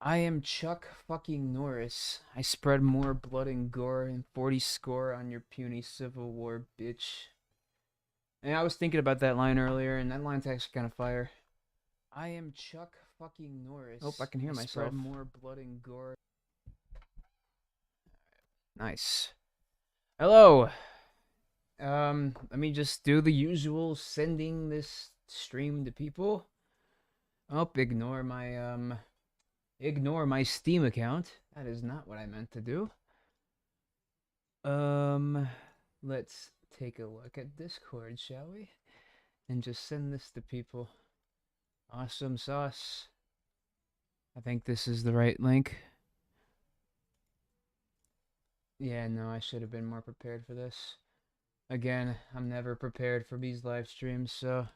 I am Chuck fucking Norris. I spread more blood and gore and 40 score on your puny civil war, bitch. And I was thinking about that line earlier, and that line's actually kind of fire. I am Chuck fucking Norris. Oh, I can hear myself. Spread more blood and gore. Nice. Hello. Let me just do the usual sending this stream to people. Oh, ignore my Steam account. That is not what I meant to do. Let's take a look at Discord, shall we? And just send this to people. Awesome sauce. I think this is the right link. Yeah, no, I should have been more prepared for this. Again, I'm never prepared for these live streams, so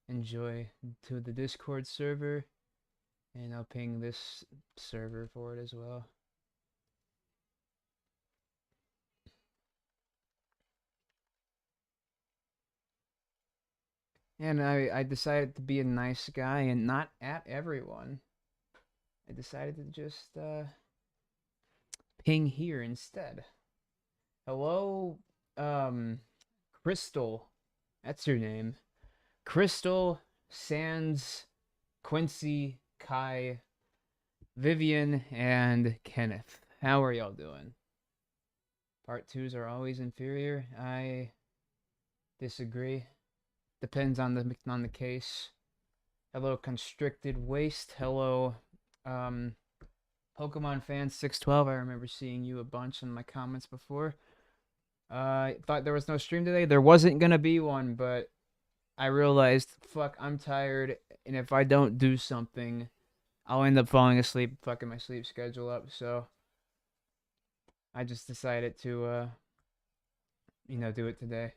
enjoy to the Discord server. And I'll ping this server for it as well. And I decided to be a nice guy and not at everyone. I decided to just ping here instead. Hello, Crystal. That's your name. Crystal, Sans, Quincy, Kai, Vivian, and Kenneth. How are y'all doing? Part 2s are always inferior. I disagree. Depends on the case. Hello, Constricted Waste. Hello, Pokemon Fan 612. I remember seeing you a bunch in my comments before. I thought there was no stream today. There wasn't gonna be one, but I realized, fuck, I'm tired, and if I don't do something, I'll end up falling asleep, fucking my sleep schedule up, so I just decided to, do it today.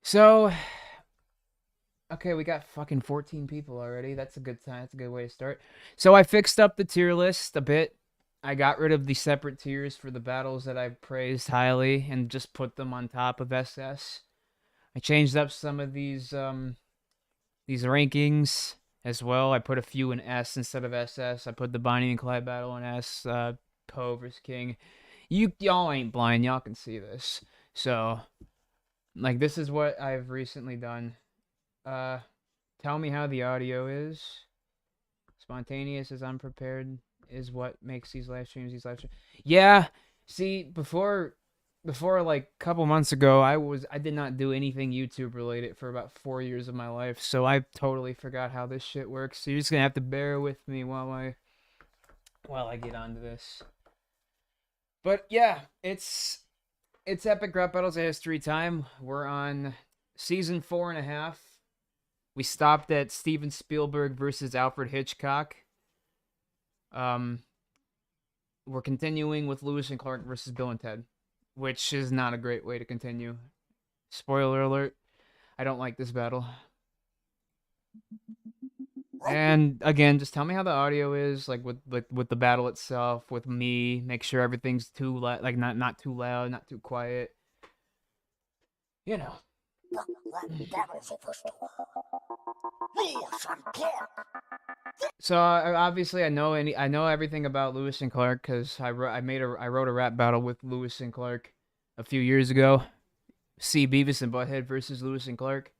So, okay, we got fucking 14 people already. That's a good time. That's a good way to start. So I fixed up the tier list a bit. I got rid of the separate tiers for the battles that I praised highly and just put them on top of SS. I changed up some of these rankings as well. I put a few in S instead of SS. I put the Bonnie and Clyde battle in S. Poe vs. King. Y'all ain't blind. Y'all can see this. So, like, this is what I've recently done. Tell me how the audio is. Spontaneous as unprepared is what makes these live streams. Yeah. See, before like a couple months ago, I did not do anything YouTube related for about 4 years of my life, so I totally forgot how this shit works. So you're just gonna have to bear with me while I get onto this. But yeah, it's Epic Rap Battles of History time. We're on season 4.5. We stopped at Steven Spielberg versus Alfred Hitchcock. We're continuing with Lewis and Clark versus Bill and Ted, which is not a great way to continue. Spoiler alert, I don't like this battle. And again, just tell me how the audio is, like with the battle itself, with me. Make sure everything's too like not too loud, not too quiet. You know. So obviously I know everything about Lewis and Clark because I wrote a rap battle with Lewis and Clark a few years ago. See Beavis and Butthead versus Lewis and Clark.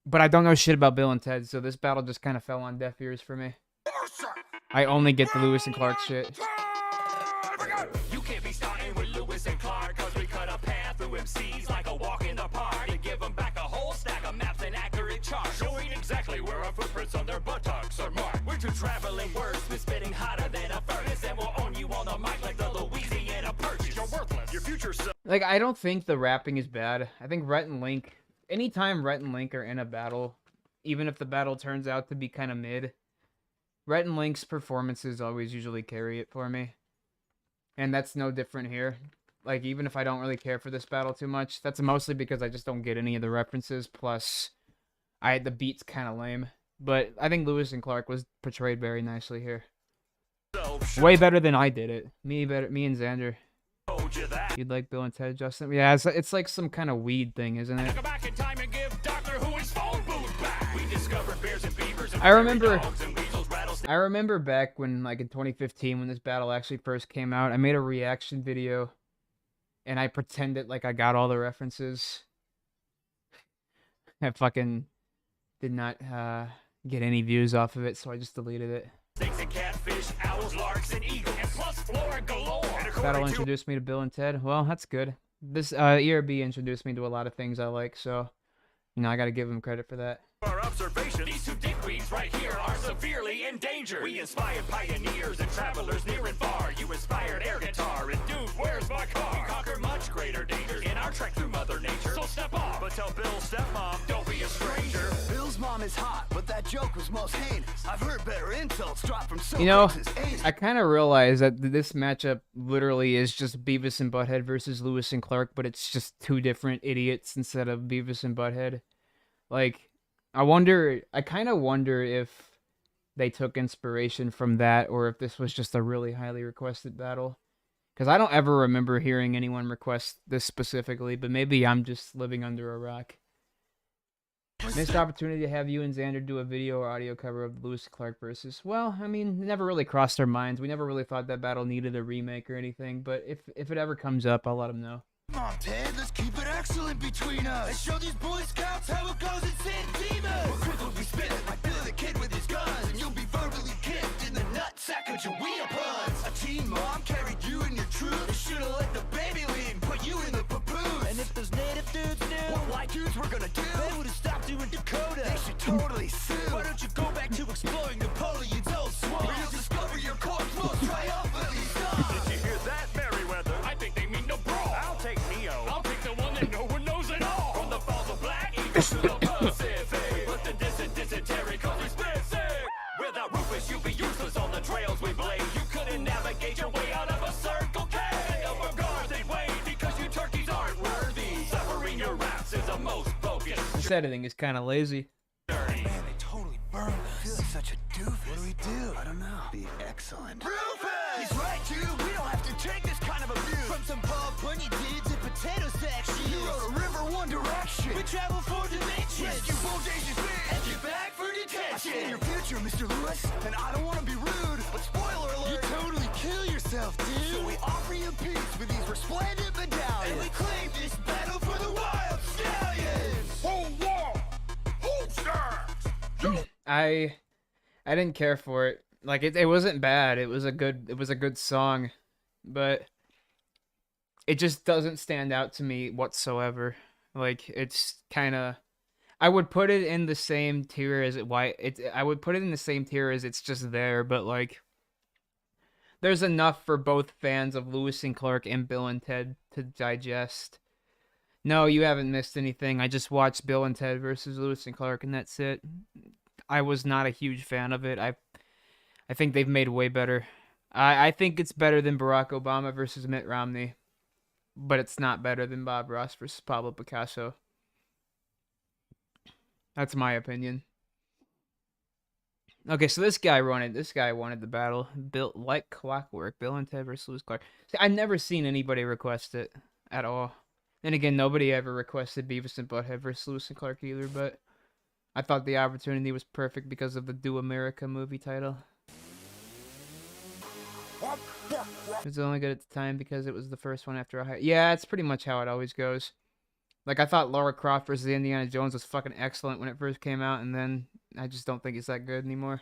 But I don't know shit about Bill and Ted, so this battle just kind of fell on deaf ears for me. I only get the Lewis and Clark shit. You can't be starting with Lewis and Clark, cause we cut a path through MCs like a walk in the park and give them back a whole stack of maps and accurate charts, showing exactly where our footprints on their buttocks are marked. We're two traveling words, spitting hotter than a furnace, and we'll own you on the mic like the Louisiana Purchase. You're worthless. Your future self. Like, I don't think the rapping is bad. I think Rhett and Link, anytime Rhett and Link are in a battle, even if the battle turns out to be kind of mid, Rhett and Link's performances always usually carry it for me. And that's no different here. Like, even if I don't really care for this battle too much, that's mostly because I just don't get any of the references, plus the beat's kind of lame. But I think Lewis and Clark was portrayed very nicely here. Way better than I did it. Me and Xander. You'd like Bill and Ted, Justin? Yeah, it's like some kind of weed thing, isn't it? Go back in time and give Doctor Who his phone booth back. We discovered bears and I remember back when, like in 2015, when this battle actually first came out, I made a reaction video, and I pretended like I got all the references. I fucking did not get any views off of it, so I just deleted it. Battle introduced me to Bill and Ted. Well, that's good. This ERB introduced me to a lot of things I like, so you know I got to give him credit for that. Our observation, these two dickweeds right here are severely endangered. We inspired pioneers and travelers near and far. You inspired air guitar and dude, where's my car? We conquer much greater dangers in our trek through Mother Nature. So step off, but tell Bill's stepmom, don't be a stranger. Bill's mom is hot, but that joke was most heinous. I've heard better insults drop from so. You know, I kind of realize that this matchup literally is just Beavis and Butthead versus Lewis and Clark, but it's just two different idiots instead of Beavis and Butthead. Like, I kind of wonder if they took inspiration from that or if this was just a really highly requested battle. Because I don't ever remember hearing anyone request this specifically, but maybe I'm just living under a rock. Missed opportunity to have you and Xander do a video or audio cover of Lewis and Clark versus. Well, I mean, it never really crossed our minds. We never really thought that battle needed a remake or anything, but if it ever comes up, I'll let them know. Come on, Ted, let's keep it excellent between us. And show these Boy Scouts how it goes in San Dimas. We'll quickly spit it like Billy the Kid with his guns. And you'll be verbally kicked in the nutsack of your wheel puns. A teen mom carried you in your truth. They should've let the baby lead and put you in the papoose. And if those native dudes knew what white dudes were gonna do, they would've stopped you in Dakota. They should totally sue. Why don't you go back to exploring Napoleon's old swamp? Where you'll discover your corpse most triumphantly sung. Did you hear that, Merryweather? I think they mean no brawl. I'll take Neo. I'll take the one that no one knows at all. From the Falls of Black Eagle to the Pacific. But the dysentery cause he's missing. Without Rufus, you'd be useless on the trails we blaze. You couldn't navigate your way out of a Circle K. Over guards they'd wait because you turkeys aren't worthy. Severing your raps is the most bogus. This editing is kind of lazy. Man, they totally burned us. I feel like such a doofus. What do we do? I don't know. Be excellent. Rufus! He's right, dude. We don't have to take this kind of abuse. From some Bob Bunny dudes and potato sack shoes. You rode a river one direction. We travel 4 dimensions. Rescue bodacious fish. And get back for detention. I see your future, Mr. Lewis. And I don't want to be rude, but spoiler alert. You totally kill yourself, dude. So we offer you peace with these resplendent medallions. And we claim this battle for the wild stallions. Hold war! Hold stars! I didn't care for it. Like it wasn't bad. It was a good song, but it just doesn't stand out to me whatsoever. Like it's kind of, I would put it in the same tier as I would put it in the same tier as it's just there, but like there's enough for both fans of Lewis and Clark and Bill and Ted to digest. No, you haven't missed anything. I just watched Bill and Ted versus Lewis and Clark, and that's it. I was not a huge fan of it. I think they've made way better. I think it's better than Barack Obama versus Mitt Romney, but it's not better than Bob Ross versus Pablo Picasso. That's my opinion. Okay, so this guy wanted the battle built like clockwork. Bill and Ted versus Lewis Clark. See, I've never seen anybody request it at all. Then again, nobody ever requested Beavis and Butthead versus Lewis and Clark either, but I thought the opportunity was perfect because of the Do America movie title. It was only good at the time because it was the first one after a high... Yeah, it's pretty much how it always goes. Like, I thought Lara Croft versus Indiana Jones was fucking excellent when it first came out, and then I just don't think it's that good anymore.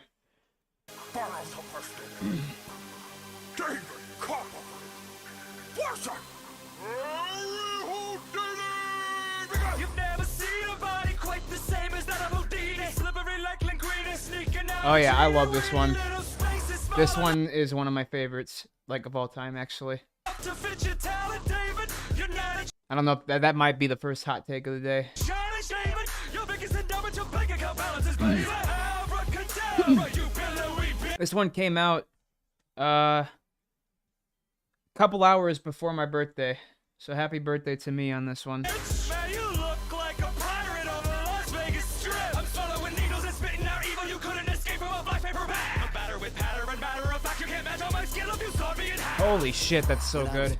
Oh yeah, I love this one. This one is one of my favorites, like, of all time, actually. I don't know, that might be the first hot take of the day. This one came out a couple hours before my birthday, so happy birthday to me on this one. Holy shit, that's so good.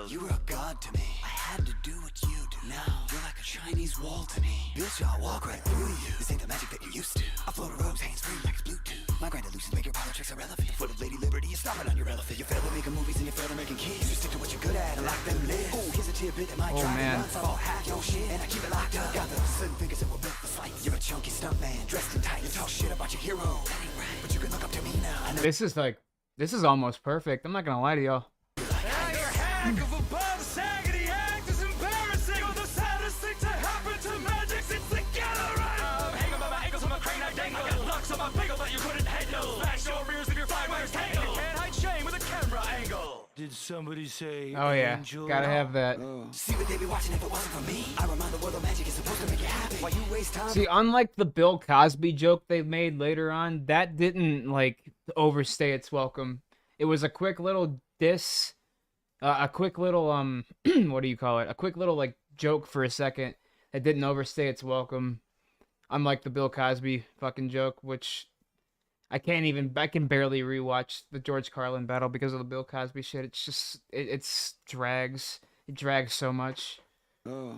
You were a god to me. I had to do what you do. Now you're like a Chinese wall to me. Bitch, I'll walk right through you. This ain't the magic that you used to. I float a rose, hands free like it's Bluetooth. My grind illusions make your politics irrelevant. Full of Lady Liberty, you stop it on your elephant. You fail at making movies and you fail at making kids. You stick to what you're good at and lock them live. Oh, here's a tidbit that might try to run. So I'll hack your shit and I keep it locked up. Got the slim fingers that will build the fight. You're a chunky stunt man, dressed in tight. You talk shit about your hero. That ain't right, but you can look up to me now. This is almost perfect. I'm not gonna lie to y'all. Did somebody say? Oh yeah, gotta have that. See what they be watching if it wasn't for me. I remind the world of magic is supposed to make you happy. Why you waste time? See, unlike the Bill Cosby joke they made later on, that didn't like overstay its welcome. It was a quick little diss, a quick little what do you call it? A quick little like joke for a second that didn't overstay its welcome. Unlike the Bill Cosby fucking joke, which I can barely rewatch the George Carlin battle because of the Bill Cosby shit. It's just, it drags. It drags so much.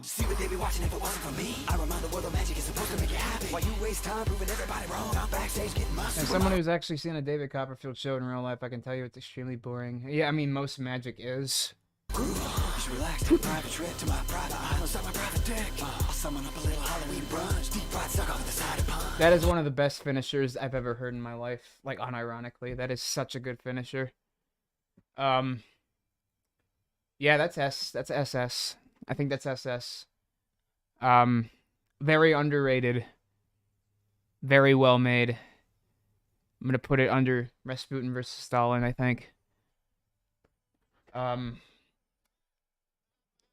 See what they be watching if it wasn't for me. I remind the world of magic is supposed to make you happy. Why you waste time proving everybody wrong? I'm backstage getting my As someone who's actually seen a David Copperfield show in real life, I can tell you it's extremely boring. Yeah, I mean, most magic is. You should relax, take a private trip to my private island, suck my private dick. I'll summon up a little Halloween brunch, deep fried suck off the side of pond. That is one of the best finishers I've ever heard in my life. Like, unironically, that is such a good finisher. Yeah, that's SS. I think that's SS. Very underrated. Very well made. I'm gonna put it under Rasputin versus Stalin, I think.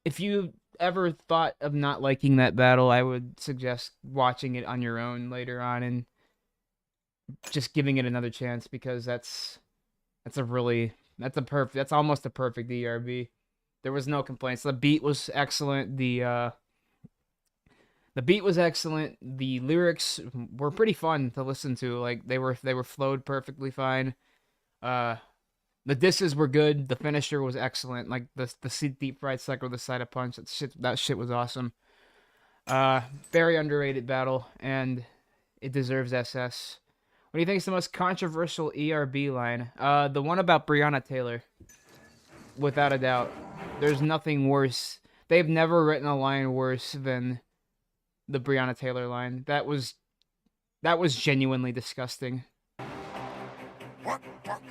If you ever thought of not liking that battle, I would suggest watching it on your own later on and just giving it another chance, because that's almost a perfect ERB. There was no complaints. The beat was excellent. The beat was excellent. The lyrics were pretty fun to listen to. Like they were flowed perfectly fine. The disses were good. The finisher was excellent. Like the deep fried sucker with the side of punch. That shit was awesome. Very underrated battle, and it deserves SS. What do you think is the most controversial ERB line? The one about Breonna Taylor. Without a doubt. There's nothing worse. They've never written a line worse than the Breonna Taylor line. That was genuinely disgusting. RoboCop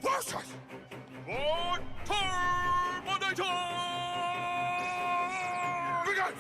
versus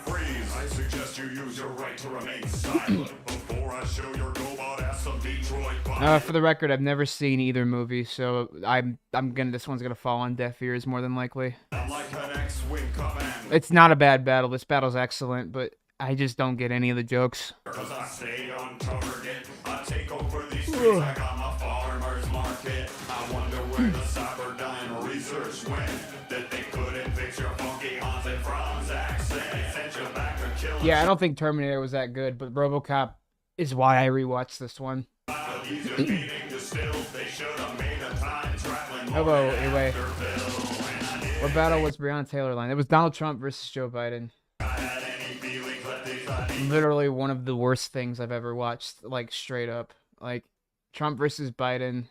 Freeze! I suggest you use your right to remain silent before I show your robot ass some Detroit body. For the record, I've never seen either movie, so this one's gonna fall on deaf ears more than likely. Like an X-Wing command. It's not a bad battle. This battle's excellent, but I just don't get any of the jokes. Cause I stay on target. I take over these streets like I'm a farmer's market. I wonder where the Cyberdyne research went. That they couldn't fix your funky Hans and Franz accent. Sent you back to kill. Yeah, I don't think Terminator was that good, but RoboCop is why I rewatched this one. Hello, anyway. What battle was Breonna Taylor line? It was Donald Trump versus Joe Biden. Literally one of the worst things I've ever watched, like straight up. Like Trump versus Biden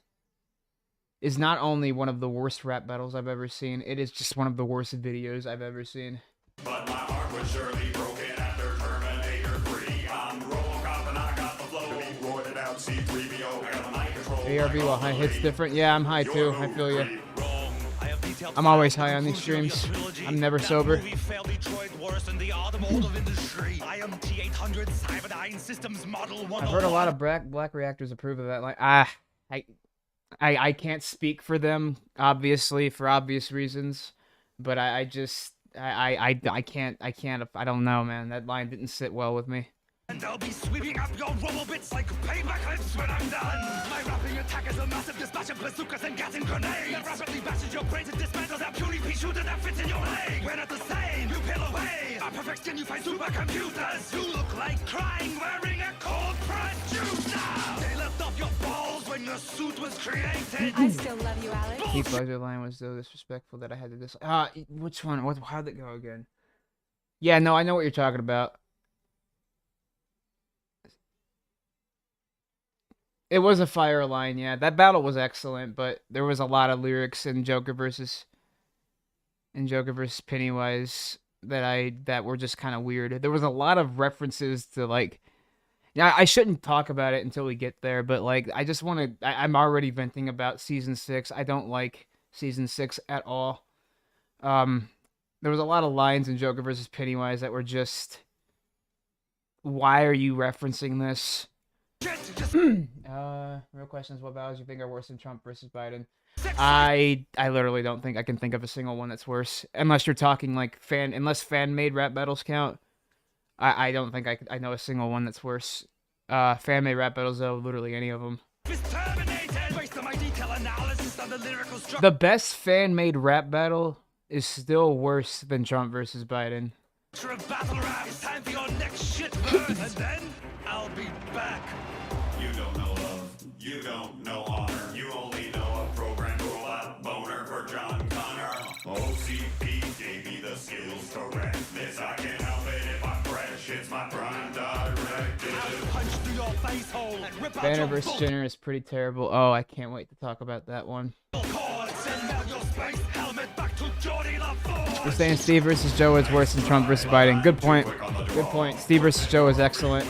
is not only one of the worst rap battles I've ever seen, it is just one of the worst videos I've ever seen. But my heart was surely broken after Terminator 3. I'm RoboCop and I got the flow. Roided out C3PO. I got the mic control. ARB while high hits different. Yeah, I'm high too. I feel you. I'm always high on these streams. I'm never sober. I've heard a lot of black reactors approve of that. Like, I can't speak for them, obviously, for obvious reasons, but I can't. I don't know, man. That line didn't sit well with me. And I'll be sweeping up your robo bits like payback clips when I'm done. My rapping attack is a massive dispatch of bazookas and gas and grenades that rapidly bashes your brains and dismantles that puny pea shooter that fits in your leg. We're not the same, you peel away. A perfect skin, you find supercomputers. You look like crying wearing a cold pressed juice now. They left off your balls when the suit was created. I still love you, Alex. Heath Ledger line was so disrespectful that I had to dislike. Which one? How'd it go again? Yeah, no, I know what you're talking about. It was a fire line, yeah. That battle was excellent, but there was a lot of lyrics in Joker versus Pennywise that were just kind of weird. There was a lot of references to like, yeah, I shouldn't talk about it until we get there, but like I just want to. I'm already venting about season 6. I don't like season 6 at all. There was a lot of lines in Joker versus Pennywise that were just, why are you referencing this? Real question is, what battles do you think are worse than Trump versus Biden? I literally don't think I can think of a single one that's worse, unless you're talking like fan-made rap battles count. I don't think I know a single one that's worse. Fan-made rap battles though, literally any of them. The best fan-made rap battle is still worse than Trump versus Biden. Battle rap. It's time for your next shit verse, and then I'll be back. You don't know love, you don't know honor. You only know a program rollout boner for John Connor. OCP gave me the skills to wreck this. I can't help it if I'm fresh. It's my prime directive. I'll punch through your face hole and rip out Banner your vs. book. Jenner is pretty terrible. Oh, I can't wait to talk about that one. Send out your space helmet back to Geordie LaForge. We're saying Steve versus Joe is worse than Trump versus Biden. Good point. Good point. Steve versus Joe is excellent.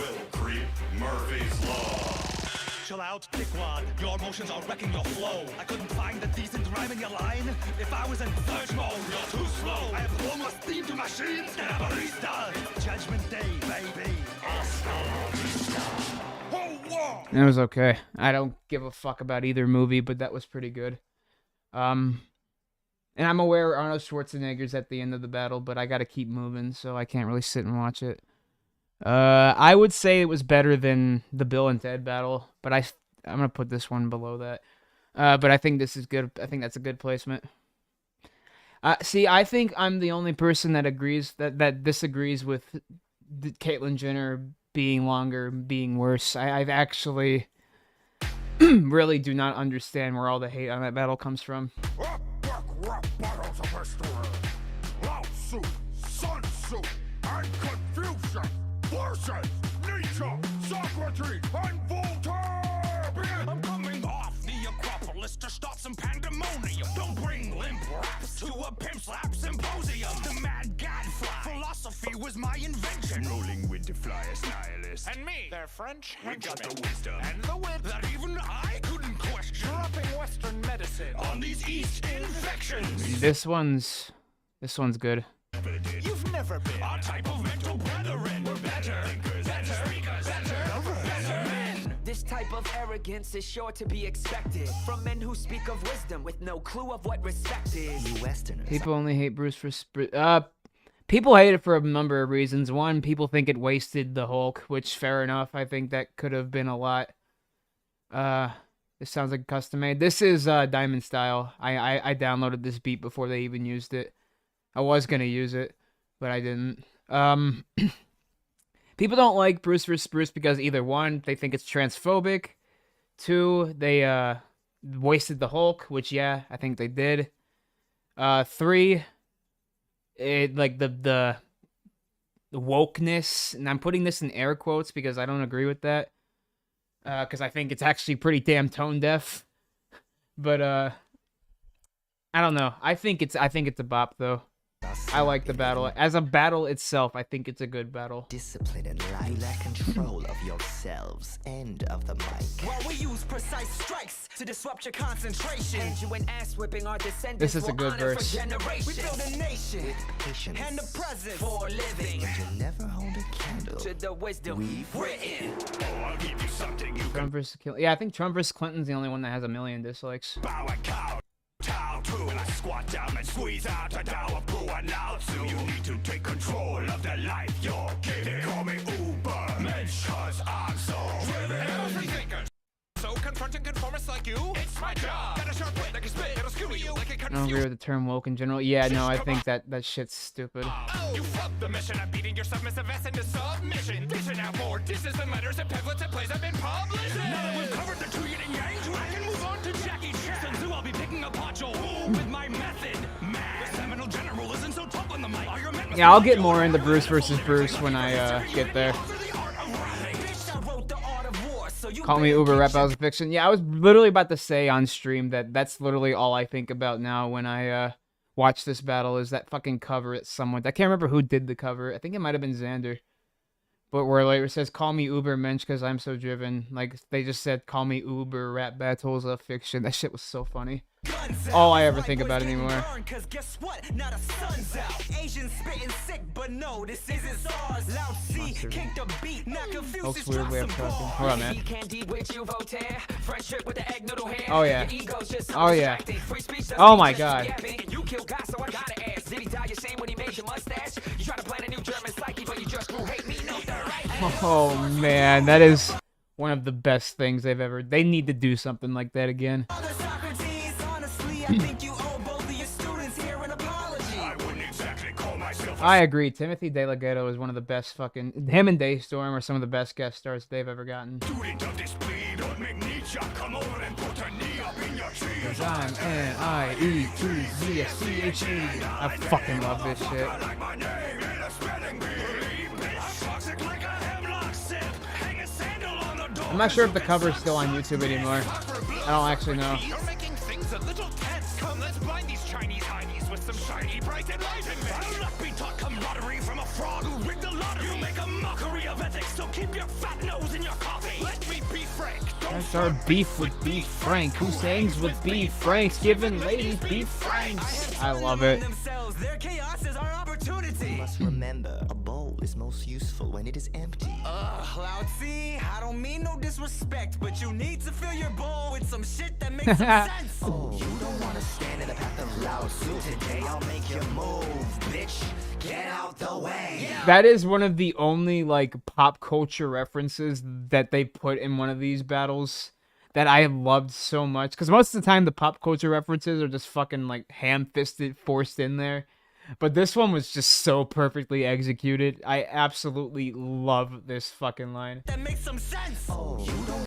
Chill out, dickwad. Your emotions are wrecking your flow. I couldn't find a decent rhyme in your line. If I was in surge mode, you're too slow. I have almost steamed machines and a barista. It's Judgment Day, baby. It was okay. I don't give a fuck about either movie, but that was pretty good. And I'm aware Arnold Schwarzenegger's at the end of the battle, but I gotta keep moving, so I can't really sit and watch it. I would say it was better than the Bill and Ted battle, but I'm gonna put this one below that. But I think this is good. I think that's a good placement. See, I think I'm the only person that agrees that disagrees with Caitlyn Jenner being longer, being worse. I've actually really do not understand where all the hate on that battle comes from. Rap battles of history. Lawsuit, Sun Tzu, and Confucius versus Nietzsche, Socrates, and Voltaire. I'm coming off the Acropolis to start some pandemonium. Don't bring limp raps to a pimp slap symposium. The mad gadfly philosophy was my invention. Rolling with the flyest nihilist. And me, their French henchman. We got the wisdom and the wit that even I couldn't question. Dropping Western medicine on these East infections. This one's good. You've never been our type of mental brethren. We're better, better men. This type of arrogance is sure to be expected from men who speak of wisdom with no clue of what respect is. You Westerners. People only hate Bruce for people hate it for a number of reasons. One, people think it wasted the Hulk, which fair enough. I think that could have been a lot. This sounds like custom made. This is Diamond Style. I downloaded this beat before they even used it. I was gonna use it, but I didn't. People don't like Bruce vs. Bruce because either one, they think it's transphobic. Two, they wasted the Hulk, which yeah, I think they did. Three, it like the wokeness, and I'm putting this in air quotes because I don't agree with that. Because I think it's actually pretty damn tone deaf. But I don't know. I think it's a bop though. I like the battle. As a battle itself, I think it's a good battle. Discipline in life. You lack control of yourselves and of the mic. While we use precise strikes to disrupt your concentration. And you an ass whipping our descendants. This is a will good honor verse. for generations. We build a nation Patience. and the present for living. And you never hold a candle. To the wisdom we've written. Oh, I'll give you something you Trump versus Clinton. Yeah, I think Trump versus Clinton's the only one that has 1 million dislikes. bow and cow. Tow to, and I squat down and squeeze out a dower poo and out. So you need to take control of the life you're giving. Call me Uber, Mensch, cause I'm so driven. Every thinker. So confronting conformists like you, it's my job. Got a sharp wit that can spit, it'll skew you like a Oh don't agree with the term woke in general. Yeah, no, I think that shit's stupid. You fucked the mission of beating your submissive ass into submission. Dishing out more dishes and letters and pamphlets and plays have been published. Now that we've covered the two yin and yang, I can move on to Jackie Chan. Who I'll be picking apart your wall with my method. Man, the Seminole General isn't so tough on the mic. Yeah, I'll get more into Bruce versus Bruce when I get there. Call me Uber Rap Battles Fiction. Yeah, I was literally about to say on stream that that's literally all I think about now when I watch this battle is that fucking cover at someone. I can't remember who did the cover. I think it might have been Xander. But where like it says, call me Uber Mensch because I'm so driven. Like, they just said, call me Uber Rap Battles of Fiction. That shit was so funny. All I ever think about anymore. Cause guess what? Not a sun's out. Asian spitting sick, but no, this isn't SARS. Loud C, kick the beat, not confused. Folks, weird way of talking. Hold on, man. Oh yeah. Oh yeah. Oh my god. You kill God, so I gotta ask. Did he die ashamed when he made your mustache? You try to plan a new German psyche, but you just grew hate me. No, they're right. Oh man, that is one of the best things they've ever. They need to do something like that again. I think you owe both of your students here an apology. I wouldn't exactly call myself I agree. Timothy De La Ghetto is one of the best fucking. Him and Daystorm are some of the best guest stars they've ever gotten. student of this plea. Don't make me chop. Come over and put a knee up in your cheese. I'm N-I-E-T-Z-C-H-E. I fucking love this shit. Like my name in a spelling bee. Bitch, toxic like a hemlock sip. Hang a sandal on the door. I'm not sure if the cover is still on YouTube anymore. I don't actually know. You're making things a little tense. Come, let's blind these Chinese heinies with some shiny, bright enlightenment. I'll not be taught camaraderie from a frog who rigged the lottery. You make a mockery of ethics, so keep your fat nose in your coffee. Let me be frank. Don't That's our beef with Beef Frank. Who sings with Beef Franks? Giving ladies Beef Franks. I love it. Themselves, their chaos is our opportunity. Must remember, a bowl is most useful when it is empty. Loud C, I don't mean no disrespect, but you need to fill your bowl with some shit that makes some sense. Oh, you don't wanna stand in the path of Lao Tzu. Today I'll make you move, bitch. Get out the way. That is one of the only like pop culture references that they put in one of these battles that I loved so much. Because most of the time the pop culture references are just fucking like ham-fisted, forced in there. But this one was just so perfectly executed. I absolutely love this fucking line. That makes some sense. Oh, you don't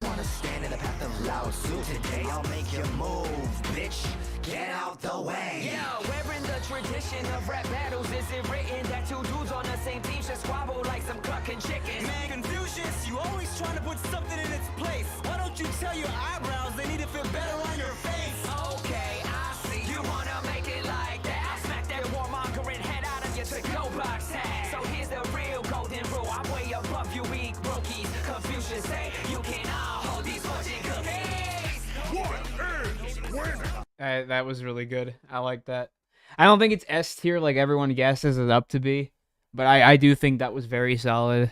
wanna stand in the path of Lao Tzu. Today I'll make you move, bitch. Get out the way. Yeah, where in the tradition of rap battles is it written that two dudes on the same team should squabble like some clucking chickens? Man, Confucius, you always trying to put something in its place. Why don't you tell your eyebrows they need to feel better on your face? Okay, I see. You wanna make it like that? I'll smack that warmongering head out of your to-go box tag. So here's the real golden rule. I'm way above you weak brookies. Confucius say you can all hold these fortune cookies. What is winning? That was really good. I like that. I don't think it's S tier like everyone guesses it up to be, but I do think that was very solid.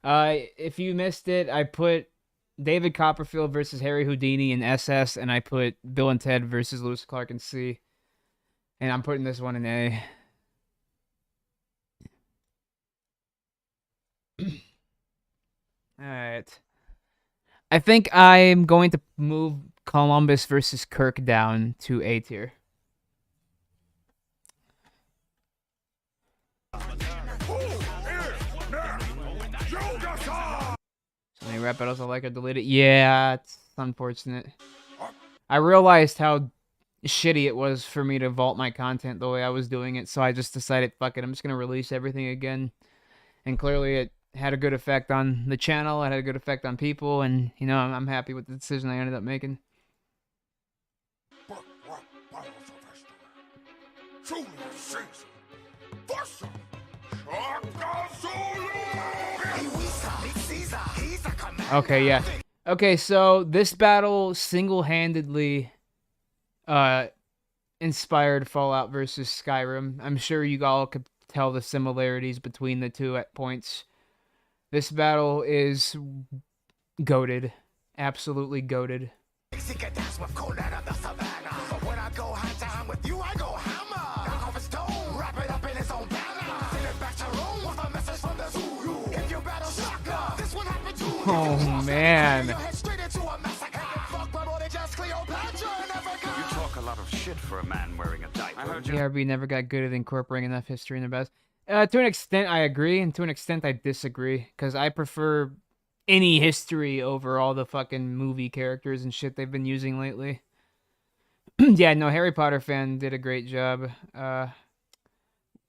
If you missed it, I put David Copperfield versus Harry Houdini in SS, and I put Bill and Ted versus Lewis Clark in C. And I'm putting this one in A. Alright. I think I'm going to move Columbus versus Kirk down to A tier. So many rap battles I like are deleted. Yeah, it's unfortunate. I realized how shitty it was for me to vault my content the way I was doing it, so I just decided, fuck it, I'm just going to release everything again. And clearly it had a good effect on the channel, it had a good effect on people, and, you know, I'm happy with the decision I ended up making. Okay, yeah. Okay, so this battle single-handedly inspired Fallout versus Skyrim. I'm sure you all could tell the similarities between the two at points. This battle is goated. Absolutely goated. Oh, man. You talk a lot of shit ARB never got good at incorporating enough history in their battles. To an extent, I agree, and to an extent, I disagree. Because I prefer any history over all the fucking movie characters and shit they've been using lately. Yeah, no, Harry Potter fan did a great job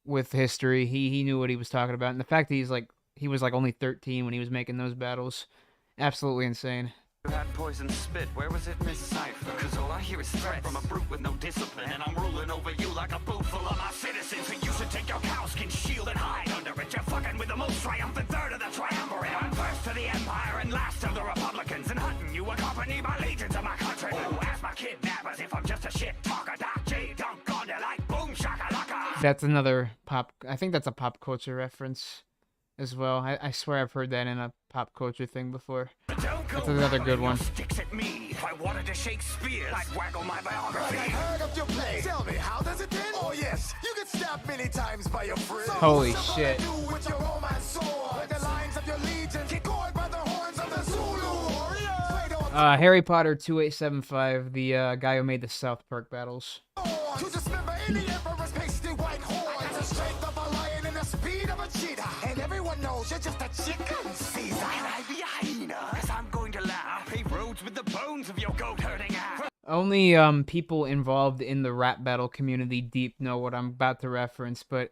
with history. He knew what he was talking about, and the fact that he was like only 13 when he was making those battles, absolutely insane. You had poison spit, where was it miscipher? Cause all I hear is threats from a brute with no discipline. And I'm ruling over you like a boot full of my citizens. And you should take your cowskin shield and hide under it. You're fucking with the most triumphant third of the triumvirate. I'm first to the empire and last of the Republicans. And hunting you accompanied by legions of my country. Who ask my kidnappers if I'm just a shit talker. Doc J dunk on you like boom shakalaka. That's another pop, I think that's a pop culture reference as well. I swear I've heard that in a pop culture thing before. That's another good one. Sticks at me. If I wanted to Shakespeare, I'd waggle my biography. I heard of your play. Tell me, how does it end? Oh yes, you get stabbed many times by your friends. Holy So shit. what you do with your Roman sword? With the lines of your legion, kick going by the horns of the Zulu warriors. Harry Potter 2875, the guy who made the South Park battles. You dismember any emperor's pasty white horn. The strength of a lion and the speed of a cheetah. And everyone knows you're just a chicken, Caesar. Can I be a hyena? Cause I'm going to laugh. Pave roads with the bones of your goat herding ass. Only people involved in the rap battle community deep know what I'm about to reference, but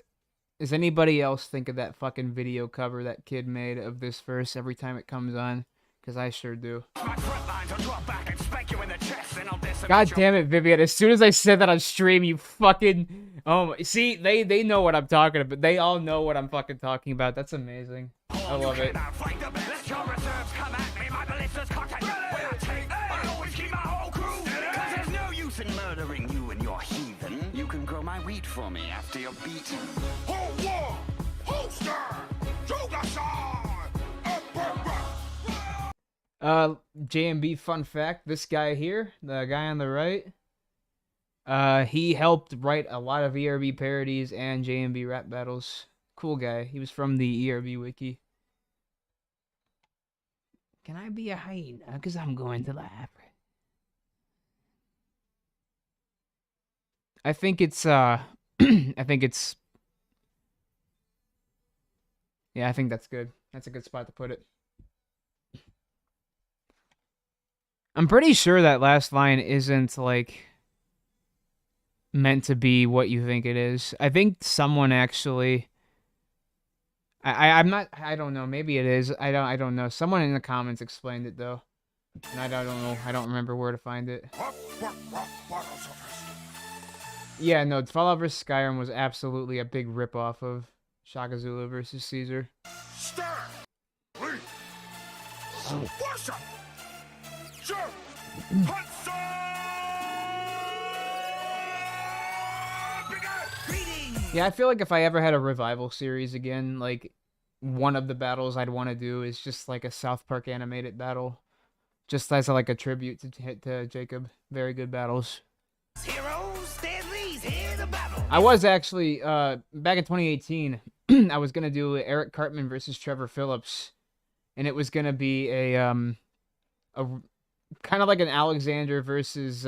does anybody else think of that fucking video cover that kid made of this verse every time it comes on? Because I sure do. My front lines will drop back and spank you in the chest, and I'll decimate God your- damn it, Vivian. As soon as I said that on stream, you fucking... Oh, see, they know what I'm talking about. They all know what I'm fucking talking about. That's amazing. I love it. Fight the best. Let your reserves come at me. My ballista's cocked at when I take, I always keep my whole crew. Cause there's no use in murdering you and your heathen. You can grow my wheat for me after you're beaten. Hold war! Holster! JMB fun fact, this guy here, the guy on the right, he helped write a lot of ERB parodies and JMB Rap Battles. Cool guy. He was from the ERB wiki. Can I be a hyena? Because I'm going to laugh. I think it's, I think it's... Yeah, I think that's good. That's a good spot to put it. I'm pretty sure that last line isn't, like, meant to be what you think it is. I think someone actually... I'm not... I don't know. Maybe it is. I don't know. Someone in the comments explained it, though. And I don't know. I don't remember where to find it. Yeah, no. Fallout vs. Skyrim was absolutely a big ripoff of Shaka Zulu versus Caesar. Yeah, I feel like if I ever had a revival series again, like, one of the battles I'd want to do is just, like, a South Park animated battle. Just as, like, a tribute to Jacob. Very good battles. Heroes, deadlies, here to battle. I was actually, back in 2018, I was going to do Eric Cartman versus Trevor Phillips. And it was going to be a kind of like an Alexander versus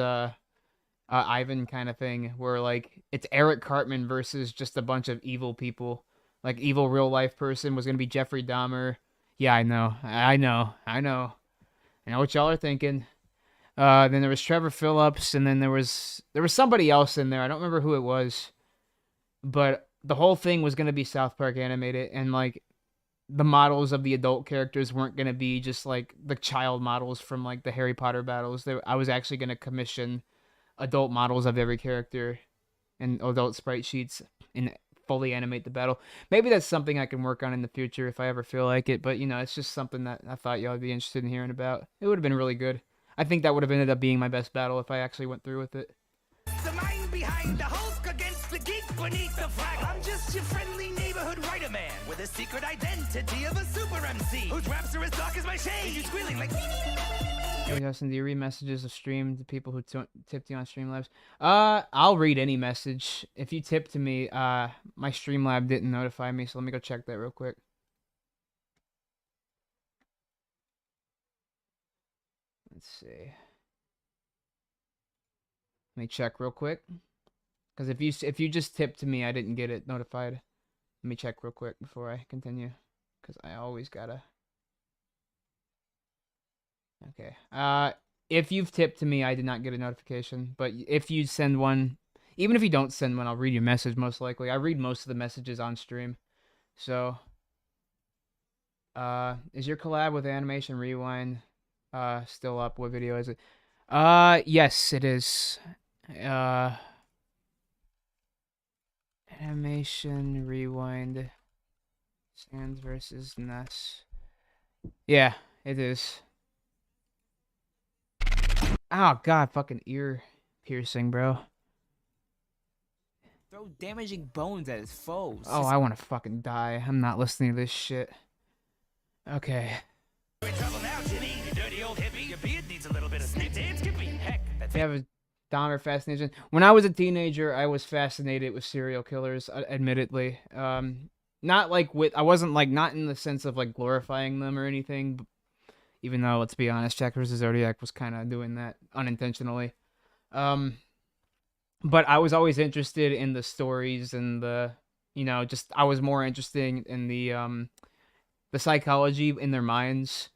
Ivan kind of thing, where like it's Eric Cartman versus just a bunch of evil people. Like evil real life person was gonna be Jeffrey Dahmer. Yeah, I know what y'all are thinking. Then there was Trevor Phillips, and then there was somebody else in there. I don't remember who it was, but the whole thing was gonna be South Park animated, and like the models of the adult characters weren't gonna be just like the child models from like the Harry Potter battles. I was actually gonna commission adult models of every character and adult sprite sheets and fully animate the battle. Maybe that's something I can work on in the future if I ever feel like it, but you know, it's just something that I thought y'all would be interested in hearing about. It would have been really good. I think that would have ended up being my best battle if I actually went through with it. The mind behind the Hulk against the geek beneath the flag. I'm just your friendly neighborhood writer man with a secret identity of a super MC whose raps are as dark as my shade. You squealing like. Hey Justin, do you read messages of stream to people who tipped you on Streamlabs? I'll read any message. If you tip to me, my Streamlab didn't notify me, so let me go check that real quick. Let's see. Let me check real quick. Because if you just tipped to me, I didn't get it notified. Let me check real quick before I continue, because I always gotta. Okay. If you've tipped to me, I did not get a notification. But if you send one, even if you don't send one, I'll read your message most likely. I read most of the messages on stream. So, is your collab with Animation Rewind still up? What video is it? Yes, it is. Animation Rewind Sands versus Ness. Yeah, it is. Oh god, fucking ear piercing, bro. Throw damaging bones at his foes. Oh, I want to fucking die. I'm not listening to this shit. Okay. You're in trouble now, Jimmy. You dirty old hippie. Your beard needs a little bit of snip and skippy. Heck, that's We have a Dahmer fascination. When I was a teenager, I was fascinated with serial killers, admittedly. Not like I wasn't like, not in the sense of like glorifying them or anything, even though, let's be honest, Jack vs. Zodiac was kind of doing that unintentionally. But I was always interested in the stories and the, just I was more interested in the psychology in their minds.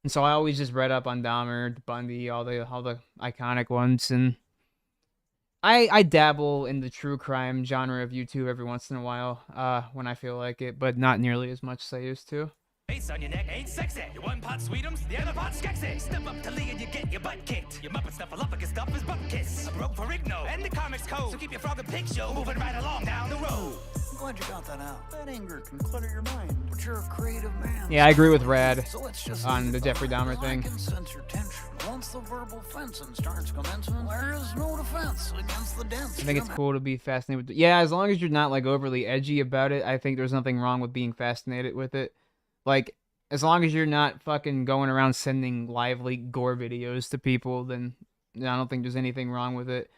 And so I always just read up on Dahmer, Bundy, all the iconic ones, and I dabble in the true crime genre of YouTube every once in a while, when I feel like it, but not nearly as much as I used to. face on your neck ain't sexy. You one pot sweetums, the other pot skexy. Step up to Lee and you get your butt kicked. Your Muppet Snuffleupagus stuff is butt kiss. A broke for Rigno and the comics code. So keep your frog and pig show moving right along down the road. I'm glad you got that out. That anger can clutter your mind, but you're a creative man. Yeah, I agree with Rad So let's just on the Jeffrey Dahmer thing. I can sense your tension. Once the verbal fencing starts commencing, there is no defense against the dents. I think it's cool to be fascinated with. Yeah, as long as you're not like overly edgy about it, I think there's nothing wrong with being fascinated with it. Like, as long as you're not fucking going around sending lively gore videos to people, then I don't think there's anything wrong with it.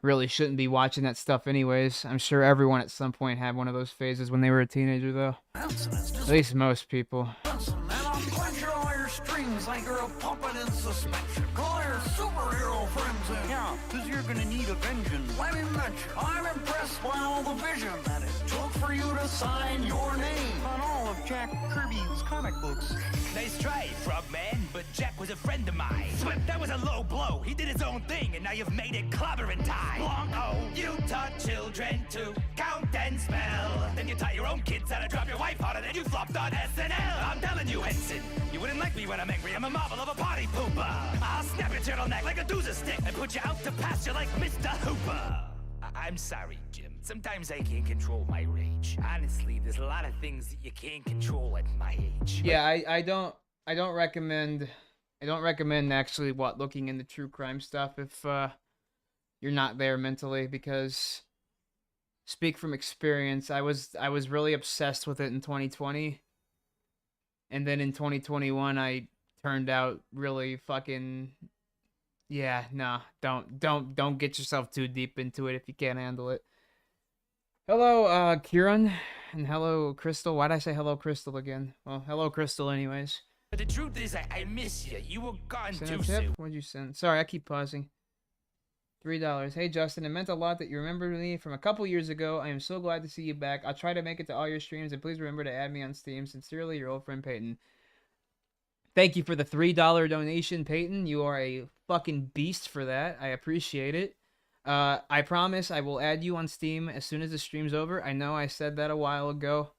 Really shouldn't be watching that stuff anyways. I'm sure everyone at some point had one of those phases when they were a teenager, though. At least most people. Clench all your strings like you're a puppet in suspension. Call your superhero friends in. Yeah, cause you're gonna need a vengeance. Let me mention, I'm impressed by all the vision that it took for you to sign your name on all of Jack Kirby's comic books. Nice try, Frogman, but Jack was a friend of mine. Swift, that was a low blow. He did his own thing, and now you've made it clobbering time. Long-o, you taught children to count and spell. Then you taught your own kids how to drop your wife harder than you flopped on SNL. I'm telling you, Henson, you wouldn't like me when I'm angry. I'm a marvel of a party pooper. I'll snap your turtleneck like a doozer stick and put you out to pasture like Mr. Hooper. I'm sorry, Jim. Sometimes I can't control my rage. Honestly, there's a lot of things that you can't control at my age. Yeah, I don't recommend actually looking into true crime stuff if you're not there mentally, because speak from experience, I was really obsessed with it in 2020, and then in 2021 I turned out really fucking don't get yourself too deep into it if you can't handle it. Hello, Kieran, and hello, Crystal. Why'd I say hello, Crystal, again? Well, hello, Crystal, anyways. But the truth is, I miss you. You were gone Send too a tip? soon. What'd you send? Sorry, I keep pausing. $3. Hey, Justin, it meant a lot that you remembered me from a couple years ago. I am so glad to see you back. I'll try to make it to all your streams, and please remember to add me on Steam. Sincerely, your old friend, Peyton. Thank you for the $3 donation, Peyton. You are a fucking beast for that. I appreciate it. I promise I will add you on Steam as soon as the stream's over. I know I said that a while ago,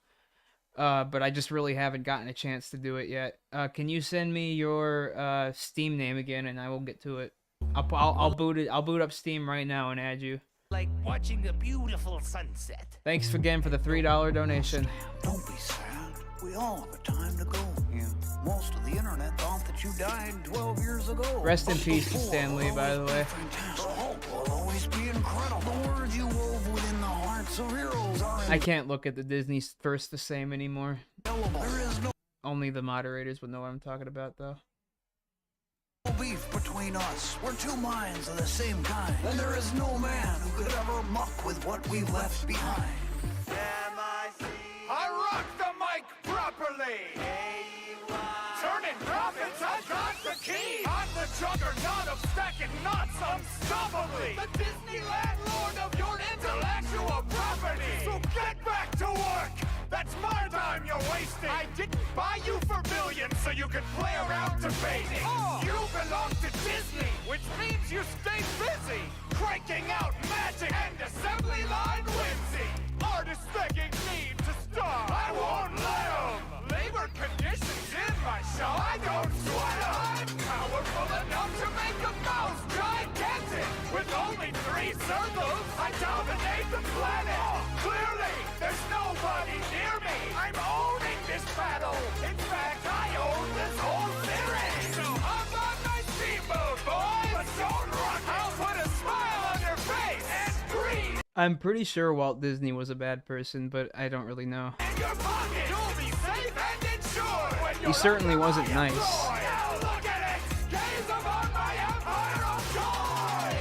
but I just really haven't gotten a chance to do it yet. Can you send me your Steam name again, and I will get to it. I'll boot up Steam right now and add you. Like watching a beautiful sunset. Thanks again for the $3 donation. Don't be sad. We all have a time to go. Yeah. Most of the internet thought that you died 12 years ago. Rest in peace to Stan Lee, by the way. The hope will always be incredible. The words you wove within the hearts of heroes are I can't look at the Disney first the same anymore. indelible. There is no Only the moderators would know what I'm talking about, though. beef between us. We're two minds of the same kind. And there is no man who could ever muck with what we've left behind. I rock the mic properly. Turning profits, I got the key. I'm the juggernaut of stacking fucking nuts unstoppably. The Disneyland lord of your intellectual property. So get back to work. That's my time you're wasting. I didn't buy you for billions so you could play around debating. You belong to Disney, which means you stay busy cranking out magic and assembly line whimsy. Artists begging me to star, I won't let 'em. Labor conditions in my show, I don't sweat 'em. I'm powerful enough to make a mouse gigantic. With only 3 circles, I dominate the planet. Clearly, there's nobody near me. I'm owning this battle. In fact, I own this whole series. So hop on my steamboat, boys. But don't rock it. I'll put a smile on your face and breathe I'm pretty sure Walt Disney was a bad person, but I don't really know. in your pocket. You'll be safe and insured. When He you're certainly under wasn't my nice. employ. Now look at it. Gaze upon my empire of joy.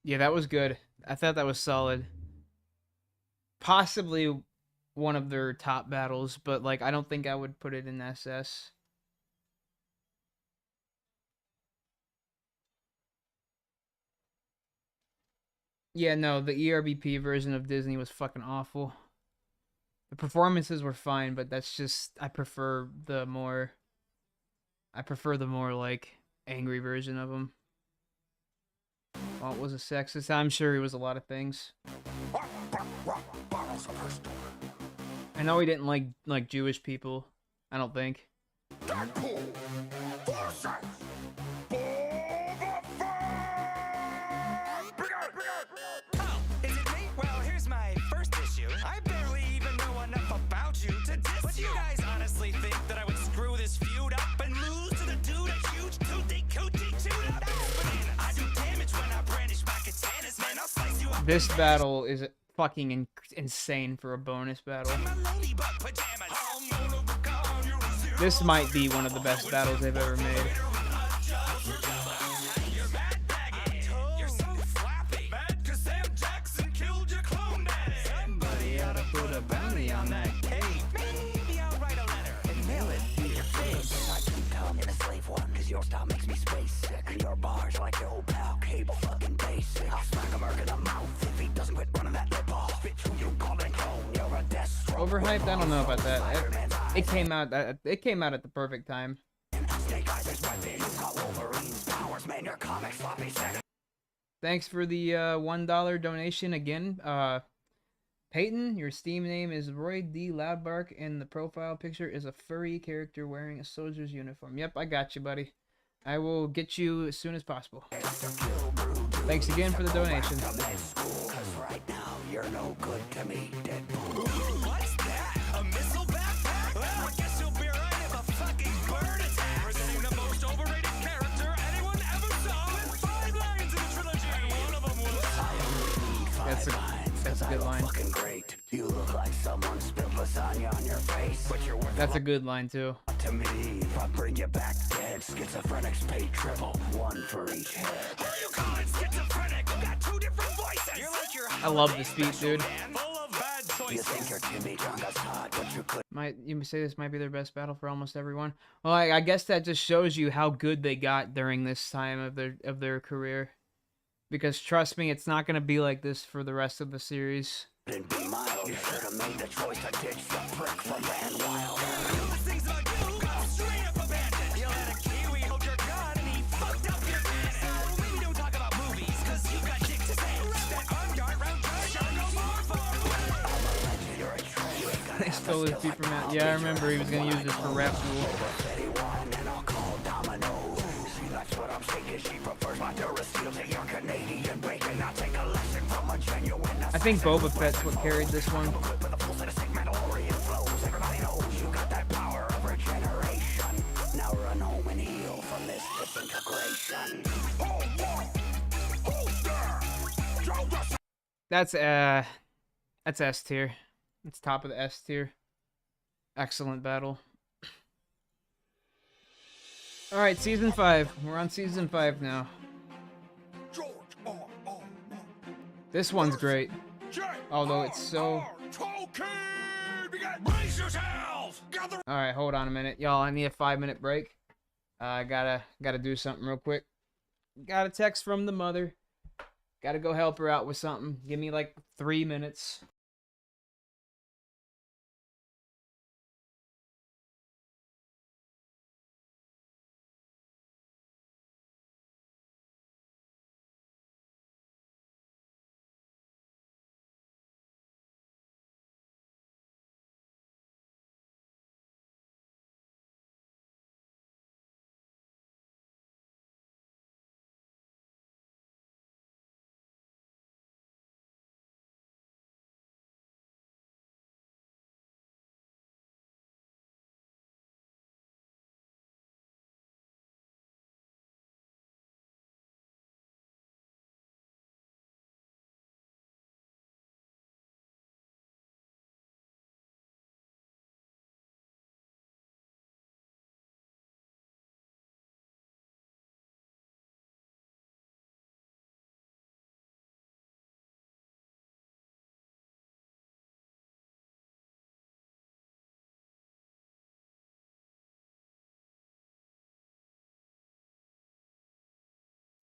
Yeah, that was good. I thought that was solid. Possibly one of their top battles, but like I don't think I would put it in SS. Yeah, no, the ERBP version of Disney was fucking awful. The performances were fine, but that's just I prefer the more like angry version of him. Walt was a sexist. I'm sure he was a lot of things. I know he didn't like Jewish people. I don't think. Oh, is it me? Well, here's my first issue. I barely even know enough about you to diss but you guys honestly think that I would screw this feud up and lose to the dude a huge tootie cootie toot up? I do damage when I brandish my katanas, man. I'll slice you up. This battle is fucking insane for a bonus battle. My ladybug pajamas. This might be one of the best battles they've ever made. You're mad baggy. You're so flappy. Mad 'cause Sam Jackson killed your clone daddy. Somebody ought to put a bounty on that cake. Maybe I'll write a letter and mail it to your face. I keep calm in a slave one, cause your style makes me space sick. And your bars like your old pal, cable fucking basic. I'll smack a Merc in the mouth if he doesn't quit running that lip off. Bitch, who you calling clone? You're a death stroke. Overhyped? I don't know about that. It came out at the perfect time. Snake eyes is weapon, you got Wolverine's powers, man, your comic sloppy sick. Thanks for the $1 donation again. Peyton, your Steam name is Roy D. Loudbark, and the profile picture is a furry character wearing a soldier's uniform. Yep, I got you, buddy. I will get you as soon as possible. Thanks again for the donation. Cause right now, you're no good to me, Deadpool. What's that? A missile backpack? Well, I guess you'll be right if a fucking bird attack. Presenting the most overrated character anyone ever saw with 5 lines in the trilogy. And one of them was... That's a good line. Fucking great. You look like someone spilled lasagna on your face, but you're worth That's a good line too. to me. If I bring you back dead, schizophrenics pay triple, one for each head. What are you calling schizophrenic? You got 2 different voices. You're like your I love this beat, dude. full of bad You think choices. you're Timmy Jonga's hot, but you could. You say this might be their best battle for almost everyone. Well, I guess that just shows you how good they got during this time of their career. Because trust me, it's not gonna be like this for the rest of the series. And be mild, you should have made the choice to ditch the prick from Van Wilder. This thing's about you. Go straight up abandoned. You let a Kiwi hold your gun and he fucked up your cannon. So maybe don't talk about movies, 'cause you got dick to say. That on-guard round judge, I'll go more for. You're a traitor. They stole this beat from out. Yeah, I remember he was gonna use this for Rap Duel. And I'll call dominoes. See, that's what I'm saying. She prefers my Duracell to your Canadian bacon. I'll take a lesson from a genuine. I think Boba Fett's what carried this one. With a full set of sick Mandalorian flows. Everybody knows you got that power of regeneration. Now run home and heal from this disintegration. That's S tier. It's top of the S tier. Excellent battle. All right, season 5. We're on season 5 now. This one's great. J. Although it's so... Brace yourself! Alright, hold on a minute. Y'all, I need a 5-minute break. I gotta do something real quick. Got a text from the mother. Gotta go help her out with something. Give me like 3 minutes.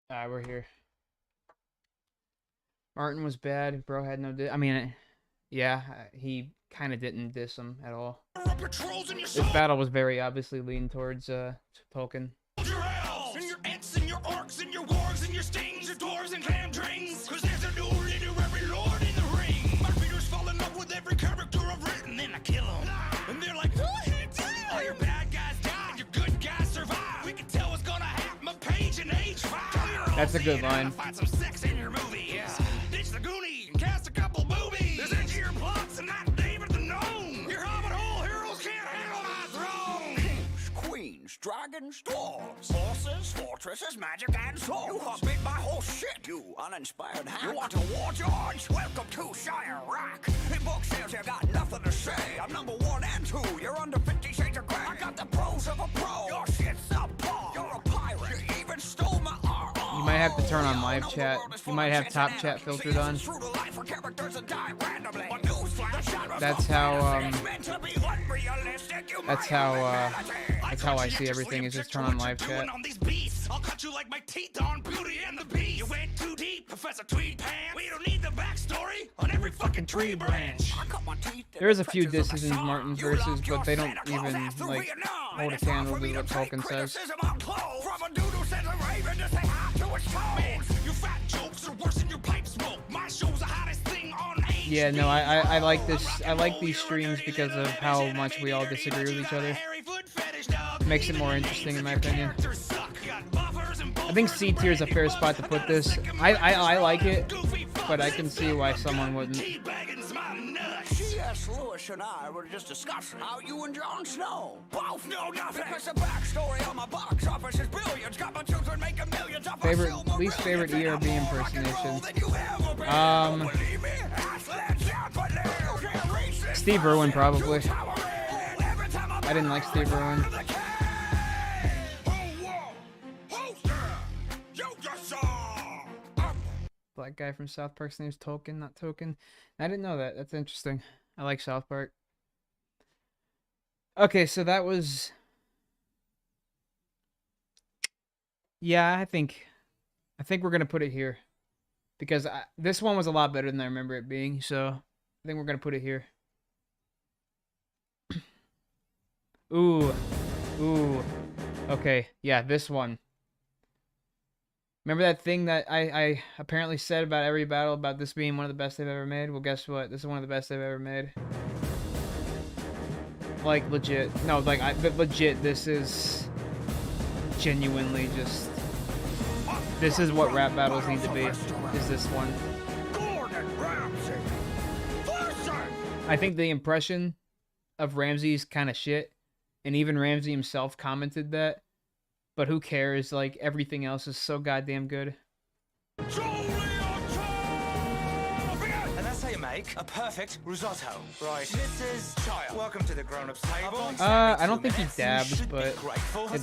Alright, we're here. Martin was bad. Bro had no I mean, yeah, he kind of didn't diss him at all. This battle was very obviously leaned towards Tolkien. Your elves and your ents and your orcs and your wargs and your stings, your dwarves and clam drains. Cause there's a new leader, every lord in the ring. My readers fall in love with every character I've written, then I kill them. And they're like, what did he do? All your bad guys die, your good guys survive. We can tell what's gonna happen, a page in age 5. That's a good line. Find some sex in your movie, yeah. Ditch the Goonie and cast a couple boobies. There's edgier plots and not David the Gnome. Your hobbit hole heroes can't handle my throne. Kings, queens, dragons, dwarves, horses, fortresses, magic, and swords. You have beat my whole shit, you uninspired hack. You want a war, George? Welcome to Shire Rock. In book sales, you got nothing to say. I'm number 1 and 2. You're under 50 shades of gray. I got the pros of a pro. Your shit's subpar. You're a pirate. You even stole my RR. You might have to turn on live chat. You might have top chat filtered on. That's how that's how I see everything, is just turn on live chat. I'll cut you like my teeth on Beauty and the Beast. You went too deep, Professor Tweed Pants. We don't need the backstory on every fucking tree branch. There's a few disses in Martin's verses, but they don't even like hold a candle to what Tolkien says. Your fat jokes are worse than your pipe smoke. My show's the hottest thing on age. Yeah, no, I like this. I like these streams because of how much we all disagree with each other. Makes it more interesting in my opinion. I think C tier is a fair spot to put this. I like it, but I can see why someone wouldn't. C.S. Lewis and I were just discussing how you and Jon Snow both know nothing. Because the backstory on my box office is billions. Got my children making millions off Least favorite ERB impersonation. Steve Irwin probably. I didn't like Steve Irwin. Black guy from South Park's name's Tolkien, not Token. I didn't know that. That's interesting. I like South Park. Okay, so that was... Yeah, I think we're gonna put it here. Because this one was a lot better than I remember it being, so I think we're gonna put it here. Ooh. Okay, yeah, this one. Remember that thing that I apparently said about every battle about this being one of the best they've ever made? Well, guess what? This is one of the best they've ever made. Like, legit. No, like, legit, this is genuinely just... This is what rap battles need to be, is this one. I think the impression of Ramsey's kind of shit, and even Ramsey himself commented that. But who cares? Like, everything else is so goddamn good. And that's how you make a perfect risotto. Right. Mrs. Child, welcome to the grown-ups table. I don't think he dabs, but it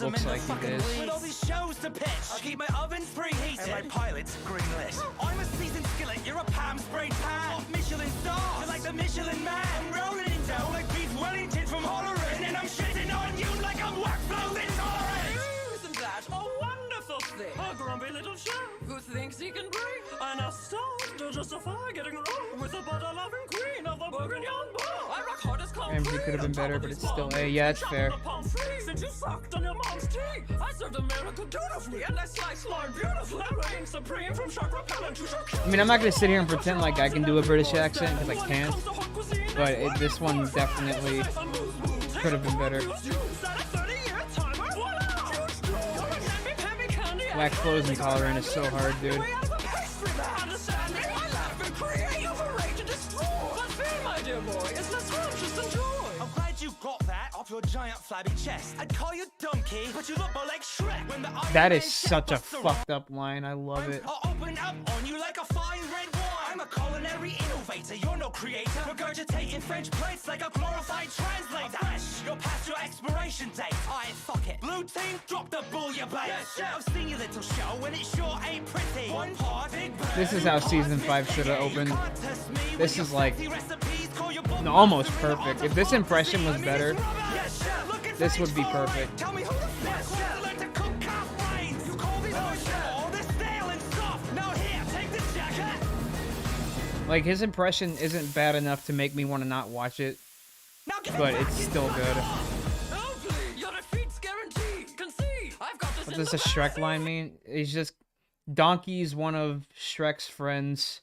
looks like he does. With all these shows to pitch, I'll keep my ovens preheated and my pilots green-lit. I'm a seasoned skillet, you're a Pam sprayed pan. Michelin star a grumpy little chef who thinks he can bring enough stuff to justify getting wrong with a butter-loving queen of the Bourguignon bar. I rock hard as Ramsey could have been better, but it's still A. Yeah, it's fair. Since you sucked on your mom's tea, I served America dutifully, and I sliced lard beautifully. I reign supreme from shock repellent to shock. I mean, I'm not gonna sit here and pretend like I can do a British accent because I can't. But this one definitely could have been better. Wax flows in Colorado is so hard, dude. I'm glad you got that off your giant flabby chest. I'd call you donkey, but you look more like Shrek. When the That is such a fucked up line. I love it. I'll open up on you like a fine red wine. I'm a culinary innovator, you're no creator. Regurgitating French plates like a glorified translator. Fresh, you're past your expiration date. Alright, fuck it. Blue team, drop the bouillabaisse. Yes, I've seen your little show and it sure ain't pretty. One part, big bird. This is how season 5 should have opened. This is like almost perfect. If this impression was better, this would be perfect. Tell me who the fuck like to cook cow brains? You call these oh, they're stale and soft. Now here, take this jacket. Like, his impression isn't bad enough to make me want to not watch it, but it's still good. What does a Shrek line mean? He's just, Donkey's one of Shrek's friends,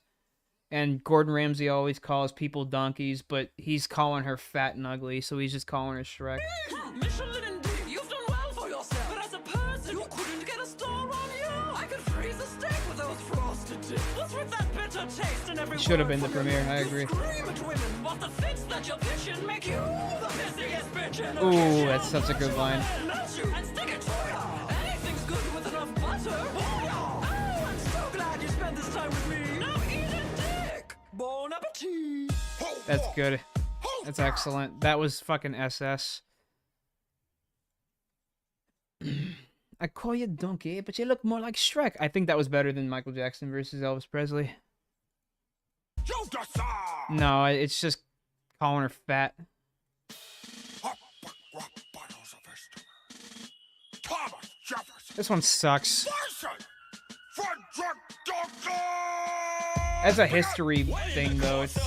and Gordon Ramsay always calls people donkeys, but he's calling her fat and ugly, so he's just calling her Shrek. Michelin indeed, you've done well for yourself. But as a person, you couldn't get a star on you. I could freeze a steak with those frosted tips. What's with that bitter taste in every Should have been the premiere, I agree. Ooh, that's such a good line. Anything's good with enough butter. Oh, I'm so glad you spent this time with me. Now eat a dick. Bon appetit. That's good. That's excellent. That was fucking SS. I call you donkey, but you look more like Shrek. I think that was better than Michael Jackson versus Elvis Presley. No, it's just calling her fat. This one sucks. As a history thing, though, it's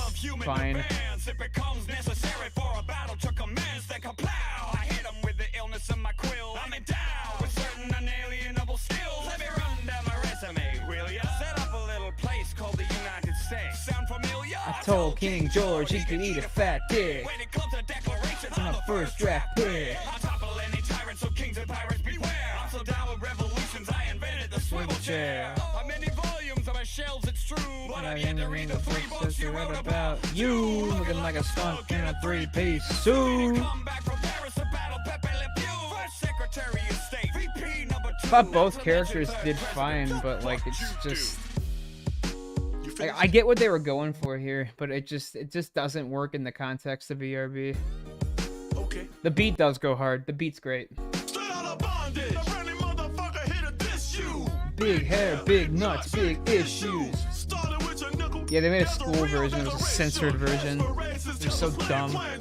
fine. If it comes necessary for a battle to commence, then kaplow! I hit him with the illness of my quill. I'm endowed with certain unalienable skills. Let me run down my resume, will ya? Set up a little place called the United States. Sound familiar? I told King George he could eat a fat dick. When it comes to declarations, I'm a first draft pick. I'll topple any tyrant, so kings and pirates beware. I'm so down with revolutions, I invented the swivel chair. How many volumes on my shelves, it's true, but I've yet to read the 3 books you wrote about. You looking like a skunk in a 3-piece suit. I thought both characters did fine, but like it's just like, I get what they were going for here, but it just doesn't work in the context of ERB. Okay. The beat does go hard. The beat's great. Big hair, big nuts, big issues. Yeah, they made a school version. It was a censored version. They're so dumb. I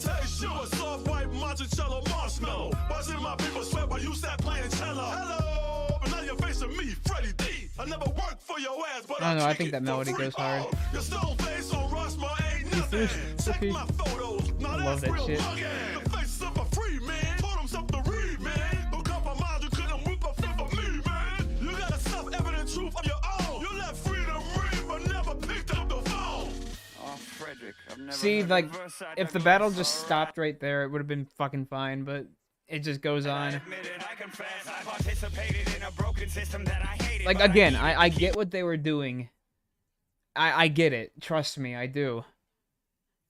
don't know, I think that melody goes hard. I love that shit. See, like, if the battle just stopped right there, it would have been fucking fine, but it just goes on. Like, again, I get what they were doing. I get it. Trust me, I do.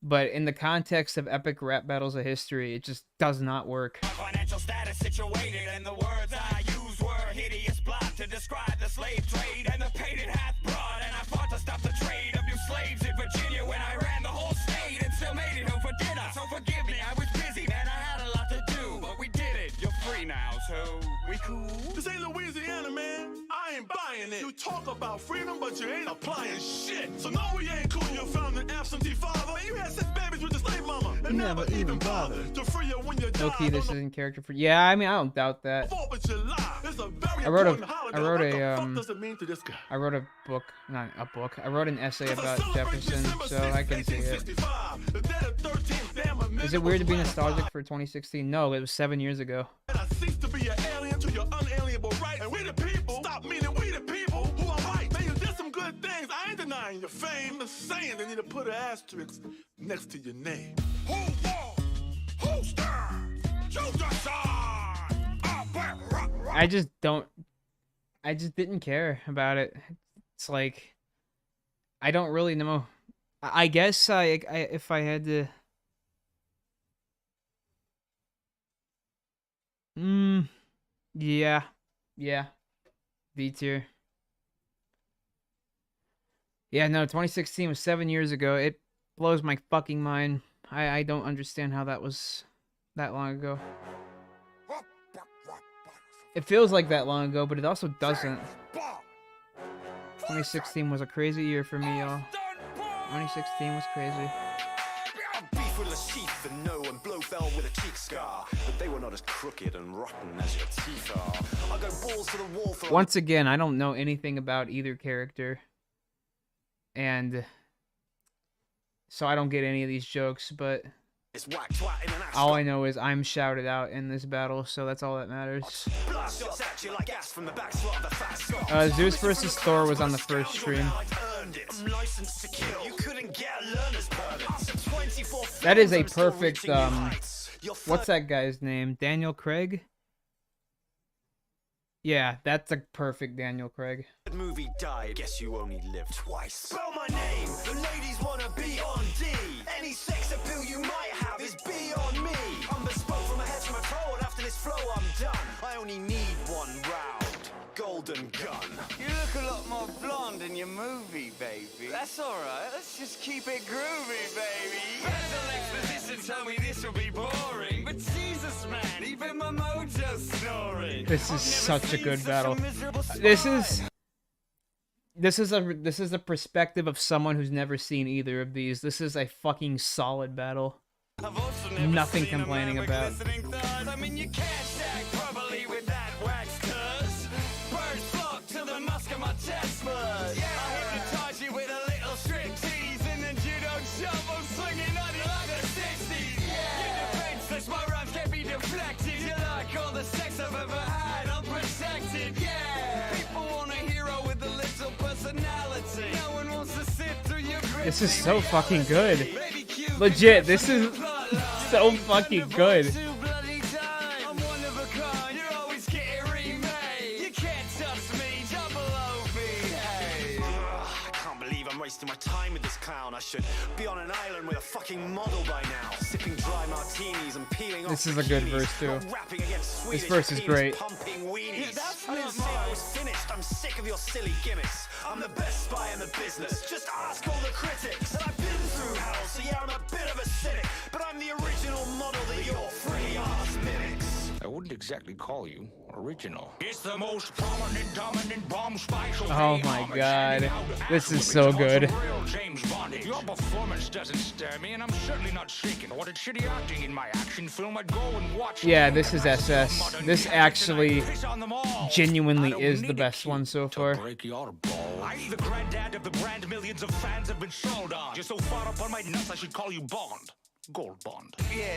But in the context of epic rap battles of history, it just does not work. Financial status situated, and the words I used were hideous blot to describe the slave trade and the pain it hath brought. And I fought to stop the trade of new slaves in Virginia when I ran the whole state and still made it home for dinner. So forgive me, I was busy, man, I had a lot to do, but we did it. You're free now, so we cool. This ain't Louisiana, man. I ain't ain't buying it. You talk about freedom, but you ain't applying shit. So no, we ain't cool. You found an absentee father. Man, you had 6 babies with the slave mama. And never even bothered to free you when you died. Okay, this isn't character for. Yeah, I mean, I don't doubt that. I wrote a book, not a book. I wrote an essay about Jefferson, so I can see it. Is it weird to be nostalgic for 2016? No, it was 7 years ago. I cease to be an alien to your unalienable rights. And we the people, stop meaning we the people who are right. Man, you did some good things. I ain't denying your fame. The saying they need to put an asterisk next to your name. Who won? Who stands? You decide. I just don't. I just didn't care about it. It's like I don't really know. I guess if I had to. Yeah. D tier. Yeah, no, 2016 was 7 years ago. It blows my fucking mind. I don't understand how that was that long ago. It feels like that long ago, but it also doesn't. 2016 was a crazy year for me, y'all. 2016 was crazy. Beef with a sheath and no and blow fell with a cheek scar, but they were not as crooked and rotten as your teeth are. I go balls to the wall for. Once again, I don't know anything about either character, and so I don't get any of these jokes, but it's whack twat in an ass. all I know is I'm shouted out in this battle, so that's all that matters. Blast shots at you like gas from the back slot of the fat Scot. Zeus versus Thor was on the first stream. I'm licensed to kill. You couldn't get a learner's permit. After 24 That is a films, I'm still perfect, reaching new heights. Your what's that guy's name? Daniel Craig? Yeah, that's a perfect Daniel Craig. third movie died. Guess you only live twice. Spell my name. The ladies wanna be on D. Any sex appeal you might have is beyond me. I'm bespoke from a head to my toe, and after this flow, I'm done. I only need one round. Golden gun. You look a lot more blonde in your movie, baby. That's alright, let's just keep it groovy, baby. Battle exposition told me this would be boring, but Jesus, man, even my mojo's snoring. This is such a good battle. This is a perspective of someone who's never seen either of these. This is a fucking solid battle. Nothing complaining about. I mean, you can't stack properly with that wax cuz. Birds flock to the musk of my chest bud. Yeah, I hypnotize you with a little strip tease, and then you don't jump, I'm swinging on you like the 60s. Yeah, you're defenseless, my rhymes can't be deflected. You like all the sex I've ever had, I'm protected. Yeah, people want a hero with a little personality. No one wants to sit through your This is so fucking good. Legit, this is so fucking good. I'm one of a kind, you're always getting remade. You can't touch me, double OB. Hey. I can't believe I'm wasting my time with this clown. I should be on an island with a fucking model by now. Sipping dry martinis and peeling This off is a good bikinis. verse too. Not rapping against This Swedish verse is penis great. pumping weenies. Yeah, that's I didn't not say I mine. was finished. I'm sick of your silly gimmicks. I'm the best spy in the business. Just ask all the critics. And I've been through hell, so yeah, I'm a bit of a cynic. But I'm the original model that your free ass mimics. I wouldn't exactly call you original. It's the most prominent, dominant bomb spice. Oh my god. This is so good. Your performance doesn't stir me, and I'm certainly not shaken. I wanted shitty acting in my action film, I'd go and watch. Yeah, this is SS. This actually genuinely is the best one so far. Break your balls. I'm the granddad of the brand millions of fans have been sold on. You're so far up on my nuts, I should call you Bond. Gold Bond. Yeah,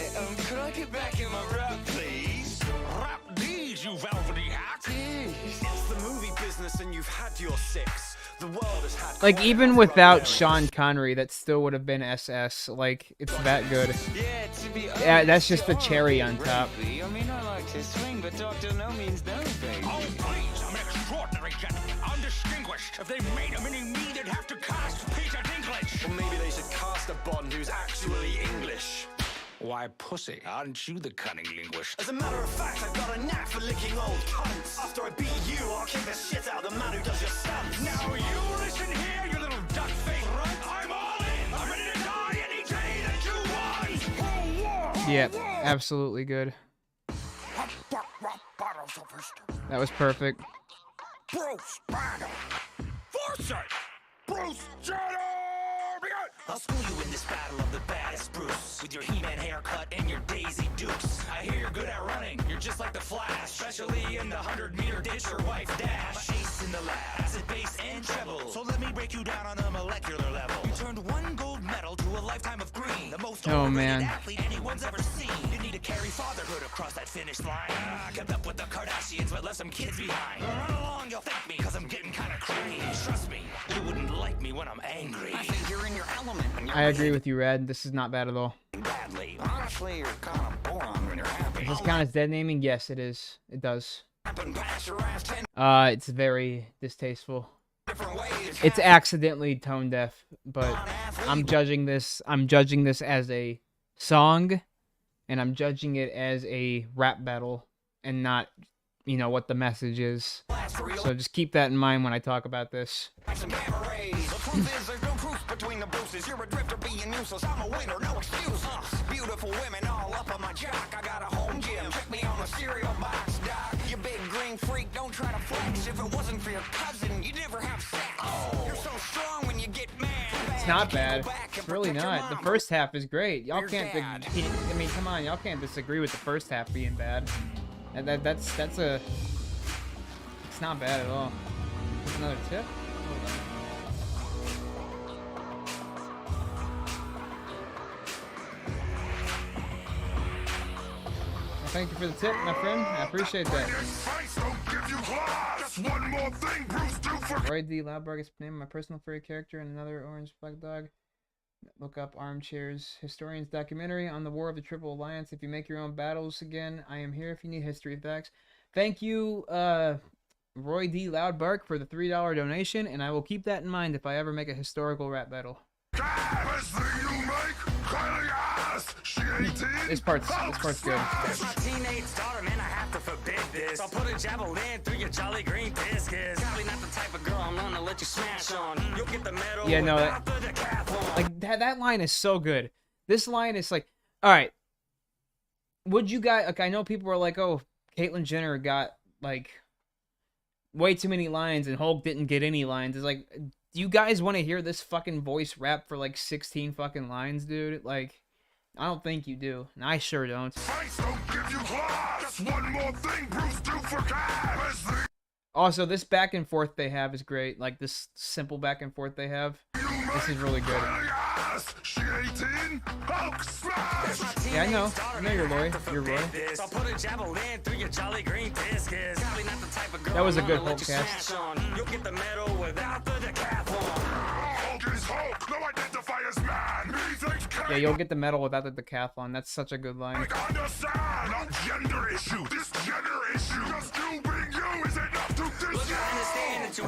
could I get back in my rap, please? Rap these, you velvety hack. It's the movie business, and you've had your six. The world has had. Like, quite even a without run. Sean Connery, that still would have been SS. Like, it's that good. Yeah, to be honest, Yeah, that's just the cherry on top. Bravely. I mean, I like to swing, but doctor no means no, baby. Oh, please, I'm an extraordinary gentleman. I'm distinguished. If they made a mini me, they'd have to cast Peter Dinklage. Or maybe they should cast a Bond who's actually English. Why, pussy, aren't you the cunning linguist? As a matter of fact, I've got a knack for licking old cunts. After I beat you, I'll kick the shit out of the man who does your stunts. Now you listen here, you little duck-faced runt. I'm all in. I'm ready to die any day that you want. Yeah, absolutely good. That was perfect. Bruce Banner. Foresight. Bruce Jenner. I'll school you in this battle of the baddest Bruce. With your He-Man haircut and your Daisy Dukes. I hear you're good at running, you're just like the Flash. Especially in the 100-meter ditch or wife dash. Ace in the lab, acid, bass, and treble. So let me break you down on a molecular level. You turned 1 gold medal to a lifetime of green. The most overrated athlete anyone's ever seen. You need to carry fatherhood across that finish line. Kept up with the Kardashians, but left some kids behind. Run along, you'll thank me, cause I'm getting kinda cranky. Trust me, you wouldn't like me when I'm angry. I think you're in your element. I agree with you, Red. This is not bad at all. Badly. Honestly, you're kind of boring when you're happy. Does this count as dead naming? Yes, it is. It does. It's very distasteful. It's accidentally tone deaf, but I'm judging this as a song, and I'm judging it as a rap battle, and not, you know, what the message is. So just keep that in mind when I talk about this. Between the bruises, you're a drifter being useless. I'm a winner, no excuse. Beautiful women all up on my jock. I got a home gym, check me on the cereal box, doc. You big green freak, don't try to flex. If it wasn't for your cousin, you'd never have sex. You're so strong when you get mad. It's not bad. It's really not. The first half is great. Y'all can't. I mean, come on, y'all can't disagree with the first half being bad. That's a. It's not bad at all. There's another tip. Thank you for the tip, my friend. I appreciate that. Roy D. Loudberg is named my personal furry character and another orange black dog. Look up Armchair's Historian's documentary on the War of the Triple Alliance. If you make your own battles again, I am here if you need history facts. Thank you, Roy D. Loudberg, for the $3 donation, and I will keep that in mind if I ever make a historical rap battle. This part's good. That's my teenage daughter, man, I have to forbid this. I'll put a javelin through your jolly green biscuits. Probably not the type of girl I'm gonna let you smash on. You'll get the medal. Yeah, no, that line is so good. This line is like, all right, would you guys, like, I know people were like, oh, Caitlyn Jenner got, like, way too many lines and Hulk didn't get any lines. It's like, do you guys want to hear this fucking voice rap for, like, 16 fucking lines, dude? Like, I don't think you do. And I sure don't. Also, this back and forth they have is great. Like, this simple back and forth they have. This is really good. Yeah, I know. I know you're Roy. You're Roy. That was a good Hulk cast. You'll get the medal without the Yeah, you'll get the medal without the decathlon. That's such a good line. That's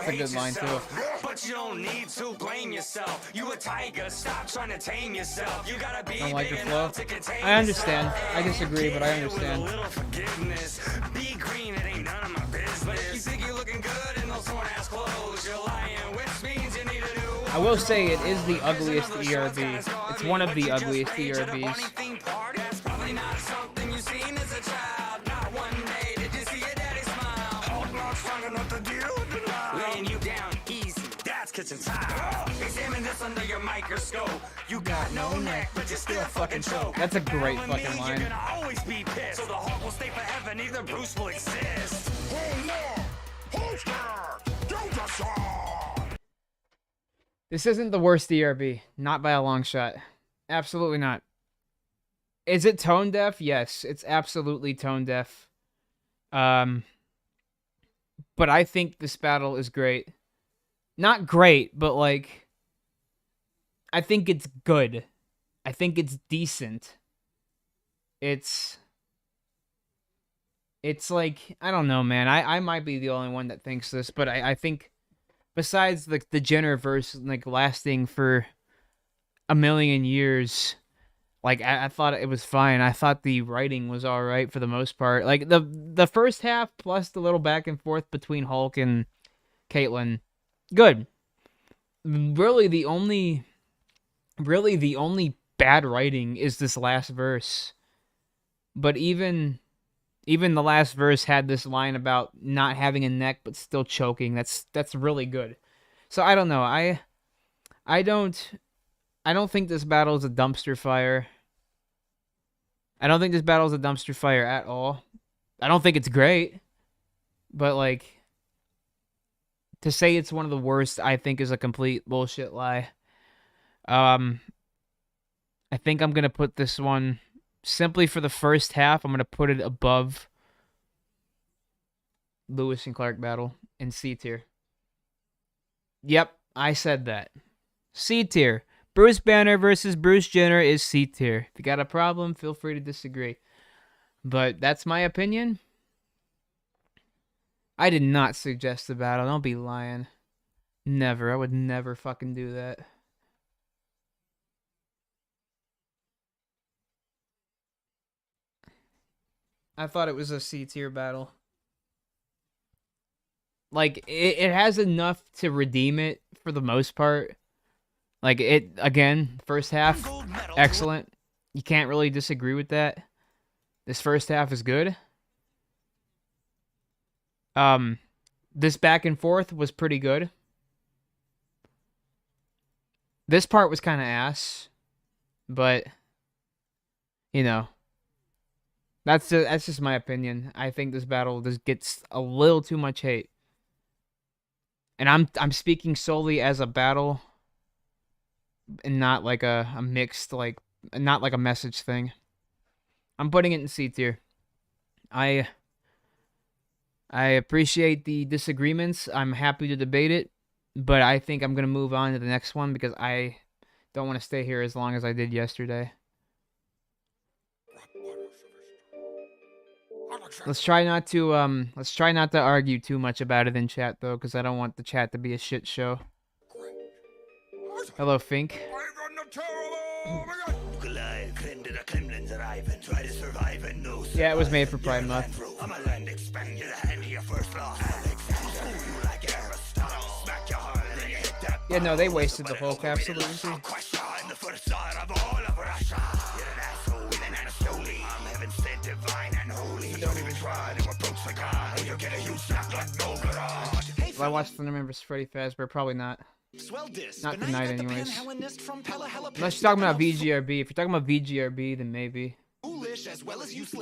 a good line too. But you don't need to blame yourself. You a tiger, stop trying to tame yourself. You gotta be I don't like your flow. I understand. I disagree, but I understand. Be green, it ain't none of my business. You think you're looking good in those torn ass clothes. You're lying, which means you need a new. I will say it is the ugliest ERB. It's one of the ugliest ERBs. That's probably not something you've seen as a child. Not one day did you see your daddy smile. Not strong enough to deal with the lie. Laying you down easy, that's kitchen tile. Examine this under your microscope. You got no neck, but you still fucking choke. That's a great fucking line. You're gonna always be pissed. So the Hulk will stay forever, neither Bruce will exist. This isn't the worst ERB. Not by a long shot. Absolutely not. Is it tone deaf? Yes, it's absolutely tone deaf. But I think this battle is great. Not great, but like, I think it's good. I think it's decent. It's like, I don't know, man. I might be the only one that thinks this, but I think besides the Jenner verse like lasting for a million years, like I thought it was fine. I thought the writing was all right for the most part. Like the first half plus the little back and forth between Hulk and Caitlyn, good. Really the only bad writing is this last verse. But even Even the last verse had this line about not having a neck but still choking. That's really good. So I don't know. I don't think this battle is a dumpster fire. I don't think this battle is a dumpster fire at all. I don't think it's great. But like, to say it's one of the worst, I think is a complete bullshit lie. I think I'm going to put this one, simply for the first half, I'm going to put it above Lewis and Clark battle in C tier. Yep, I said that. C tier. Bruce Banner versus Bruce Jenner is C tier. If you got a problem, feel free to disagree. But that's my opinion. I did not suggest the battle. Don't be lying. Never. I would never fucking do that. I thought it was a C tier battle. Like, it has enough to redeem it for the most part. Like, it, again, first half, excellent. You can't really disagree with that. This first half is good. This back and forth was pretty good. This part was kind of ass. But, you know, that's just my opinion. I think this battle just gets a little too much hate. And I'm speaking solely as a battle and not like a mixed, like, not like a message thing. I'm putting it in C tier. I appreciate the disagreements. I'm happy to debate it, but I think I'm going to move on to the next one because I don't want to stay here as long as I did yesterday. Let's try not to argue too much about it in chat though, because I don't want the chat to be a shit show. Hello, Fink. Yeah, it was made for Pride Month. Yeah, no, they wasted the Hulk, absolutely. Will I watch Thunderman vs. Freddy Fazbear? Probably not. Not tonight, anyways. Unless you're talking about VGRB. If you're talking about VGRB, then maybe.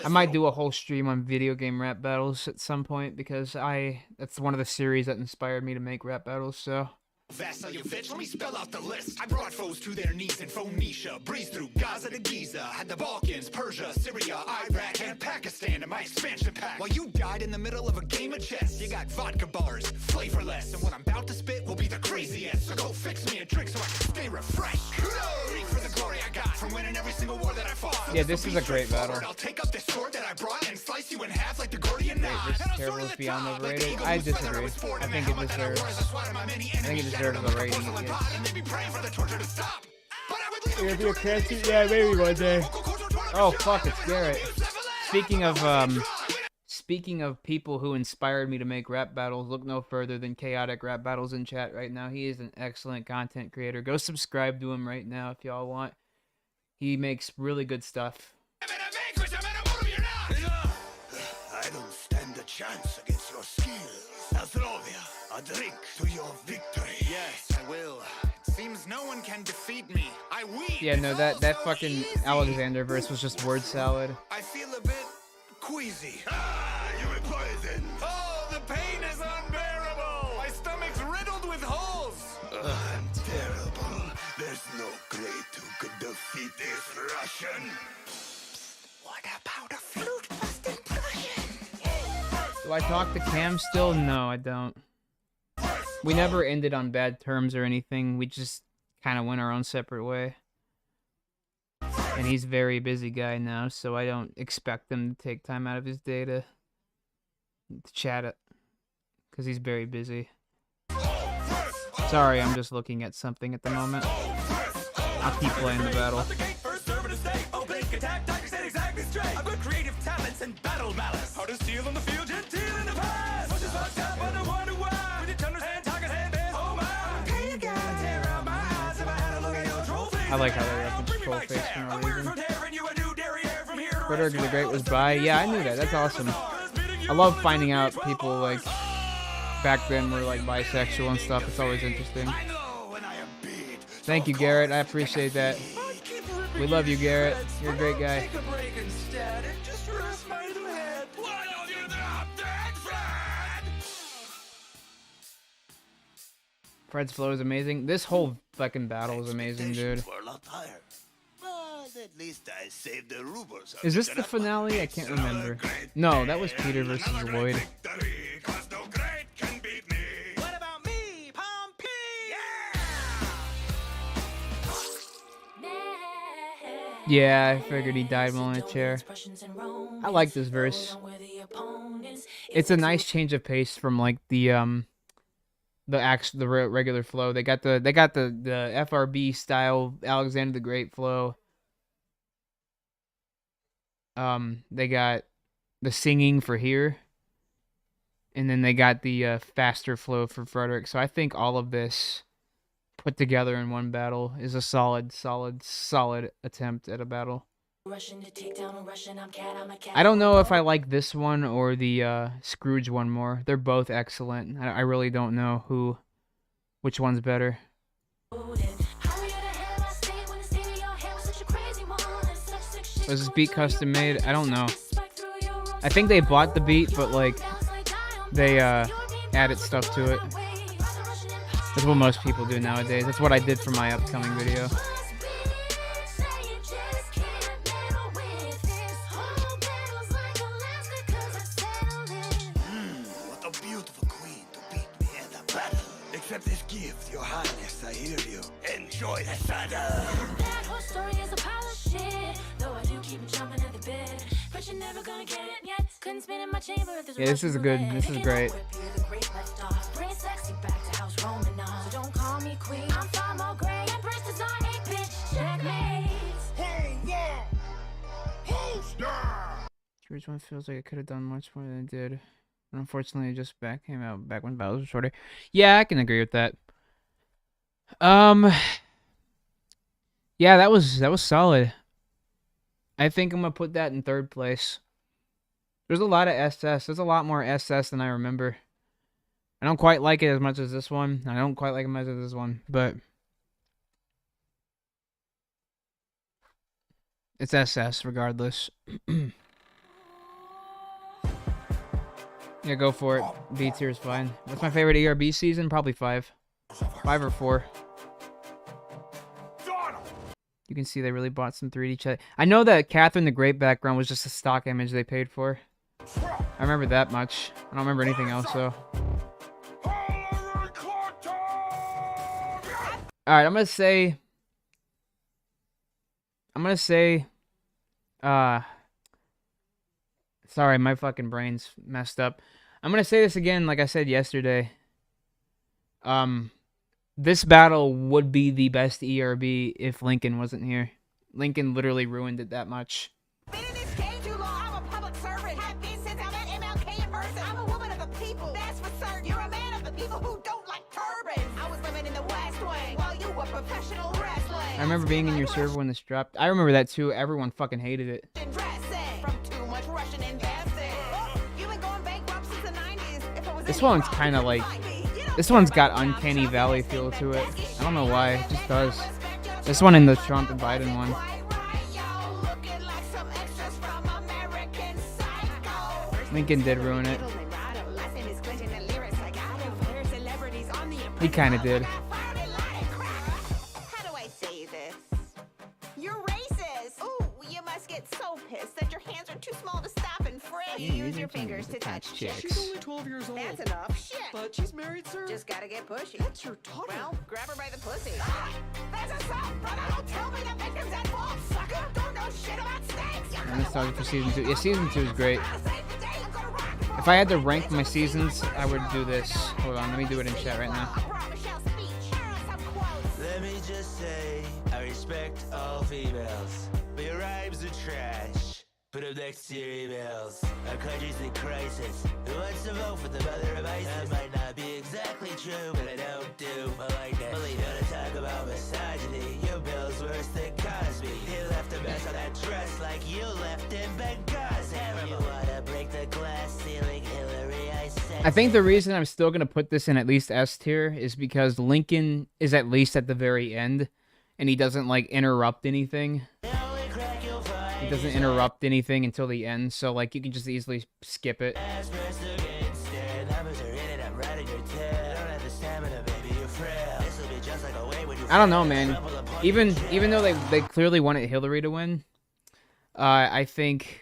I might do a whole stream on video game rap battles at some point because that's one of the series that inspired me to make rap battles, so. Vassal, you bitch, let me spell out the list. I brought foes to their knees in Phoenicia, breezed through Gaza to Giza, had the Balkans, Persia, Syria, Iraq, and Pakistan in my expansion pack. While you died in the middle of a game of chess, you got vodka bars, flavorless, and what I'm about to spit will be the craziest. So go fix me a drink so I can stay refreshed. Kudos for the glory I got from winning every single war that I fought. Yeah, this is a great battle. I'll take up this sword that I brought and slice you in half like the Gordian knot. This Terrible is beyond overrated. I disagree. I think it deserves. Deserves the rating it gets. You're gonna be a cancer? Yeah, maybe one day. Oh fuck, it's Garrett. Speaking of people who inspired me to make rap battles, look no further than Chaotic Rap Battles in chat right now. He is an excellent content creator. Go subscribe to him right now if y'all want. He makes really good stuff. I don't stand a chance against your skills. Astrovia, a drink to your victory. Yes, I will. It seems no one can defeat me. I weep. Yeah, no, that fucking Alexander verse was just word salad. I feel a bit queasy. You were poisoned. Oh, the pain is unbearable. My stomach's riddled with holes. I'm terrible. There's no great who could defeat this Russian. What about a flute-busting Prussian? Do I talk to Cam still? No, I don't. We never ended on bad terms or anything. We just kind of went our own separate way. And he's a very busy guy now, so I don't expect him to take time out of his day to chat it. Because he's very busy. Sorry, I'm just looking at something at the moment. I'll keep playing the battle. I've got creative talents and battle malice. How to steal on the field, genteel in the past. Punches fucked up, I don't wonder why. With your tenders and targets and bears, oh my. Hey, you gotta tear out my eyes if I had a look at your trophy. I like how they reference troll face for no reason. From here and you a new derriere from here Frederick the Great was by. Yeah, I knew that. That's awesome. I love finding out people like back then were like bisexual and stuff. It's always interesting. Thank you, Garrett. I appreciate that. We love you, Garrett. You're a great guy. Fred's flow is amazing. This whole fucking battle is amazing, dude. Is this the finale? I can't remember. No, that was Peter versus Lloyd. Yeah, I figured he died while in a chair. I like this verse. It's a nice change of pace from like the regular flow. They got the FRB style Alexander the Great flow. They got the singing for here, and then they got the faster flow for Frederick. So I think all of this put together in one battle is a solid attempt at a battle. I don't know if I like this one or the Scrooge one more. They're both excellent. I really don't know which one's better. Was this beat custom made? I don't know. I think they bought the beat, but like they added stuff to it. That's what most people do nowadays. That's what I did for my upcoming video. What a beautiful queen to beat me in a battle. Accept this gift, your highness, I hear you. Enjoy the saddle. That whole story is a pile of shit. Though I do keep jumping at the bit. But you're never gonna get it yet. Couldn't spin in my chamber if there's yeah, this is good. This is great. Bring sexy back to house Roman. So don't call me queen. I'm far more gray. Empress design, hey bitch. Checkmate. Hey, yeah. Who's there? George one feels like it could have done much more than it did. And unfortunately, it just came out back when battles were shorter. Yeah, I can agree with that. Yeah, that was solid. I think I'm gonna put that in third place. There's a lot of SS. There's a lot more SS than I remember. I don't quite like it as much as this one. I don't quite like it as much as this one, but it's SS regardless. Yeah, go for it. B tier is fine. What's my favorite ERB season? Probably 5. 5 or 4. You can see they really bought some 3D chat. I know that Catherine the Great background was just a stock image they paid for. I remember that much. I don't remember anything else, though. Alright, I'm gonna say... Sorry, my fucking brain's messed up. I'm gonna say this again, like I said yesterday. This battle would be the best ERB if Lincoln wasn't here. Lincoln literally ruined it that much. Been in this game too long, I'm a public servant. Have been since I met MLK in person. I'm a woman of the people, that's for certain. You're a man of the people who don't like turbans. I was living in the West Wing while you were professional wrestling. I remember being in your server when this dropped. I remember that too. Everyone fucking hated it. From too much Russian investing. You've been going bankrupt since the 90s. If it was This one's kind of like... This one's got Uncanny Valley feel to it. I don't know why. It just does. This one and the Trump and Biden one. Lincoln did ruin it. He kind of did. How do I say this? You're racist. Ooh, you must get so pissed that your hands are too small to stop and frisk. You use your fingers to touch chicks. She's only 12 years old. That's enough. Shit. But she's married, sir. Just gotta get pushy. That's your daughter. Well, grab her by the pussy. Ah, that's assault, brother. Don't tell me the victim's at fault, sucker. Don't know shit about snakes. I'm nostalgic for season 2. Yeah, season 2 is great. If I had to rank my seasons, I would do this. Hold on, let me do it in chat right now. Let me just say, I respect all females, but your rhymes are trash. Put them next to your emails. Our country's in crisis. Who wants to vote for the mother of ISIS? That might not be exactly true, but I don't do. I like that. Only know to talk about misogyny. Your bill's worse than Cosby. He left a mess on that dress like you left in Benghazi. You wanna break the glass ceiling, Hillary, I said. I think the reason I'm still gonna put this in at least S tier is because Lincoln is at least at the very end, and he doesn't like interrupt anything. He doesn't interrupt anything until the end, so like you can just easily skip it. I don't know, man. Even though they clearly wanted Hillary to win, I think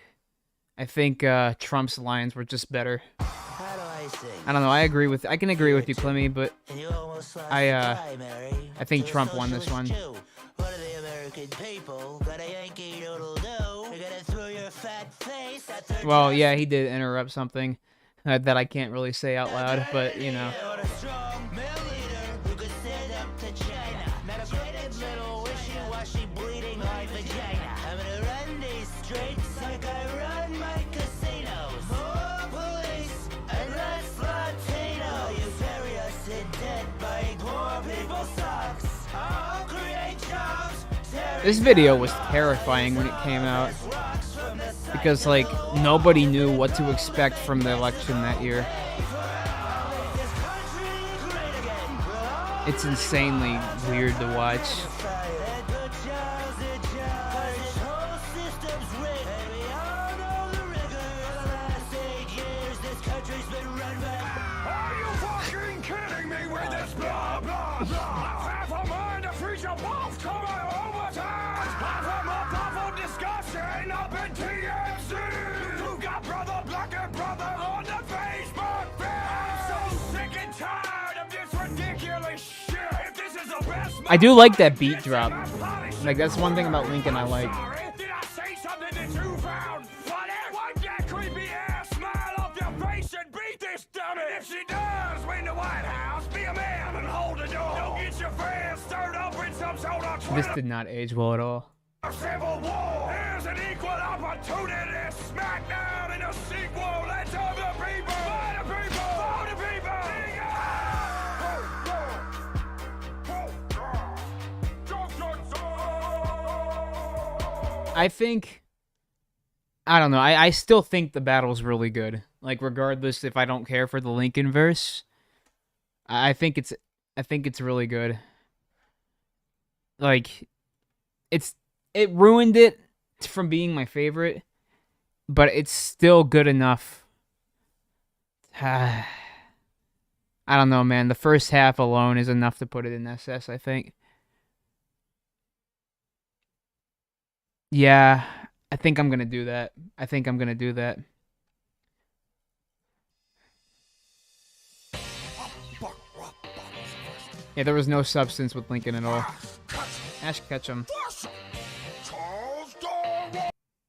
Trump's lines were just better. I don't know. I can agree with you, Clemmy, but I think Trump won this one. Well, yeah, he did interrupt something that I can't really say out loud, but you know. This video was terrifying when it came out because like nobody knew what to expect from the election that year. It's insanely weird to watch. Are you fucking kidding me with this blah blah blah? I have a mind to feature both coming overtime. I've had more powerful discussion up in TMZ. You got brother black and brother on the Facebook feed. I'm so sick and tired of this ridiculous shit. If this is the best, I do like that beat drop. Like that's one thing about Lincoln I like. did I say something that you found funny? Wipe that creepy ass smile off your face and beat this dummy. If she does win the White House, be a man and hold the door. Don't get your fans stirred up in some sort of This did not age well at all. civil war. Here's an equal opportunity smackdown in a sequel. Let's have the people, for the people, for the people. I think, I don't know. I still think the battle's really good. Like regardless if I don't care for the Lincoln verse, I think it's really good. Like it ruined it from being my favorite, but it's still good enough. I don't know, man. The first half alone is enough to put it in SS, I think. Yeah, I think I'm going to do that. Yeah, there was no substance with Lincoln at all. Ash Ketchum.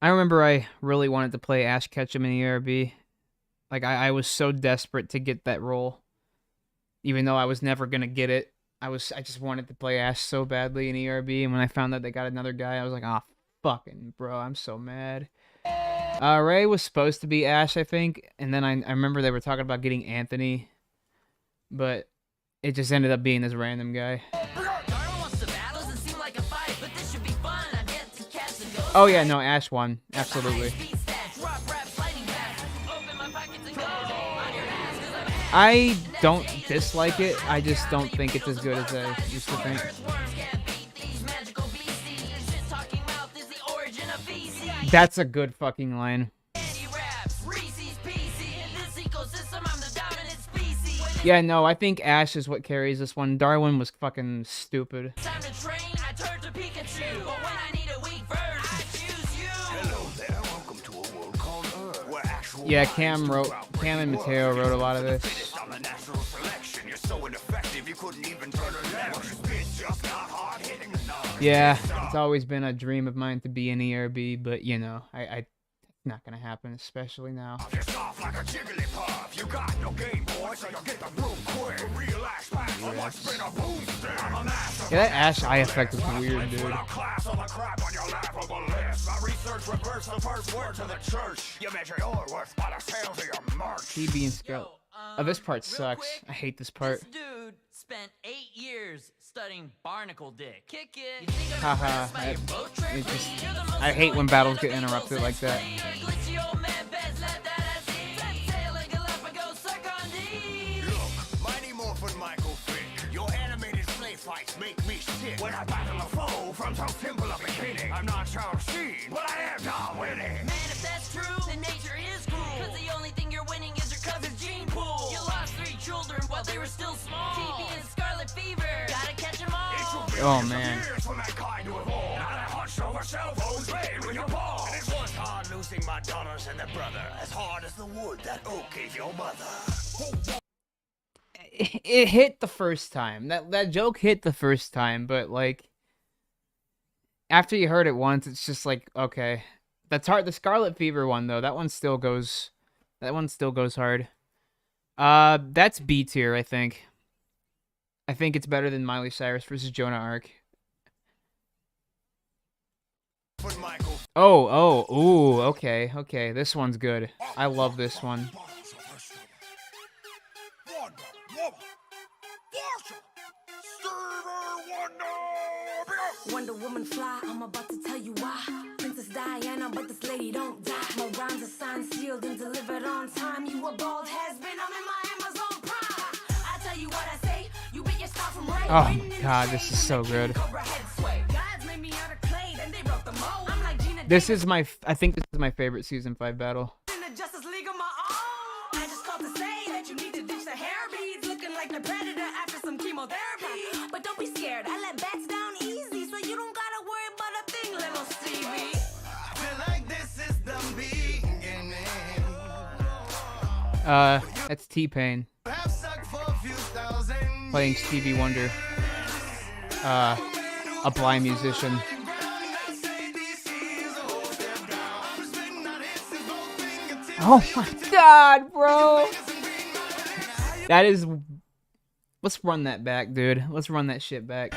I remember I really wanted to play Ash Ketchum in ERB. Like, I was so desperate to get that role. Even though I was never going to get it. I just wanted to play Ash so badly in ERB. And when I found out they got another guy, I was like, oh, fucking bro, I'm so mad. Ray was supposed to be Ash, I think. And then I remember they were talking about getting Anthony. But it just ended up being this random guy. Oh yeah, no, Ash won. Absolutely. I don't dislike it. I just don't think it's as good as I used to think. That's a good fucking line. Yeah, no, I think Ash is what carries this one. Darwin was fucking stupid. Yeah, Cam and Mateo wrote a lot of this. Yeah, it's always been a dream of mine to be an ERB, but you know, it's not gonna happen, especially now. Yeah, that Ash eye effect is weird, dude. TB and Scout. Oh, this part sucks. I hate this part. This dude spent 8 years studying barnacle dick. Kick it. You think I'm Haha. impressed by your boat trip? It just, You're the most I hate when important battles thing get that interrupted like that. glitchy old man best let that ass eat. Fat tail like Galapagos, suck on these. Look, Mighty Morphin Michael Vick. Your animated slave fights make me sick. When I battle a foe from some temple of beginning, I'm not Charles Sheen, but I am Tom winning. Man, if that's true, then nature is cruel. Cause the only thing you're winning is your cousin's gene pool. You lost 3 children while they were still small. TB and scarlet fever. Gotta catch 'em all. Oh man. From that kind to evolve. Now that hunched over cell phones playing with your balls. And it was hard losing my daughters and their brother. As hard as the wood that oak gave your mother. It hit the first time. That joke hit the first time, but like after you heard it once, it's just like, okay. That's hard. The Scarlet Fever one though, that one still goes hard. That's B tier, I think. I think it's better than Miley Cyrus versus Jonah Ark. Ooh, okay. This one's good. I love this one. Wonder Woman fly, I'm about to tell you why. Princess Diana, but this lady don't die. My rhymes are signed, sealed, and delivered on time. You a bald has-been, I'm in my Amazon Prime. I tell you what I say, you beat your star from right. Oh my god, this is so good. This is my, I think this is my favorite season 5 battle. Justice League of my own. I just called to say that you need to ditch the hair beads, looking like the Predator after some chemotherapy. But don't be scared, I let bats down easy, so you don't gotta worry about a thing, little Stevie. I feel like this is the beginning. That's T-Pain playing Stevie Wonder, a blind musician. Oh my god, bro! That is... Let's run that back, dude. Let's run that shit back.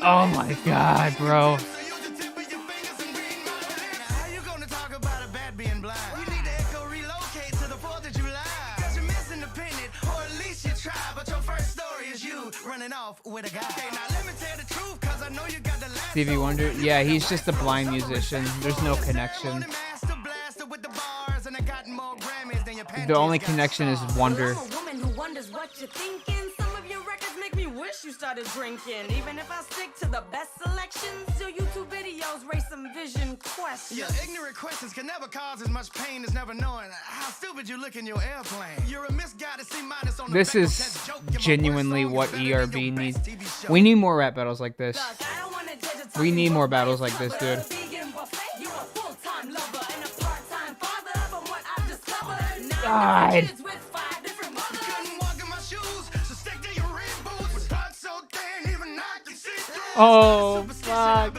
Oh my god, bro. Stevie Wonder? Yeah, he's just a blind musician. There's no connection. The only connection is wonder. You started drinking. Even if I stick to the best selections, your YouTube videos raise some vision questions. Your ignorant questions can never cause as much pain as never knowing how stupid you look in your airplane. You're a misguided C- on the This is genuinely what ERB needs. We need more rap battles like this. We need more battles like this, dude. God. Oh, fuck.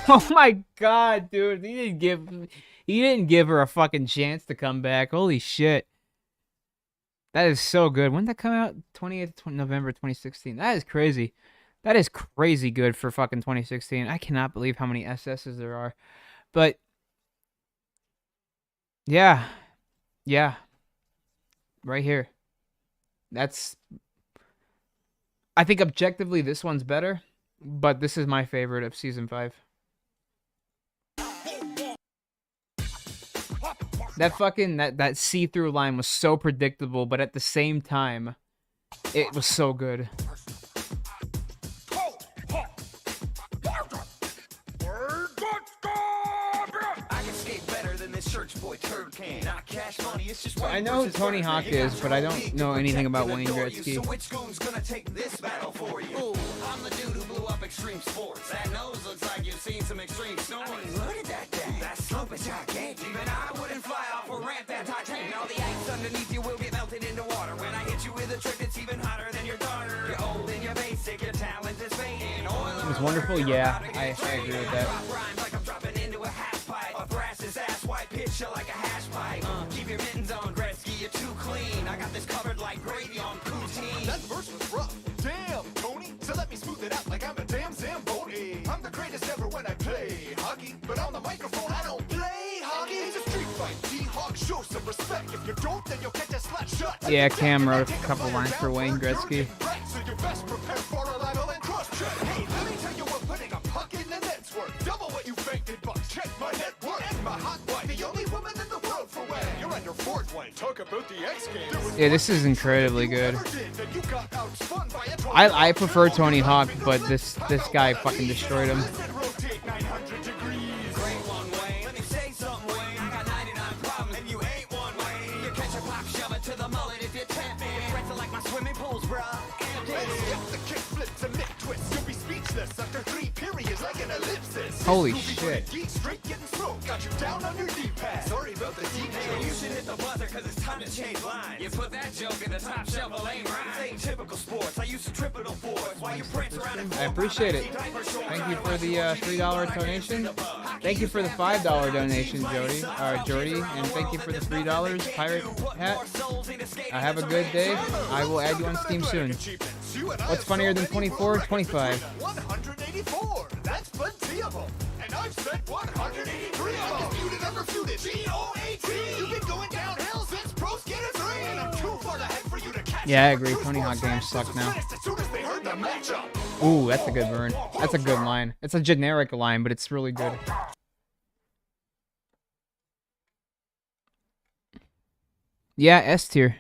Oh my god, dude. He didn't give her a fucking chance to come back. Holy shit. That is so good. When did that come out? 28th November 2016. That is crazy. That is crazy good for fucking 2016. I cannot believe how many SS's there are. But yeah. Yeah. Right here. That's... I think objectively this one's better, but this is my favorite of season 5. That fucking that see-through line was so predictable, but at the same time, it was so good. I know who Tony Hawk is, but I don't know anything about Wayne Gretzky. So which goon's gonna take this battle for you? Ooh, I'm the dude who blew up Extreme Sports. That nose looks like you've seen some extreme snoring. I mean, look at that thing. That slope is gigantic. Even I wouldn't fly off a ramp that Titanic. All the ice underneath you will get melted into water. When I hit you with a trick that's even hotter than your daughter. You're old and you're basic, your talent is fading. It was wonderful, yeah. I agree with that. Rhymes like I'm dropping into a half pipe. A brass's ass white picture like a hash pipe. Keep your mittens on, Gretzky, you're too clean. I got this covered like gravy on poutine. That verse was rough. Damn, Tony. So let me smooth it out like I'm a damn Zamboni. I'm the greatest ever when I play hockey, but on the microphone I don't play hockey. respect. If you don't, then you'll catch a slap shot. Yeah, Cam wrote a couple lines for Wayne Gretzky. So you're best prepared for a lateral and cross check. Hey, let me tell you what putting a puck in the net's worth. Double what you faked in bucks. Check my net worth. And my hot wife, the only woman in the world for wear. You're under Fort Wayne. Talk about the X Games. Yeah, this is incredibly good. I prefer Tony Hawk, but this guy fucking destroyed him. Holy shit. Sorry about the details. You should hit the buzzer because it's time to change lines. You put that joke in the top shelf, it ain't right. This ain't typical sports. I used to triple boards while you prance around and I appreciate it. Thank you for the $3 donation. Thank you for the $5 donation, Jordy. And thank you for the $3 pirate hat. Have a good day. I will add you on Steam soon. What's funnier than 24? 25. 184. That's plenty of them. And I've said 183 of them. Undisputed, unrefuted. G-O-A-T. You've been going downhill since Pro Skater 3. And I'm too far ahead for you to catch. Yeah, I agree. Tony Hawk games suck now. As soon as they heard the matchup. Ooh, that's a good burn. That's a good line. It's a generic line, but it's really good. Yeah, S tier.